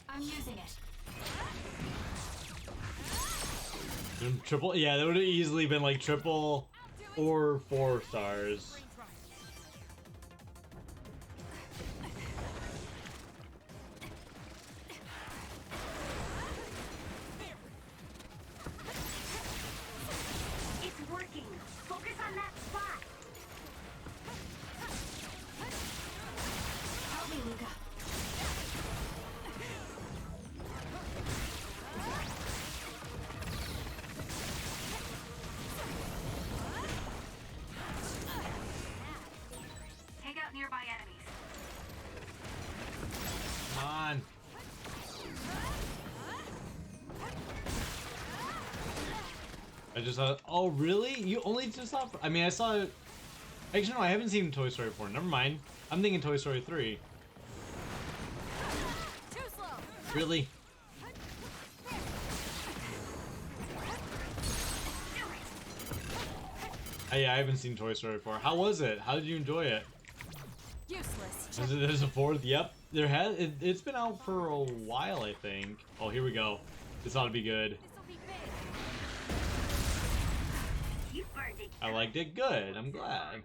I'm using it. Triple, yeah, that would have easily been like triple or 4 stars. It's working. Focus on that spot. Help me, Luca. Take out nearby enemies. Come on. I just thought, oh really? You only just saw, I mean I saw, actually no, I haven't seen Toy Story 4, never mind. I'm thinking Toy Story 3. Too slow. Really? Yeah, I haven't seen Toy Story 4. How was it? How did you enjoy it? Useless. There's a 4th? Yep. There has, it's been out for a while, I think. Oh, here we go. This ought to be good. You burned it. I liked it good. I'm glad.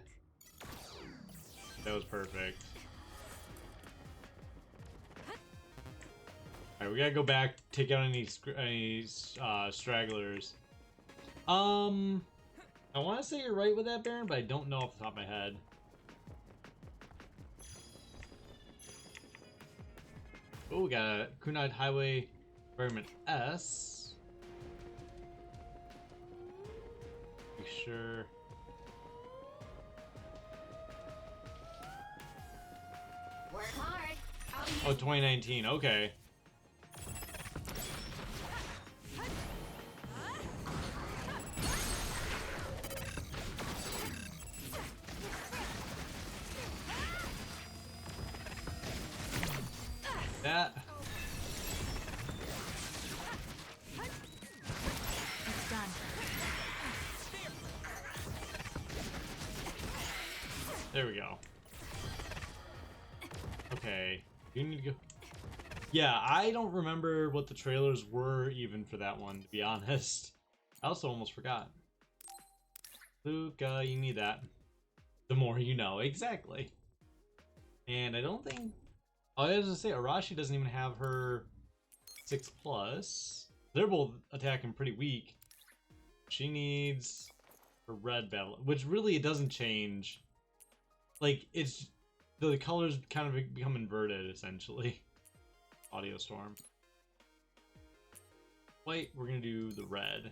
That was perfect. Alright, we gotta go back, take out any stragglers. I want to say you're right with that, Baron, but I don't know off the top of my head. Oh, we got a Kunai Highway Environment S. Make sure. Work hard. Oh, 2019. Okay. That. It's done. There we go. Okay. You need to go. Yeah, I don't remember what the trailers were even for that one, to be honest. I also almost forgot. Luke, you need that. The more you know. Exactly. And I don't think... Oh, I was gonna say, Arashi doesn't even have her 6+. They're both attacking pretty weak. She needs her red battle, which really it doesn't change. Like, it's... The colors kind of become inverted, essentially. Audio Storm. Wait, we're gonna do the red.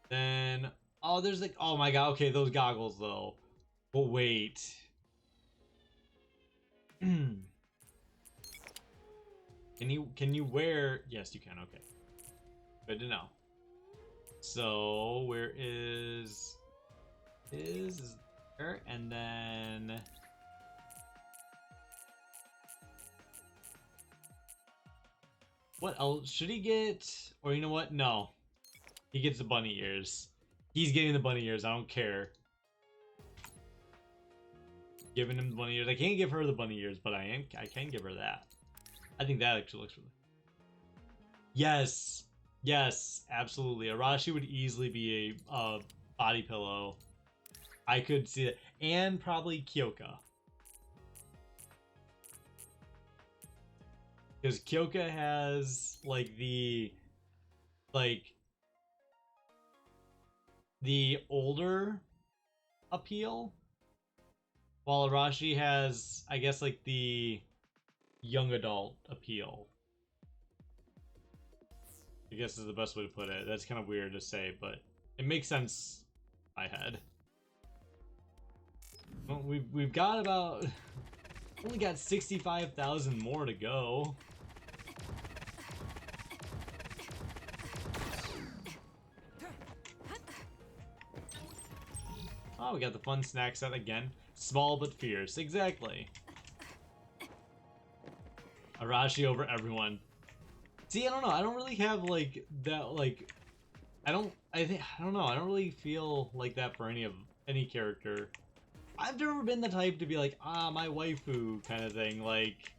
Then... Oh, there's like... Oh my god, okay, those goggles, though. But wait... Can you wear? Yes, you can. Okay, good to know. So where is there? And then what else should he get? Or you know what? No, he gets the bunny ears. He's getting the bunny ears. I don't care. Giving him the bunny ears. I can't give her the bunny ears, but I can give her that. I think that actually looks really... Yes! Yes, absolutely. Arashi would easily be a body pillow. I could see it. And probably Kyoka. Because Kyoka has, like, the older appeal. While Arashi has, I guess, like, the young adult appeal. I guess is the best way to put it. That's kind of weird to say, but it makes sense in my head. Well, we've got about... only got 65,000 more to go. Oh, we got the fun snack set again. Small but fierce. Exactly. Arashi over everyone. See, I don't know. I don't really have, like, that, like... I don't know. I don't really feel like that for any character. I've never been the type to be like, ah, my waifu kind of thing. Like,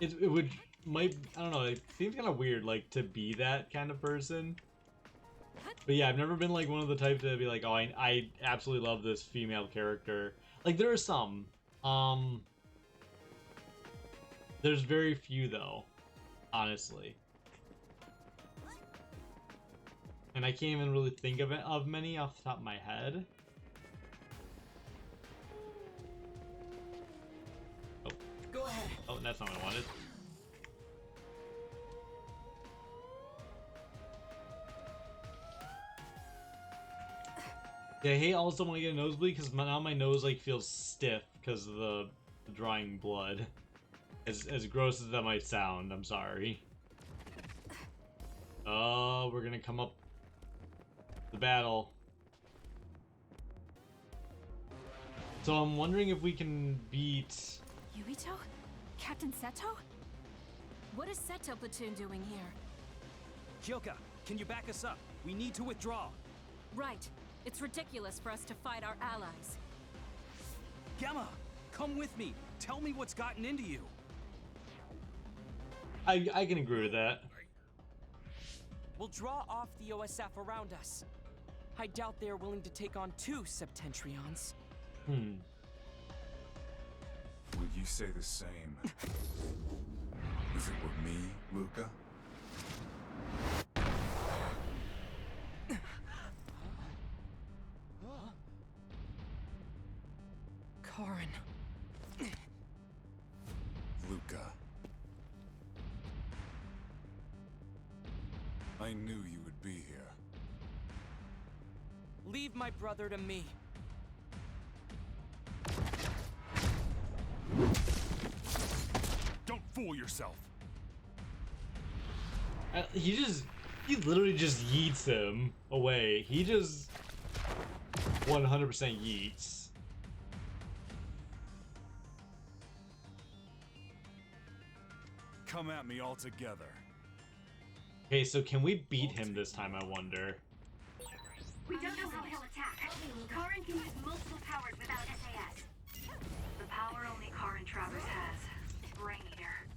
I don't know. It seems kind of weird, like, to be that kind of person. But yeah, I've never been like one of the types to be like, oh, I absolutely love this female character. Like, there are some. There's very few though, honestly. And I can't even really think of many off the top of my head. Oh. Go ahead. Oh, that's not what I wanted. Yeah, I hate also when I get a nosebleed because now my nose like feels stiff because of the drying blood. As gross as that might sound, I'm sorry. Oh, we're gonna come up the battle. So I'm wondering if we can beat Yuito? Captain Seto? What is Seto platoon doing here? Kyoka, can you back us up? We need to withdraw. Right. It's ridiculous for us to fight our allies. Gemma, come with me. Tell me what's gotten into you. I can agree with that. We'll draw off the OSF around us. I doubt they're willing to take on 2 Septentrions. Hmm. Would you say the same if it were me, Luca? Karin. Luca. I knew you would be here. Leave my brother to me. Don't fool yourself. He literally just yeets him away. He just 100% yeets. Come at me all together. Okay, so can we beat him this time, I wonder? We don't know how he'll attack. Karin can use multiple powers without SAS. The power only Karin Travers has. Brain Eater.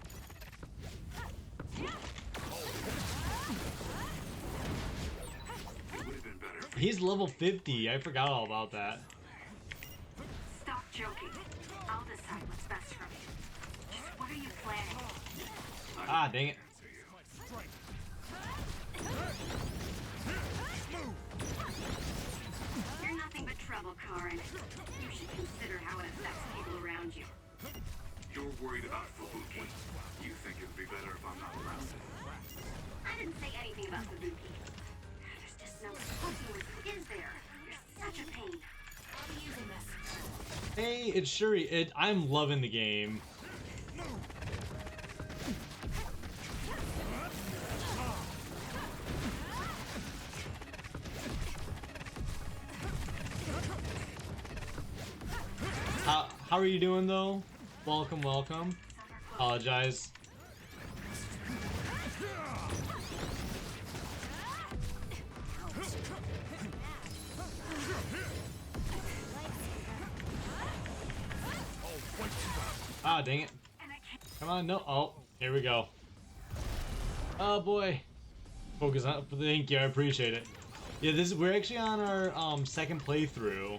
He's level 50. I forgot all about that. Stop joking. I'll decide what's best for me. Just what are you planning? Ah, dang it. You're nothing but trouble, Karin. You should consider how it affects people around you. You're worried about Fubuki. You think it'd be better if I'm not around. I didn't say anything about Fubuki. There's just no puzzle, is there? You're such a pain. I'll be using this. Hey, it's Shuri. I'm loving the game. How are you doing though? Welcome, welcome. Apologize. Ah, dang it. Come on, no. Oh, here we go. Oh boy. Focus on. Thank you, I appreciate it. Yeah, we're actually on our second playthrough.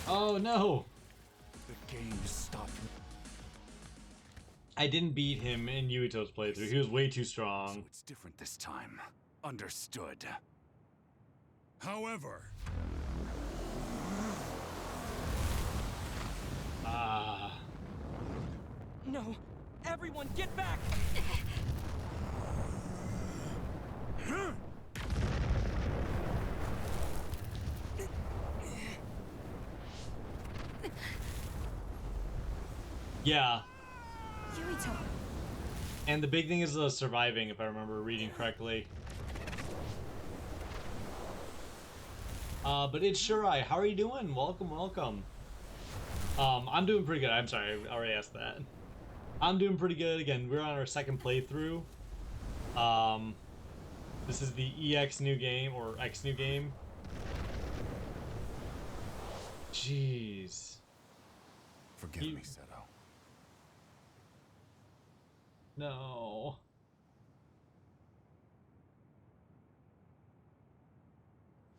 Oh no! The game stopped. I didn't beat him in Yuito's playthrough. He was way too strong. So it's different this time. Understood. However... Ah. No! Everyone, get back! Yeah. Yuito. And the big thing is surviving, if I remember reading correctly. But it's Shirai. How are you doing? Welcome, welcome. I'm doing pretty good. I'm sorry, I already asked that. I'm doing pretty good. Again, we're on our second playthrough. This is the EX new game, or X new game. Jeez. Forgive me, Seto. No.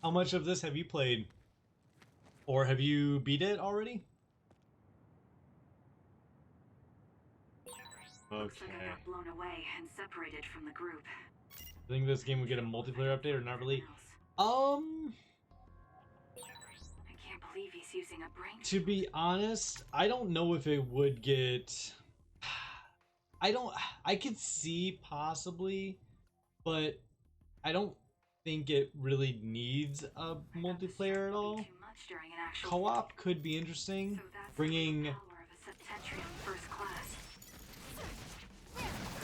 How much of this have you played? Or have you beat it already? Looks like I got blown away and separated from the group. I think this game would get a multiplayer update or not really. I can't believe he's using a brain. To be honest, I don't know if it would get... I could see possibly, but I don't think it really needs a multiplayer at all. Co-op could be interesting, bringing...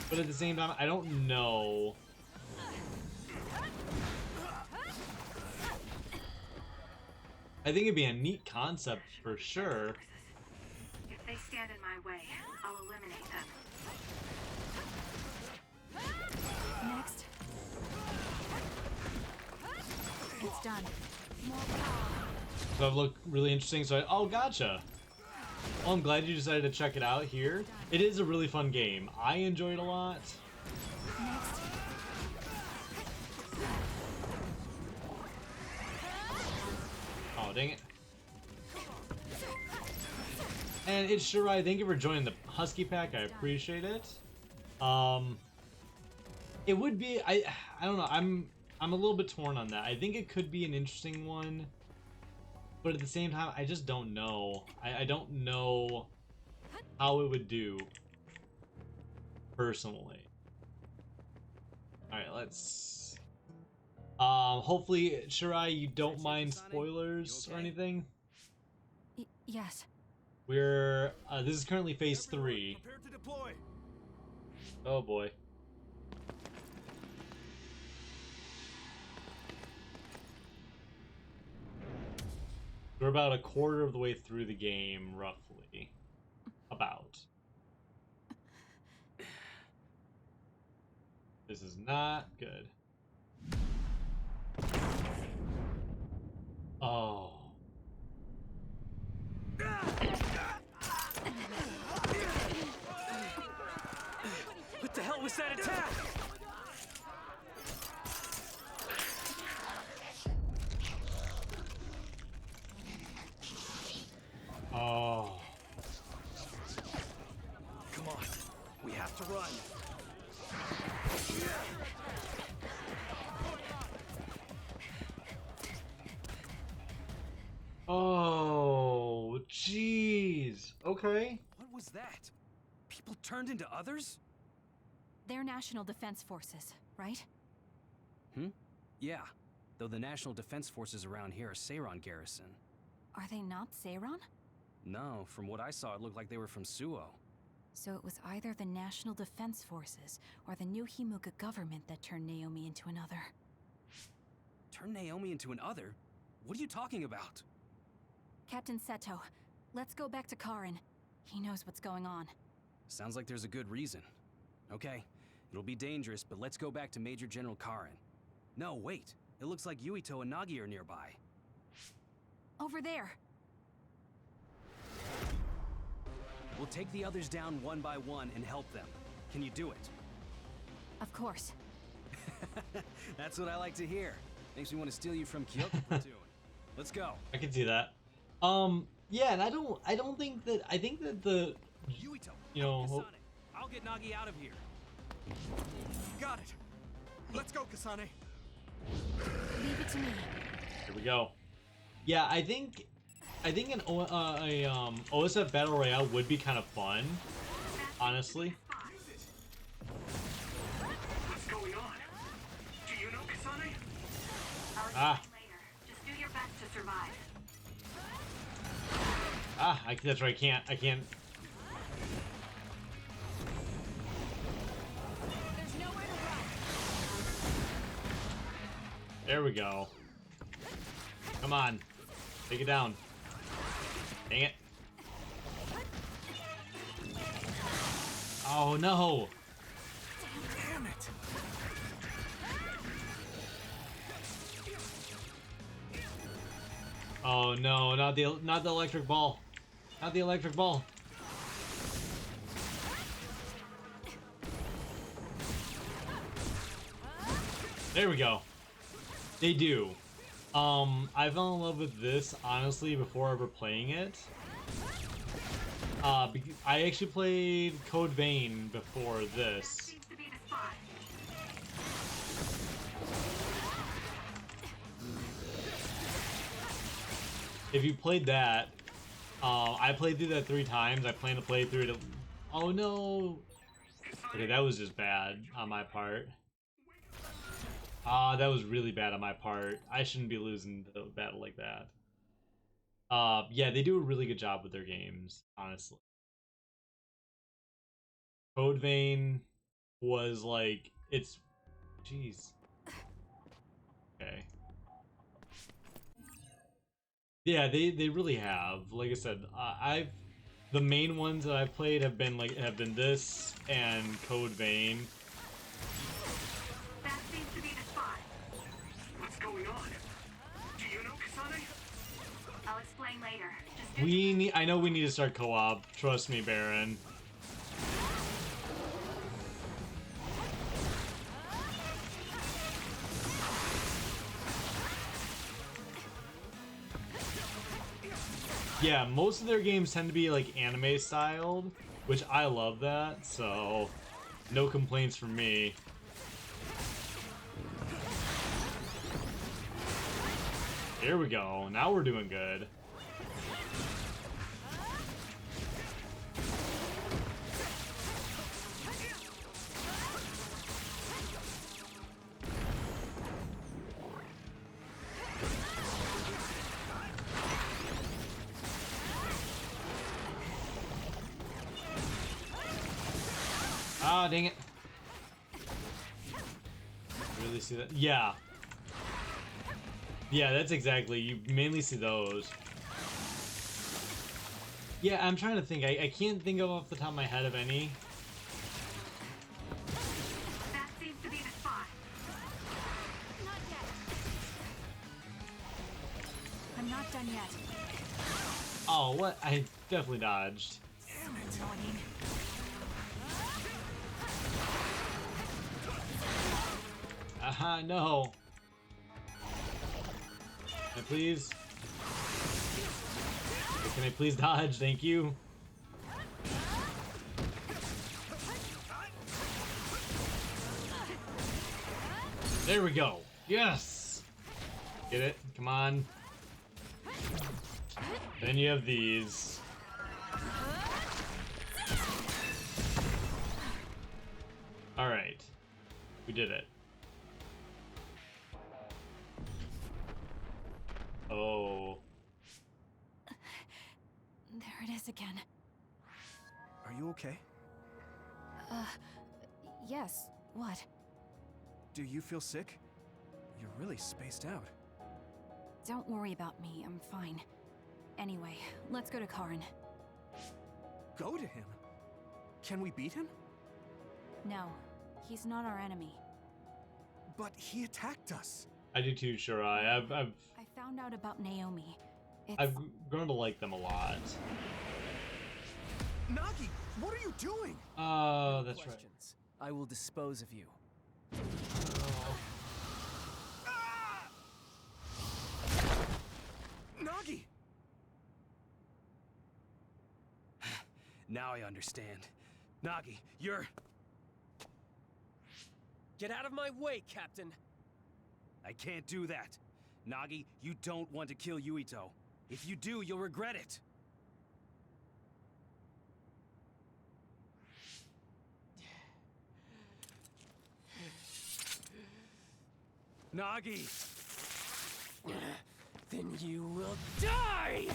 But at the same time, I don't know. I think it'd be a neat concept for sure. If they stand in my way, I'll eliminate them. Next. It's done. More power. So that looked really interesting. So oh, gotcha. Well, I'm glad you decided to check it out here. It is a really fun game. I enjoy it a lot. Next. Oh, dang it. And it's Shirai. Thank you for joining the Husky pack. I appreciate it. It would be I don't know. I'm a little bit torn on that. I think it could be an interesting one. But at the same time, I just don't know. I don't know how it would do, personally. Alright, let's... hopefully, Shirai, you don't mind spoilers or anything? Yes. We're... this is currently phase 3. Oh boy. We're about a quarter of the way through the game, roughly. About. This is not good. Oh. What the hell was that attack? Oh. Come on. We have to run. Oh, jeez. Okay. What was that? People turned into others? They're National Defense Forces, right? Yeah. Though the National Defense Forces around here are Seiron Garrison. Are they not Seiron? No, from what I saw, it looked like they were from Suo. So it was either the National Defense Forces or the new Himuka government that turned Naomi into another. Turned Naomi into an other? What are you talking about? Captain Seto, let's go back to Karin. He knows what's going on. Sounds like there's a good reason. Okay, it'll be dangerous, but let's go back to Major General Karin. No, wait. It looks like Yuito and Nagi are nearby. Over there. We'll take the others down one by one and help them. Can you do it? Of course. That's what I like to hear. Makes me want to steal you from Kyoto Platoon. Let's go. I can see that. Yeah, and I don't think that, I think that the, Yuito, you know, I'll get Nagi out of here. Got it. Let's go, Kasane. Leave it to me. Here we go. Yeah, I think an OSF Battle Royale would be kind of fun, honestly. What's going on? Do you know Kasane? Ah. Just do your best to survive. Ah, that's right. I can't. There we go. Come on. Take it down. Dang it. Oh no. Damn it. Oh no, not the electric ball. Not the electric ball. There we go. They do. I fell in love with this, honestly, before ever playing it. I actually played Code Vein before this. If you played that, I played through that 3 times. I plan to play through it. Oh no! Okay, that was just bad on my part. That was really bad on my part. I shouldn't be losing the battle like that. Yeah, they do a really good job with their games, honestly. Code Vein was like, it's... Jeez. Okay. Yeah, they really have. Like I said, the main ones that I've played have been this and Code Vein. That seems to be the spot. What's going on? Do you know, Kasane? I'll explain later. I know we need to start co-op. Trust me, Baron. Yeah, most of their games tend to be like anime styled, which I love that, so no complaints from me. Here we go. Now we're doing good. Ah, dang it. Really see that? Yeah. Yeah, that's exactly. You mainly see those. Yeah, I'm trying to think. I can't think of off the top of my head of any. That seems to be the spot. Not yet. I'm not done yet. Oh, what? I definitely dodged. Damn it. Annoying. Aha, no. Can I please? Can I please dodge? Thank you. There we go. Yes! Get it? Come on. Then you have these. Alright. We did it. Oh. There it is again. Are you okay? Yes. What? Do you feel sick? You're really spaced out. Don't worry about me. I'm fine. Anyway, let's go to Karin. Go to him? Can we beat him? No, he's not our enemy. But he attacked us. I do too, Shirai. I found out about Naomi. I've grown to like them a lot. Nagi, what are you doing? Oh, that's right. I will dispose of you. Nagi! Now I understand. Nagi, you're... Get out of my way, Captain! I can't do that. Nagi, you don't want to kill Yuito. If you do, you'll regret it. Nagi! Then you will die!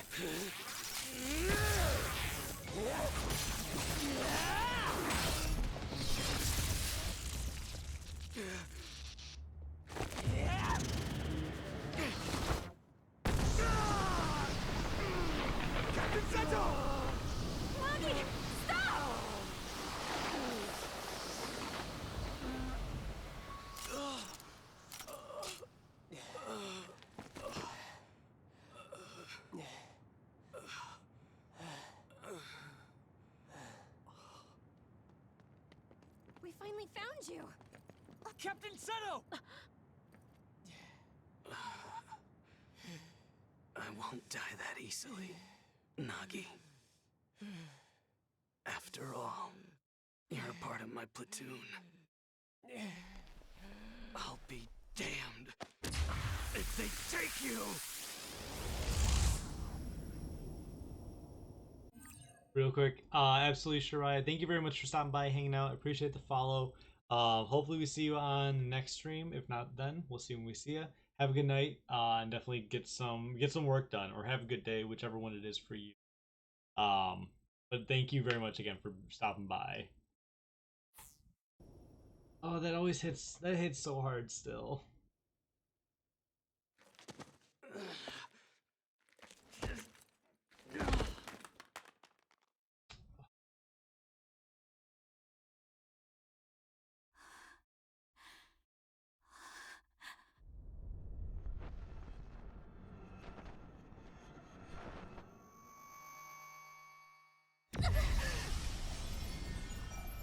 finally found you. Captain Seto! I won't die that easily, Nagi. After all, you're a part of my platoon. I'll be damned if they take you! Real quick, absolutely Shirai, thank you very much for stopping by, hanging out. I appreciate the follow. Hopefully we see you on next stream. If not, then we'll see when we see you. Have a good night, and definitely get some work done, or have a good day, whichever one it is for you. But thank you very much again for stopping by. Oh, that always hits. That hits so hard still.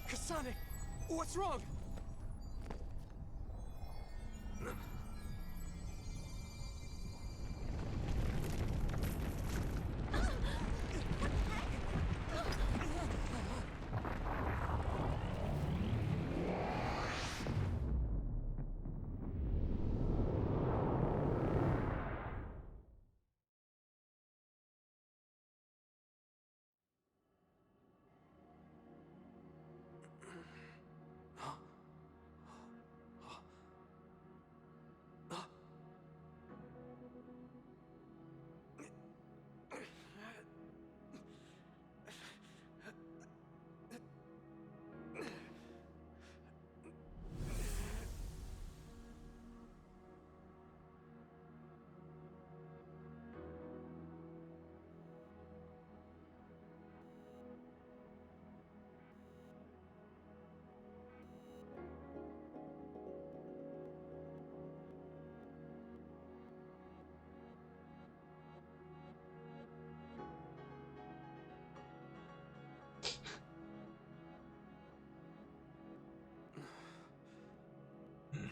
Kasane, what's wrong?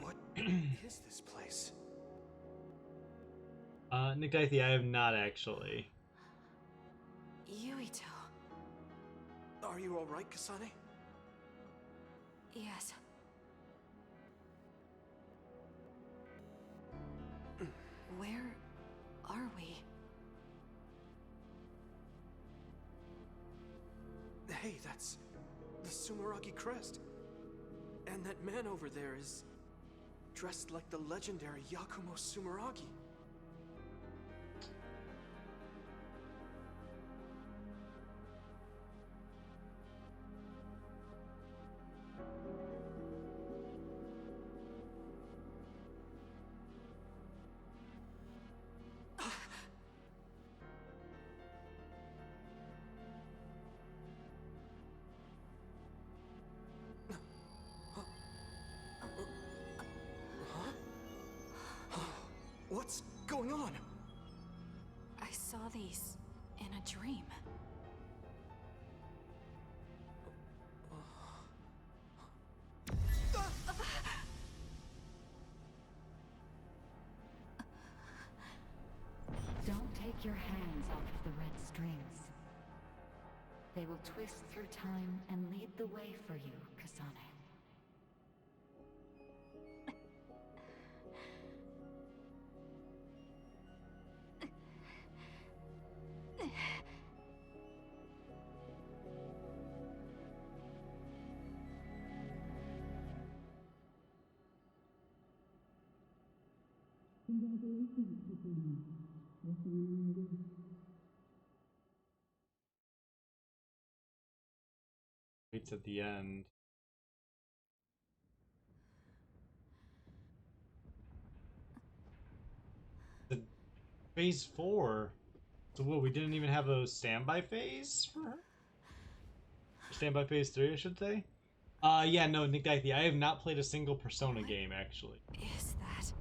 What is this place? Nick Dythy, I have not actually. Yuito. Are you alright, Kasane? Yes. Where are we? Hey, that's the Sumaragi Crest. And that man over there is dressed like the legendary Yakumo Sumaragi. What's going on? I saw these in a dream. Don't take your hands off the red strings. They will twist through time and lead the way for you, Kasane. It's at the end. The phase 4. So what? We didn't even have a standby phase for her. Standby phase 3, I should say. Yeah, no, Nick Dythy, I have not played a single Persona game actually. Is that?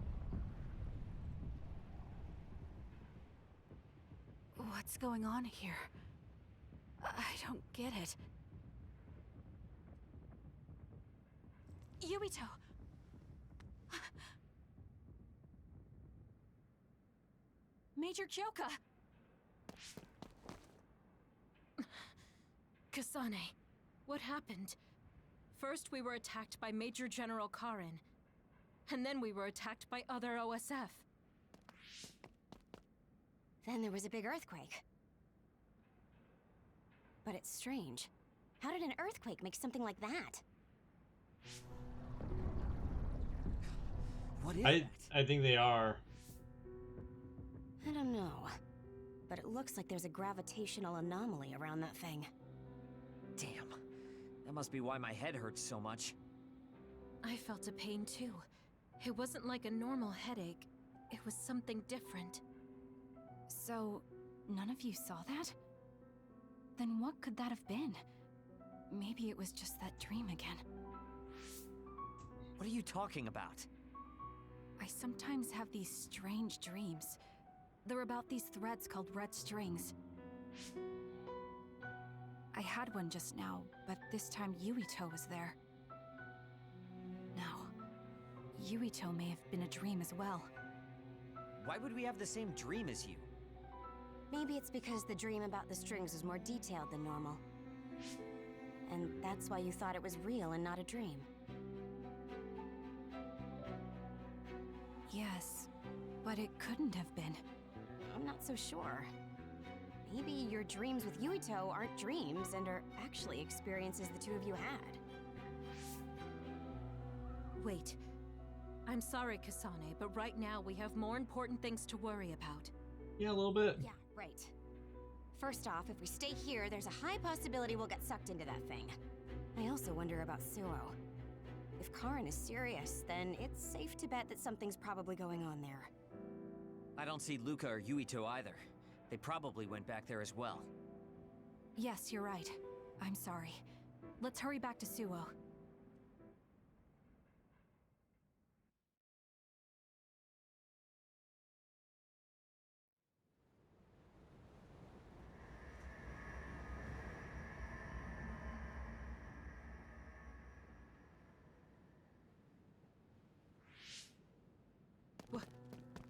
What's going on here? I don't get it. Yuito! Major Kyoka! Kasane, what happened? First we were attacked by Major General Karin, and then we were attacked by other OSF. Then there was a big earthquake. But it's strange. How did an earthquake make something like that? What is I think they are. I don't know. But it looks like there's a gravitational anomaly around that thing. Damn. That must be why my head hurts so much. I felt a pain too. It wasn't like a normal headache. It was something different. So, none of you saw that? Then what could that have been? Maybe it was just that dream again. What are you talking about? I sometimes have these strange dreams. They're about these threads called red strings. I had one just now, but this time Yuito was there. Now, Yuito may have been a dream as well. Why would we have the same dream as you? Maybe it's because the dream about the strings was more detailed than normal. And that's why you thought it was real and not a dream. Yes, but it couldn't have been. I'm not so sure. Maybe your dreams with Yuito aren't dreams and are actually experiences the two of you had. Wait. I'm sorry, Kasane, but right now we have more important things to worry about. Yeah, a little bit. Yeah, right. First off, if we stay here, there's a high possibility we'll get sucked into that thing. I also wonder about Suo. If Karin is serious, then it's safe to bet that something's probably going on there. I don't see Luca or Yuito either. They probably went back there as well. Yes, you're right. I'm sorry. Let's hurry back to Suo.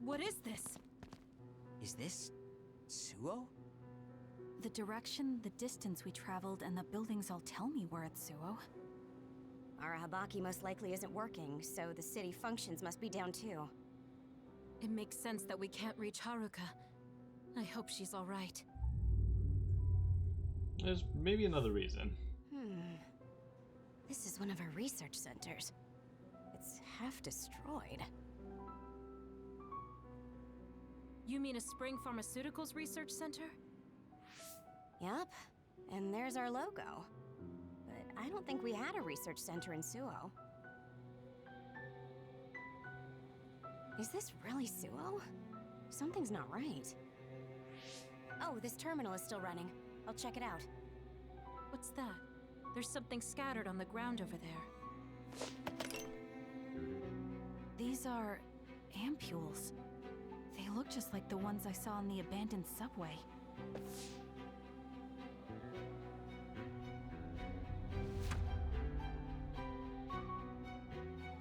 What is this? Is this Suo? The direction, the distance we traveled, and the buildings all tell me we're at Suo. Arahabaki most likely isn't working, so the city functions must be down too. It makes sense that we can't reach Haruka. I hope she's all right. There's maybe another reason. This is one of our research centers. It's half destroyed. You mean a Spring Pharmaceuticals Research Center? Yup, and there's our logo. But I don't think we had a research center in Suo. Is this really Suo? Something's not right. Oh, this terminal is still running. I'll check it out. What's that? There's something scattered on the ground over there. These are ampules. They look just like the ones I saw in the abandoned subway.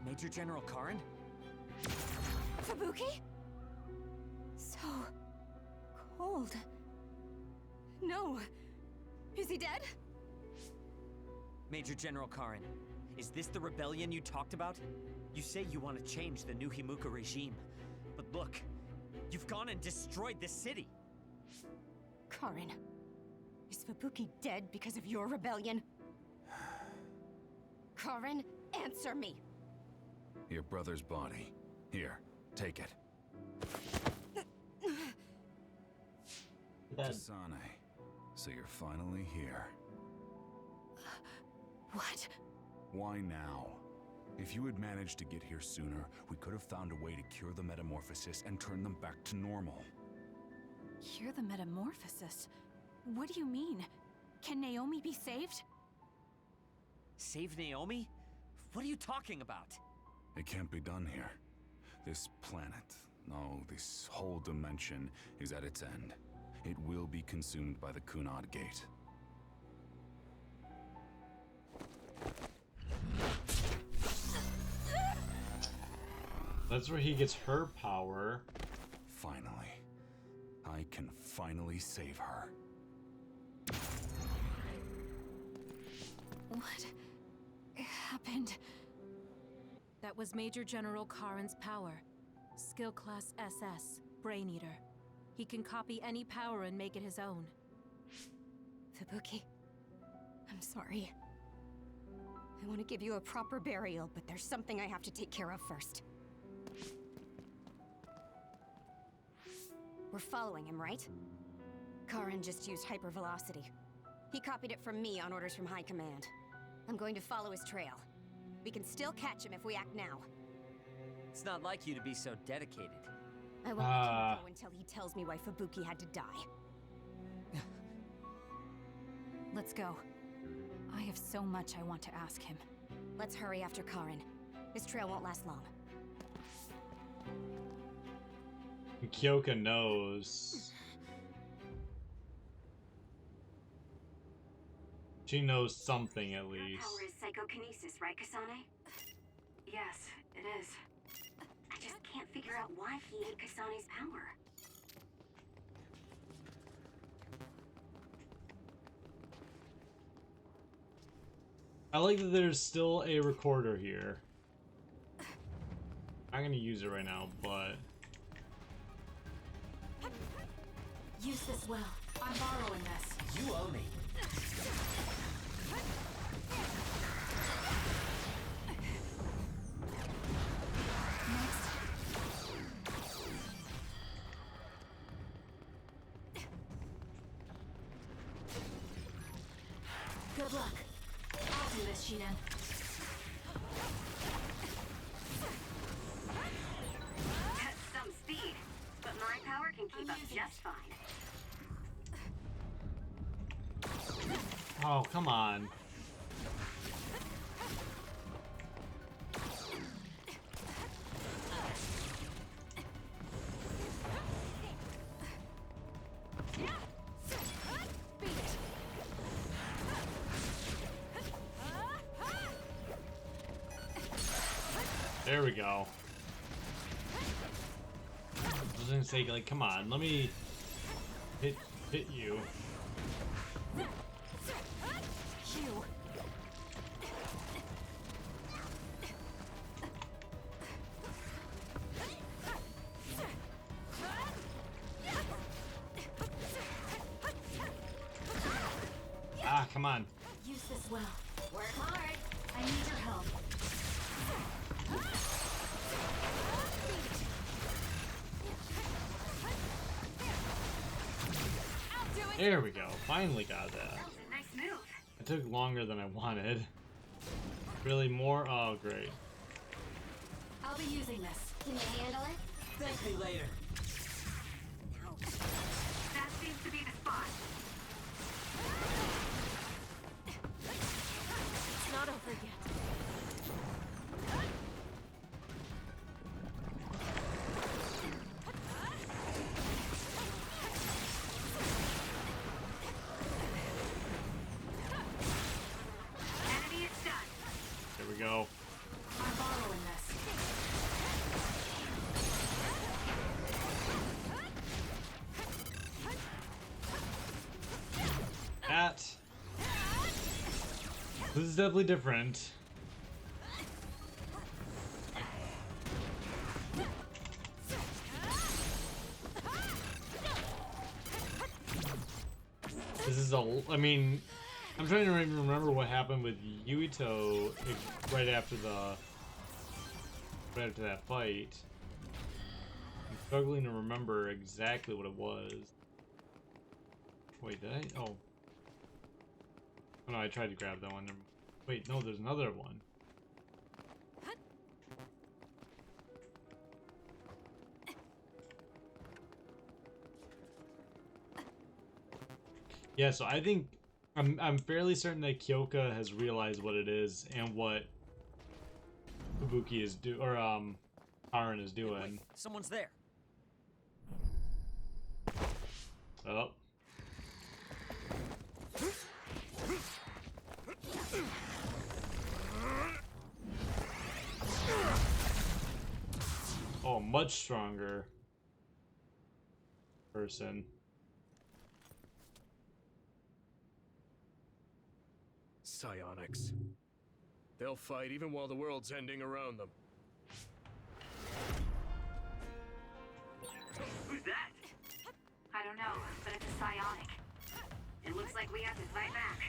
Major General Karin? Fubuki? So cold. No. Is he dead? Major General Karin, is this the rebellion you talked about? You say you want to change the new Himuka regime, but look, you've gone and destroyed the city! Karin, is Fubuki dead because of your rebellion? Karin, answer me! Your brother's body. Here, take it. Kasane, so you're finally here. What? Why now? If you had managed to get here sooner, we could have found a way to cure the metamorphosis and turn them back to normal. Cure the metamorphosis? What do you mean? Can Naomi be saved? Save Naomi? What are you talking about? It can't be done here. This planet, no, this whole dimension is at its end. It will be consumed by the Kunad Gate. That's where he gets her power. Finally. I can finally save her. What happened? That was Major General Karin's power. Skill class SS, Brain Eater. He can copy any power and make it his own. Fubuki, I'm sorry. I want to give you a proper burial, but there's something I have to take care of first. We're following him, right? Karin just used hypervelocity. He copied it from me on orders from High Command. I'm going to follow his trail. We can still catch him if we act now. It's not like you to be so dedicated. I won't let him go until he tells me why Fubuki had to die. Let's go. I have so much I want to ask him. Let's hurry after Karin. His trail won't last long. Kyoka knows. She knows something at least. Power is psychokinesis, right, Kasane? Yes, it is. I just can't figure out why he ate Kasane's power. I like that there's still a recorder here. I'm gonna use it right now, but Use this well. I'm borrowing this. You owe me. Good luck. I'll do this, Shinen. That's some speed, but my power can keep up just fine. oh, come on. There we go. I was gonna say, like, come on, let me hit you. Ah, come on. Use this well. Work hard. I need your help. There we go. Finally got that. Nice move. It took longer than I wanted. Really more? Oh, great. I'll be using this. Can you handle it? Thank me later. That seems to be the spot. It's not over yet. Enemy is done. There we go. I'm borrowing this. That. This is definitely different. This is a. I mean, I'm trying to remember what happened with Yuito right after that fight. I'm struggling to remember exactly what it was. Wait, did I? Oh. Oh no, I tried to grab that one. Wait, no, there's another one. Yeah, so I think I'm fairly certain that Kyoka has realized what it is and what Fubuki is Karin is doing. Wait, someone's there. Oh. Oh, much stronger person. Psionics. They'll fight even while the world's ending around them. Who's that? I don't know, but it's a psionic. It looks like we have to fight back.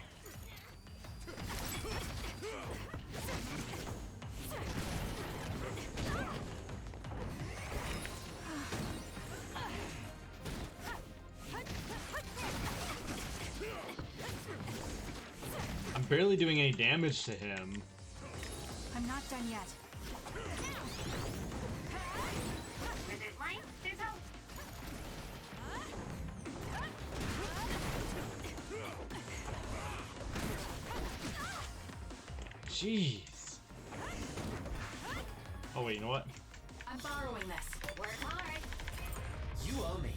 I'm barely doing any damage to him. I'm not done yet. Where there's light, there's hope. Jeez. Oh wait, you know what? I'm borrowing this. Work hard. You owe me.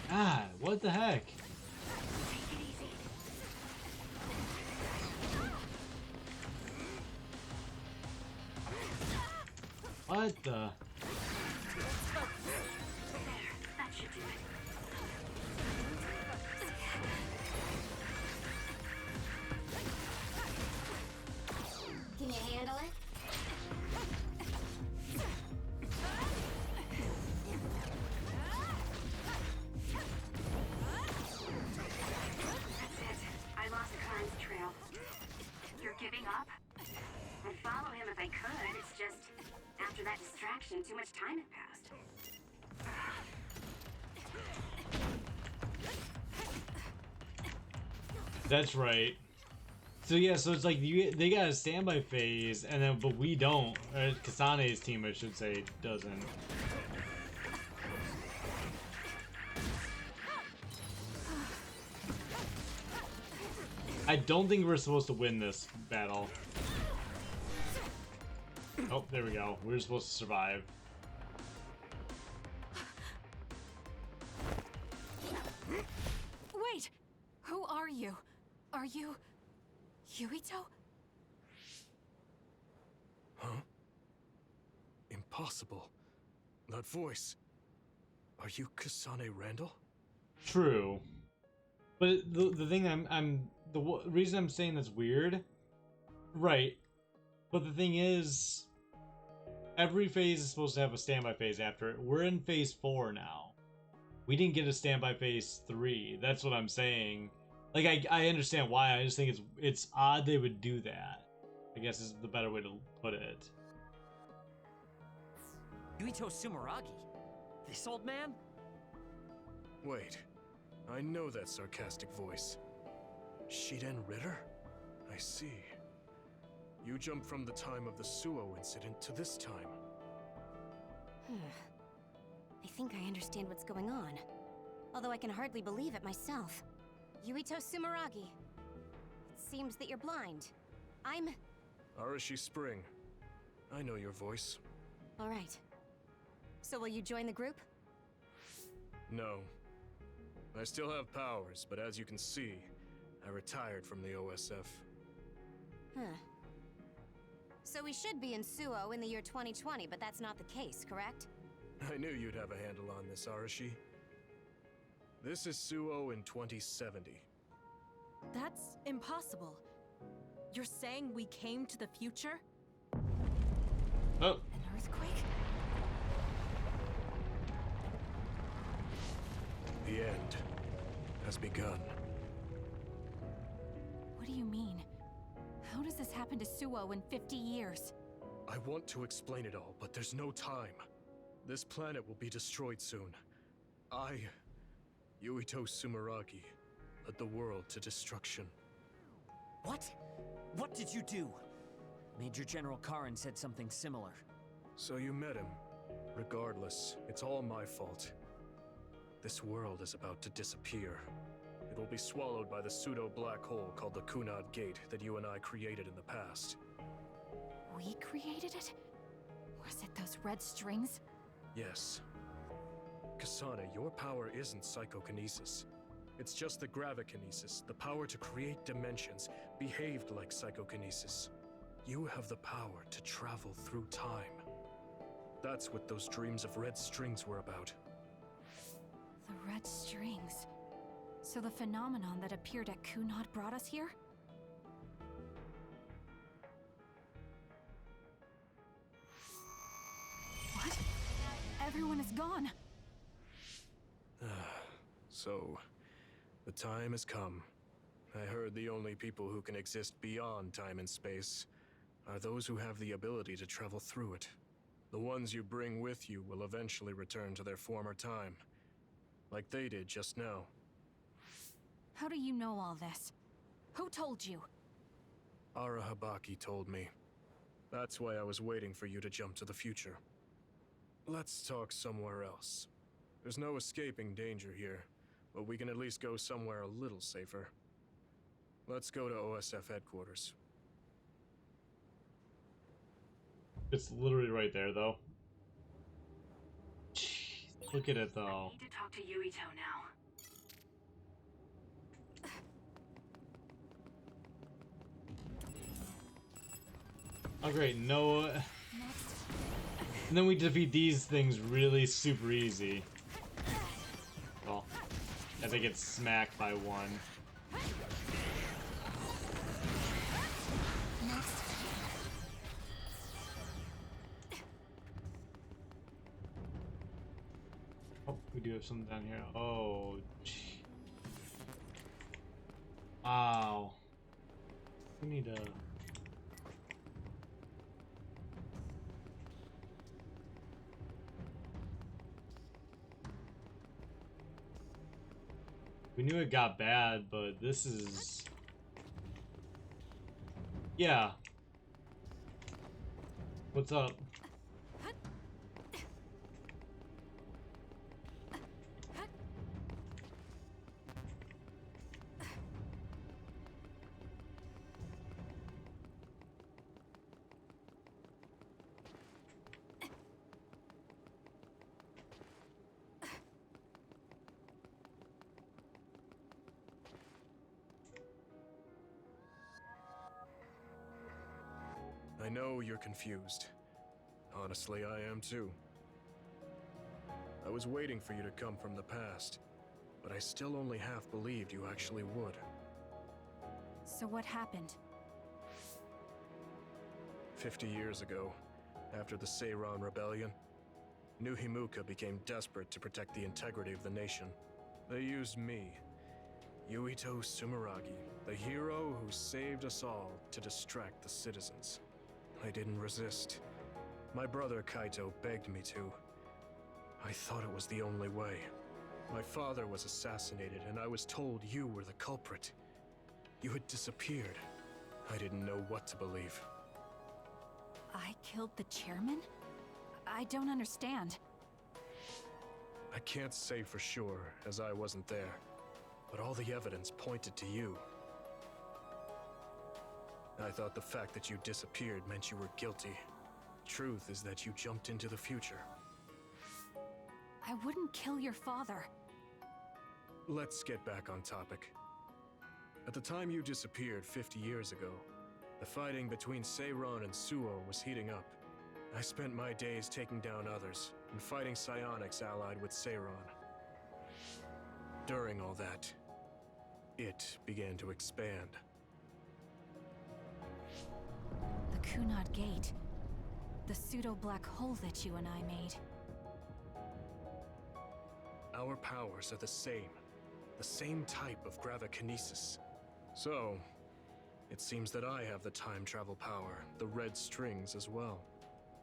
Ah, what the heck? What the? That should do it. Can you handle it? That's it. I lost Karn's trail. You're giving up? I'd follow him if I could. It's just, after that distraction, too much time had passed. That's right. So yeah, so it's like they got a standby phase, and then but we don't. Or Kasane's team, I should say, doesn't. I don't think we're supposed to win this battle. Oh, there we go. We're supposed to survive. Wait! Who are you? Are you... Yuito? Huh? Impossible. That voice. Are you Kasane Randall? True. But the thing reason I'm saying that's weird, right? But the thing is, every phase is supposed to have a standby phase after it. We're in phase 4 now. We didn't get a standby phase 3. That's what I'm saying. Like I understand why. I just think it's odd they would do that. I guess is the better way to put it. Yuito Sumaragi? This old man? Wait. I know that sarcastic voice. Shiden Ritter? I see. You jumped from the time of the Suo incident to this time. I think I understand what's going on. Although I can hardly believe it myself. Yuito Sumaragi. It seems that you're blind. I'm... Arashi Spring. I know your voice. All right. So will you join the group? No. I still have powers, but as you can see, I retired from the OSF. Huh. So we should be in Suo in the year 2020, but that's not the case, correct? I knew you'd have a handle on this, Arashi. This is Suo in 2070. That's impossible. You're saying we came to the future? Oh. An earthquake? The end has begun. What do you mean? How does this happen to Suo in 50 years? I want to explain it all, but there's no time. This planet will be destroyed soon. Yuito Sumaragi, led the world to destruction. What? What did you do? Major General Karin said something similar. So you met him. Regardless, it's all my fault. This world is about to disappear. It will be swallowed by the pseudo-black hole called the Kunad Gate that you and I created in the past. We created it? Was it those red strings? Yes. Kasane, your power isn't psychokinesis. It's just the gravikinesis, the power to create dimensions, behaved like psychokinesis. You have the power to travel through time. That's what those dreams of red strings were about. The red strings. So the phenomenon that appeared at Kunad brought us here? What? Everyone is gone. So, the time has come. I heard the only people who can exist beyond time and space are those who have the ability to travel through it. The ones you bring with you will eventually return to their former time, like they did just now. How do you know all this? Who told you? Ara Habaki told me. That's why I was waiting for you to jump to the future. Let's talk somewhere else. There's no escaping danger here, but we can at least go somewhere a little safer. Let's go to OSF headquarters. It's literally right there, though. Jeez, look at it, though. I need to talk to Yuito now. Oh, great. No. And then we defeat these things really super easy. Well, as I get smacked by one. Oh, we do have something down here. Oh, gee. Wow. We need to... We knew it got bad, but this is... Yeah. What's up? I know you're confused. Honestly, I am too. I was waiting for you to come from the past, but I still only half believed you actually would. So what happened? 50 years ago, after the Seiran Rebellion, New Himuka became desperate to protect the integrity of the nation. They used me, Yuito Sumaragi, the hero who saved us all, to distract the citizens. I didn't resist. My brother Kaito begged me to. I thought it was the only way. My father was assassinated, and I was told you were the culprit. You had disappeared. I didn't know what to believe. I killed the chairman? I don't understand. I can't say for sure, as I wasn't there, but all the evidence pointed to you. I thought the fact that you disappeared meant you were guilty. Truth is that you jumped into the future. I wouldn't kill your father. Let's get back on topic. At the time you disappeared 50 years ago, the fighting between Seiran and Suo was heating up. I spent my days taking down others and fighting psionics allied with Seiran. During all that, it began to expand. The Kunad Gate. The pseudo-black hole that you and I made. Our powers are the same type of gravikinesis. So, it seems that I have the time travel power, the red strings as well.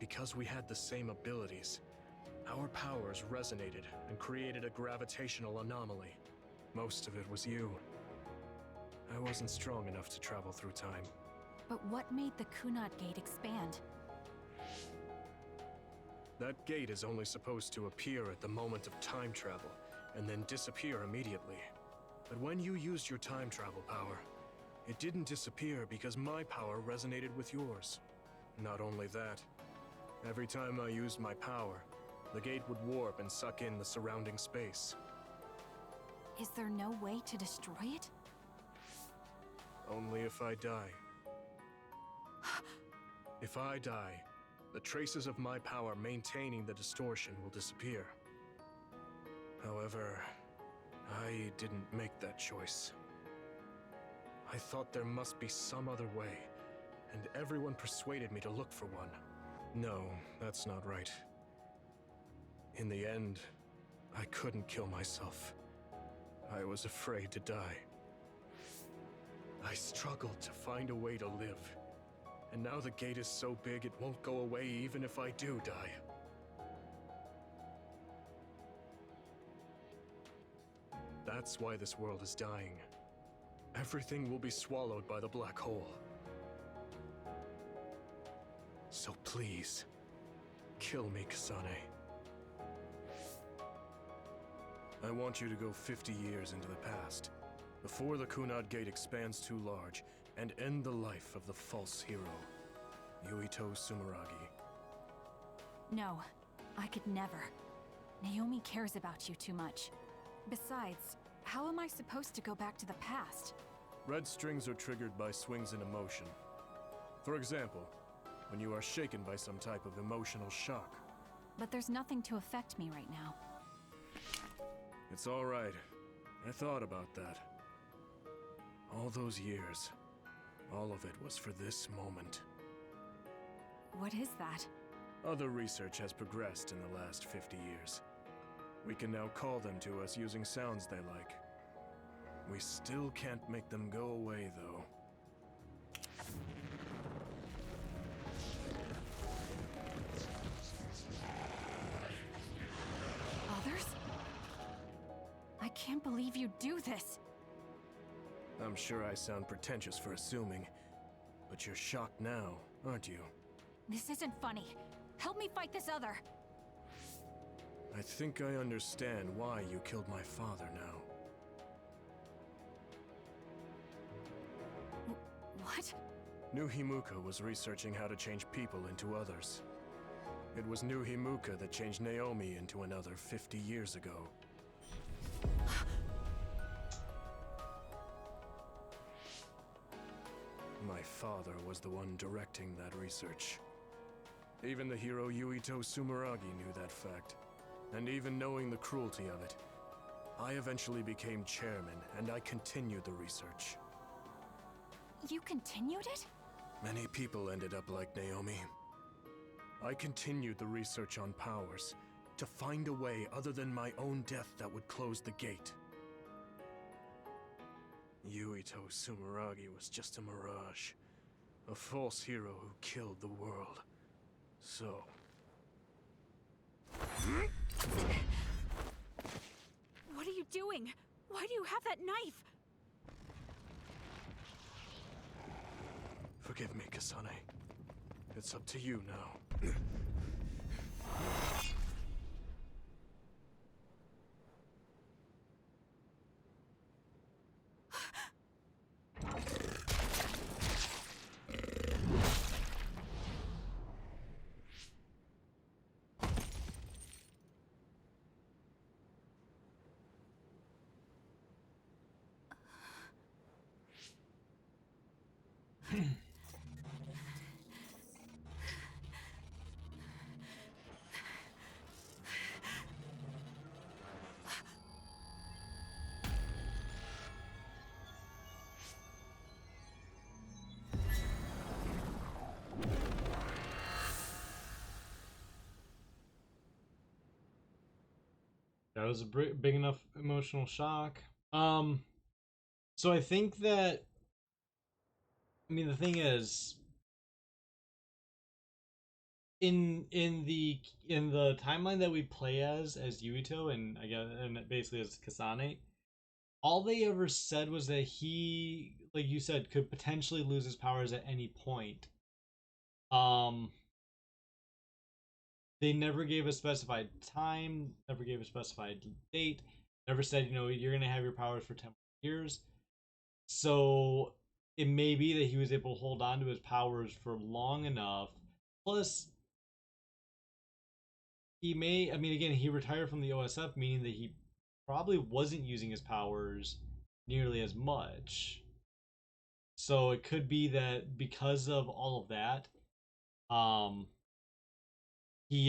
Because we had the same abilities, our powers resonated and created a gravitational anomaly. Most of it was you. I wasn't strong enough to travel through time. But what made the Kunad Gate expand? That gate is only supposed to appear at the moment of time travel, and then disappear immediately. But when you used your time travel power, it didn't disappear because my power resonated with yours. Not only that, every time I used my power, the gate would warp and suck in the surrounding space. Is there no way to destroy it? Only if I die. If I die, the traces of my power maintaining the distortion will disappear. However, I didn't make that choice. I thought there must be some other way, and everyone persuaded me to look for one. No, that's not right. In the end, I couldn't kill myself. I was afraid to die. I struggled to find a way to live. And now the gate is so big it won't go away even if I do die. That's why this world is dying. Everything will be swallowed by the black hole. So please, kill me, Kasane. I want you to go 50 years into the past, before the Kunad Gate expands too large, and end the life of the false hero, Yuito Sumaragi. No, I could never. Naomi cares about you too much. Besides, how am I supposed to go back to the past? Red strings are triggered by swings in emotion. For example, when you are shaken by some type of emotional shock. But there's nothing to affect me right now. It's all right. I thought about that. All those years, all of it was for this moment. What is that? Other research has progressed in the last 50 years. We can now call them to us using sounds they like. We still can't make them go away, though. Others? I can't believe you do this. I'm sure I sound pretentious for assuming, but you're shocked now, aren't you? This isn't funny. Help me fight this other. I think I understand why you killed my father now. What? New Himuka was researching how to change people into others. It was New Himuka that changed Naomi into another 50 years ago. My father was the one directing that research. Even the hero Yuito Sumaragi knew that fact. And even knowing the cruelty of it, I eventually became chairman and I continued the research. You continued it? Many people ended up like Naomi. I continued the research on powers, to find a way other than my own death that would close the gate. Yuito Sumaragi was just a mirage, a false hero who killed the world. So... What are you doing? Why do you have that knife? Forgive me, Kasane. It's up to you now. That was a big enough emotional shock. So I think that, I mean, the thing is, in the timeline that we play as Yuito and again and basically as Kasane, all they ever said was that he, like you said, could potentially lose his powers at any point. They never gave a specified time, never gave a specified date, never said, you know, you're going to have your powers for 10 years. So it may be that he was able to hold on to his powers for long enough. Plus, he may, I mean, again, he retired from the OSF, meaning that he probably wasn't using his powers nearly as much. So it could be that because of all of that, he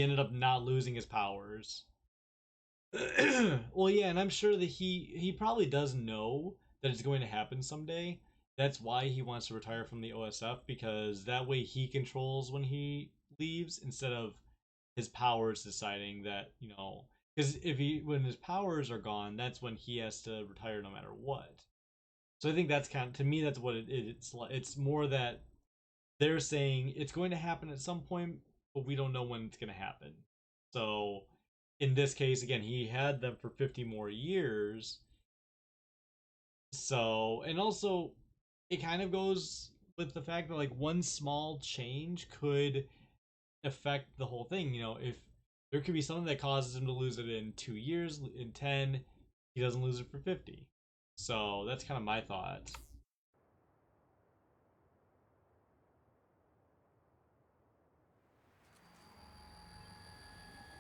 ended up not losing his powers. Well, yeah, and I'm sure that he probably does know that it's going to happen someday. That's why he wants to retire from the OSF, because that way he controls when he leaves instead of his powers deciding that, you know, because when his powers are gone, that's when he has to retire no matter what. So I think that's kind of, to me, that's what it's more that they're saying it's going to happen at some point, but we don't know when it's going to happen. So in this case, again, he had them for 50 more years. So, and also it kind of goes with the fact that like one small change could affect the whole thing. You know, if there could be something that causes him to lose it in 2 years, in 10, he doesn't lose it for 50. So that's kind of my thought.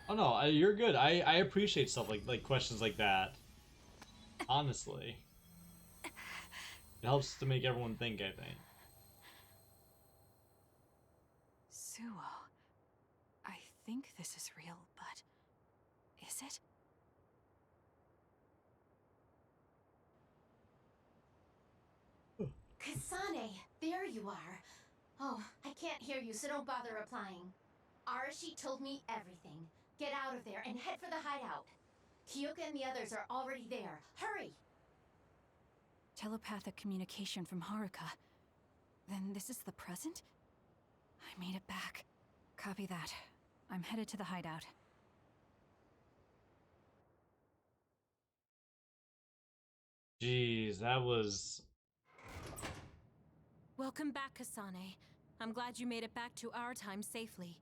Oh no, you're good. I appreciate stuff like questions like that. Honestly, it helps to make everyone think, I think. Suo, I think this is real, but is it? Kasane, there you are. Oh, I can't hear you, so don't bother replying. Arashi told me everything. Get out of there and head for the hideout. Kyoka and the others are already there. Hurry! Telepathic communication from Haruka. Then this is the present? I made it back. Copy that. I'm headed to the hideout. Jeez, that was... Welcome back, Kasane. I'm glad you made it back to our time safely.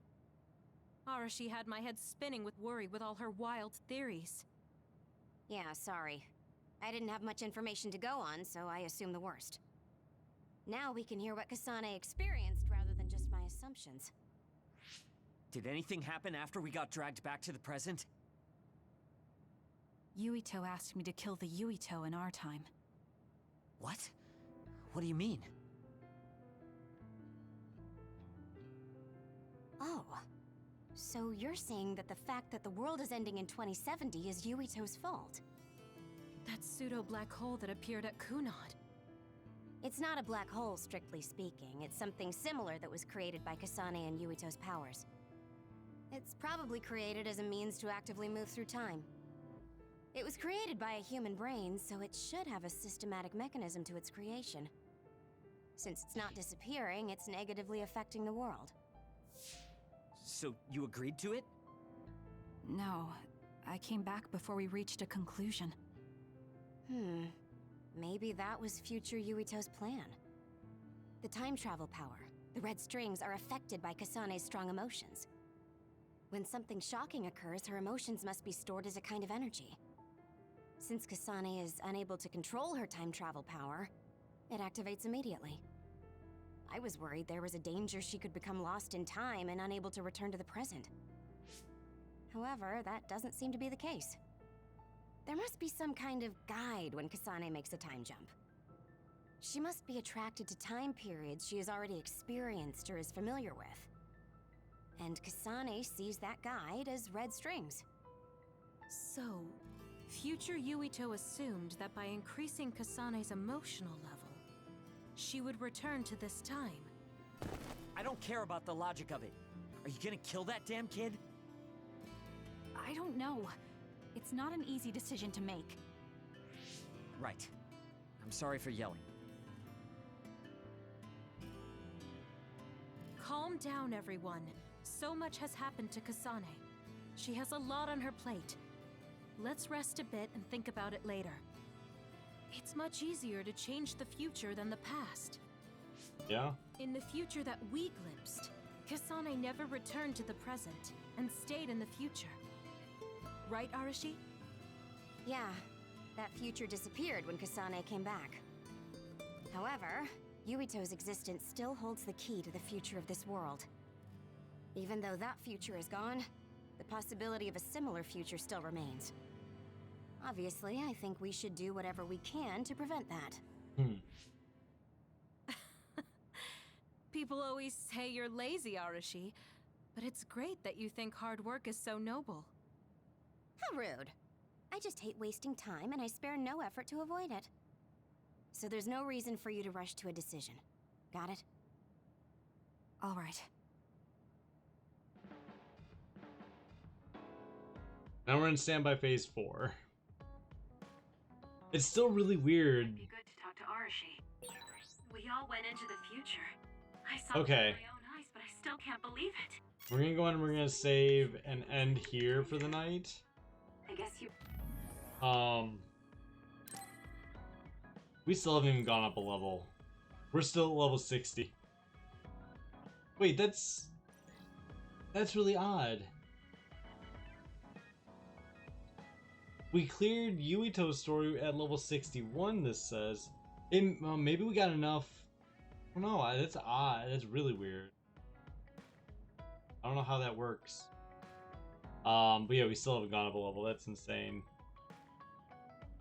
Arashi had my head spinning with worry with all her wild theories. Yeah, sorry. I didn't have much information to go on, so I assumed the worst. Now we can hear what Kasane experienced rather than just my assumptions. Did anything happen after we got dragged back to the present? Yuito asked me to kill the Yuito in our time. What? What do you mean? Oh. So you're saying that the fact that the world is ending in 2070 is Yuito's fault? That pseudo-black hole that appeared at Kunad. It's not a black hole, strictly speaking. It's something similar that was created by Kasane and Yuito's powers. It's probably created as a means to actively move through time. It was created by a human brain, so it should have a systematic mechanism to its creation. Since it's not disappearing, it's negatively affecting the world. So you agreed to it? No, I came back before we reached a conclusion. Maybe that was future Yuito's plan. The time travel power, the red strings, are affected by Kasane's strong emotions. When something shocking occurs, her emotions must be stored as a kind of energy. Since Kasane is unable to control her time travel power, it activates immediately. I was worried there was a danger she could become lost in time and unable to return to the present. However, that doesn't seem to be the case. There must be some kind of guide when Kasane makes a time jump. She must be attracted to time periods she has already experienced or is familiar with. And Kasane sees that guide as red strings. So, future Yuito assumed that by increasing Kasane's emotional level, she would return to this time. I don't care about the logic of it. Are you gonna kill that damn kid? I don't know. It's not an easy decision to make. Right. I'm sorry for yelling. Calm down, everyone. So much has happened to Kasane. She has a lot on her plate. Let's rest a bit and think about it later. It's much easier to change the future than the past. Yeah? In the future that we glimpsed, Kasane never returned to the present and stayed in the future. Right, Arashi? Yeah, that future disappeared when Kasane came back. However, Yuito's existence still holds the key to the future of this world. Even though that future is gone, the possibility of a similar future still remains. Obviously, I think we should do whatever we can to prevent that. People always say you're lazy, Arashi, but it's great that you think hard work is so noble. How rude. I just hate wasting time, and I spare no effort to avoid it. So there's no reason for you to rush to a decision. Got it? All right. Now we're in standby phase 4. It's still really weird. It'd be good to talk to Arashi. We all went into the future. I saw it Okay. with my own eyes, but I still can't believe it. We're gonna go in and we're gonna save and end here for the night. I guess you. We still haven't even gone up a level. We're still at level 60. Wait, that's really odd. We cleared Yuito's story at level 61, this says. Maybe we got enough. I don't know, that's odd. That's really weird. I don't know how that works. But yeah, we still haven't gone up a level. That's insane.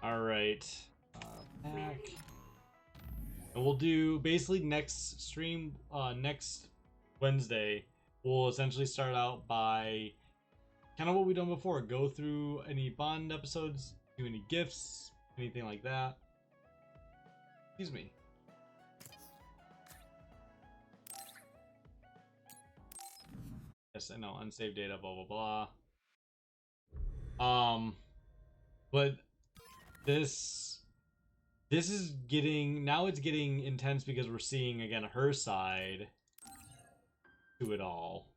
Alright. Back. And we'll do, basically next stream, next Wednesday, we'll essentially start out by kind of what we've done before. Go through any Bond episodes, do any gifts, anything like that. Excuse me. Yes, I know, unsaved data, blah, blah, blah. But this is getting, now it's getting intense because we're seeing, again, her side to it all.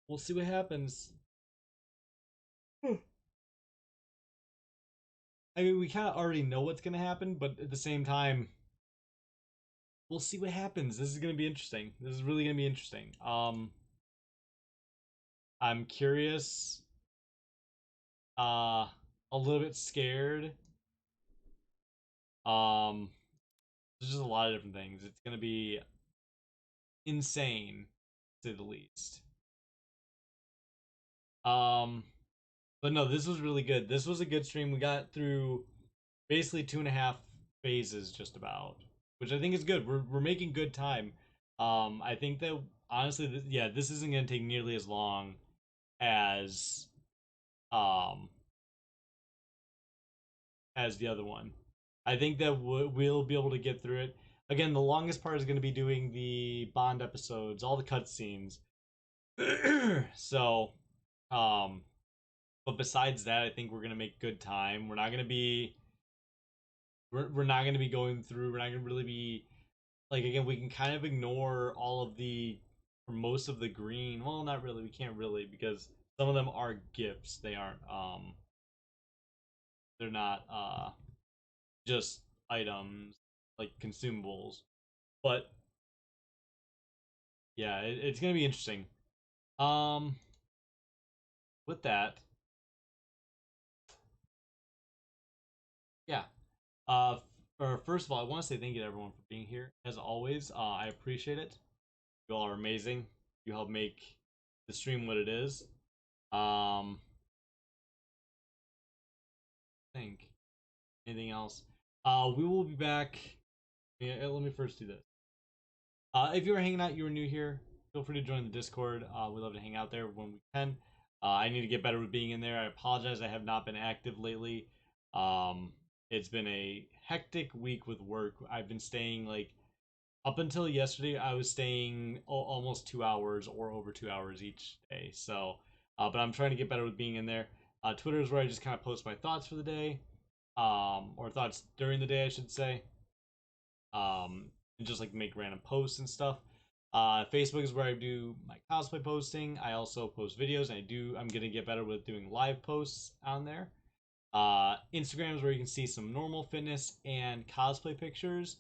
We'll see what happens. I mean, we kind of already know what's going to happen, but at the same time, we'll see what happens. This is going to be interesting. This is really going to be interesting. I'm curious. A little bit scared. There's just a lot of different things. It's going to be insane, to say the least. But no, this was really good. This was a good stream. We got through basically 2.5 phases just about, which I think is good. We're making good time. I think that honestly, yeah, this isn't going to take nearly as long as the other one. I think that we'll be able to get through it. Again, the longest part is going to be doing the Bond episodes, all the cutscenes. So, but besides that, I think we're gonna make good time. We're not gonna be going through. We're not gonna really be like, again, we can kind of ignore all of the, or most of the green. Well, not really. We can't really, because some of them are gifts. They aren't. They're not just items like consumables. But yeah, it's gonna be interesting. With that. Yeah. First of all, I want to say thank you to everyone for being here. As always, I appreciate it. You all are amazing. You help make the stream what it is. I think anything else? We will be back. Yeah, let me first do this. If you're hanging out, you are new here, feel free to join the Discord. We love to hang out there when we can. I need to get better with being in there. I apologize. I have not been active lately. It's been a hectic week with work. I've been staying, like, up until yesterday, I was staying almost 2 hours or over 2 hours each day. So, but I'm trying to get better with being in there. Twitter is where I just kind of post my thoughts for the day, or thoughts during the day, I should say. And just like make random posts and stuff. Facebook is where I do my cosplay posting. I also post videos, and I'm gonna get better with doing live posts on there. Instagram is where you can see some normal fitness and cosplay pictures,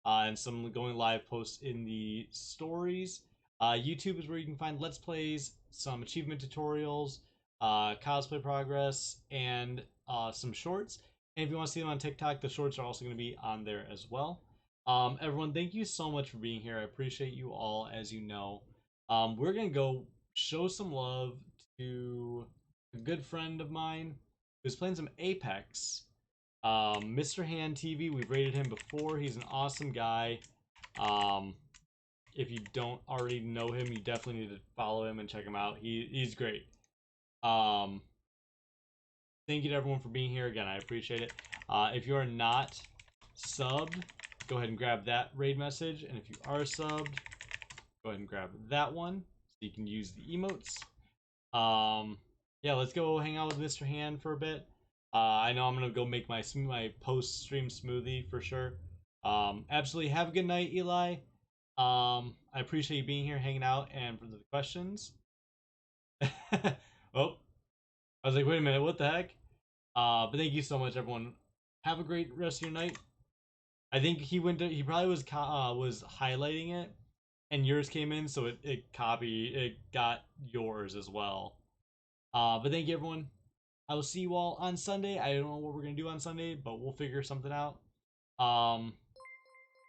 and some going live posts in the stories. YouTube is where you can find Let's Plays, some achievement tutorials, cosplay progress, and some shorts. And if you want to see them on TikTok, the shorts are also going to be on there as well. Everyone, thank you so much for being here. I appreciate you all, as you know. We're going to go show some love to a good friend of mine who's playing some Apex. Mr. Hand TV, we've rated him before. He's an awesome guy. If you don't already know him, you definitely need to follow him and check him out. He's great. Thank you to everyone for being here. Again, I appreciate it. If you are not subbed, go ahead and grab that raid message. And if you are subbed, go ahead and grab that one so you can use the emotes. Yeah, let's go hang out with Mr. Hand for a bit. I know I'm gonna go make my post-stream smoothie for sure. Absolutely. Have a good night, Eli. I appreciate you being here, hanging out, and for the questions. Oh, I was like, wait a minute, what the heck? But thank you so much, everyone. Have a great rest of your night. I think he probably was highlighting it, and yours came in, so it got yours as well. But thank you, everyone. I will see you all on Sunday. I don't know what we're gonna do on Sunday, but we'll figure something out.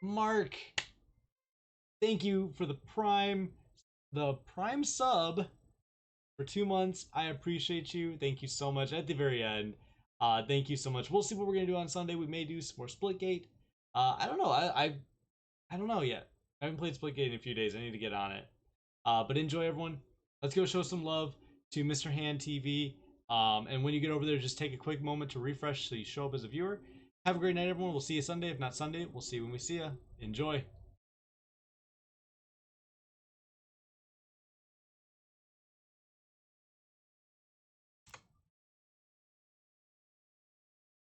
Mark, thank you for the prime sub for 2 months. I appreciate you. Thank you so much. At the very end, thank you so much. We'll see what we're gonna do on Sunday. We may do some more Splitgate. I don't know. I don't know yet. I haven't played Splitgate in a few days. I need to get on it. But enjoy, everyone. Let's go show some love to Mr. Hand TV. And when you get over there, just take a quick moment to refresh so you show up as a viewer. Have a great night, everyone. We'll see you Sunday. If not Sunday, we'll see you when we see you. Enjoy.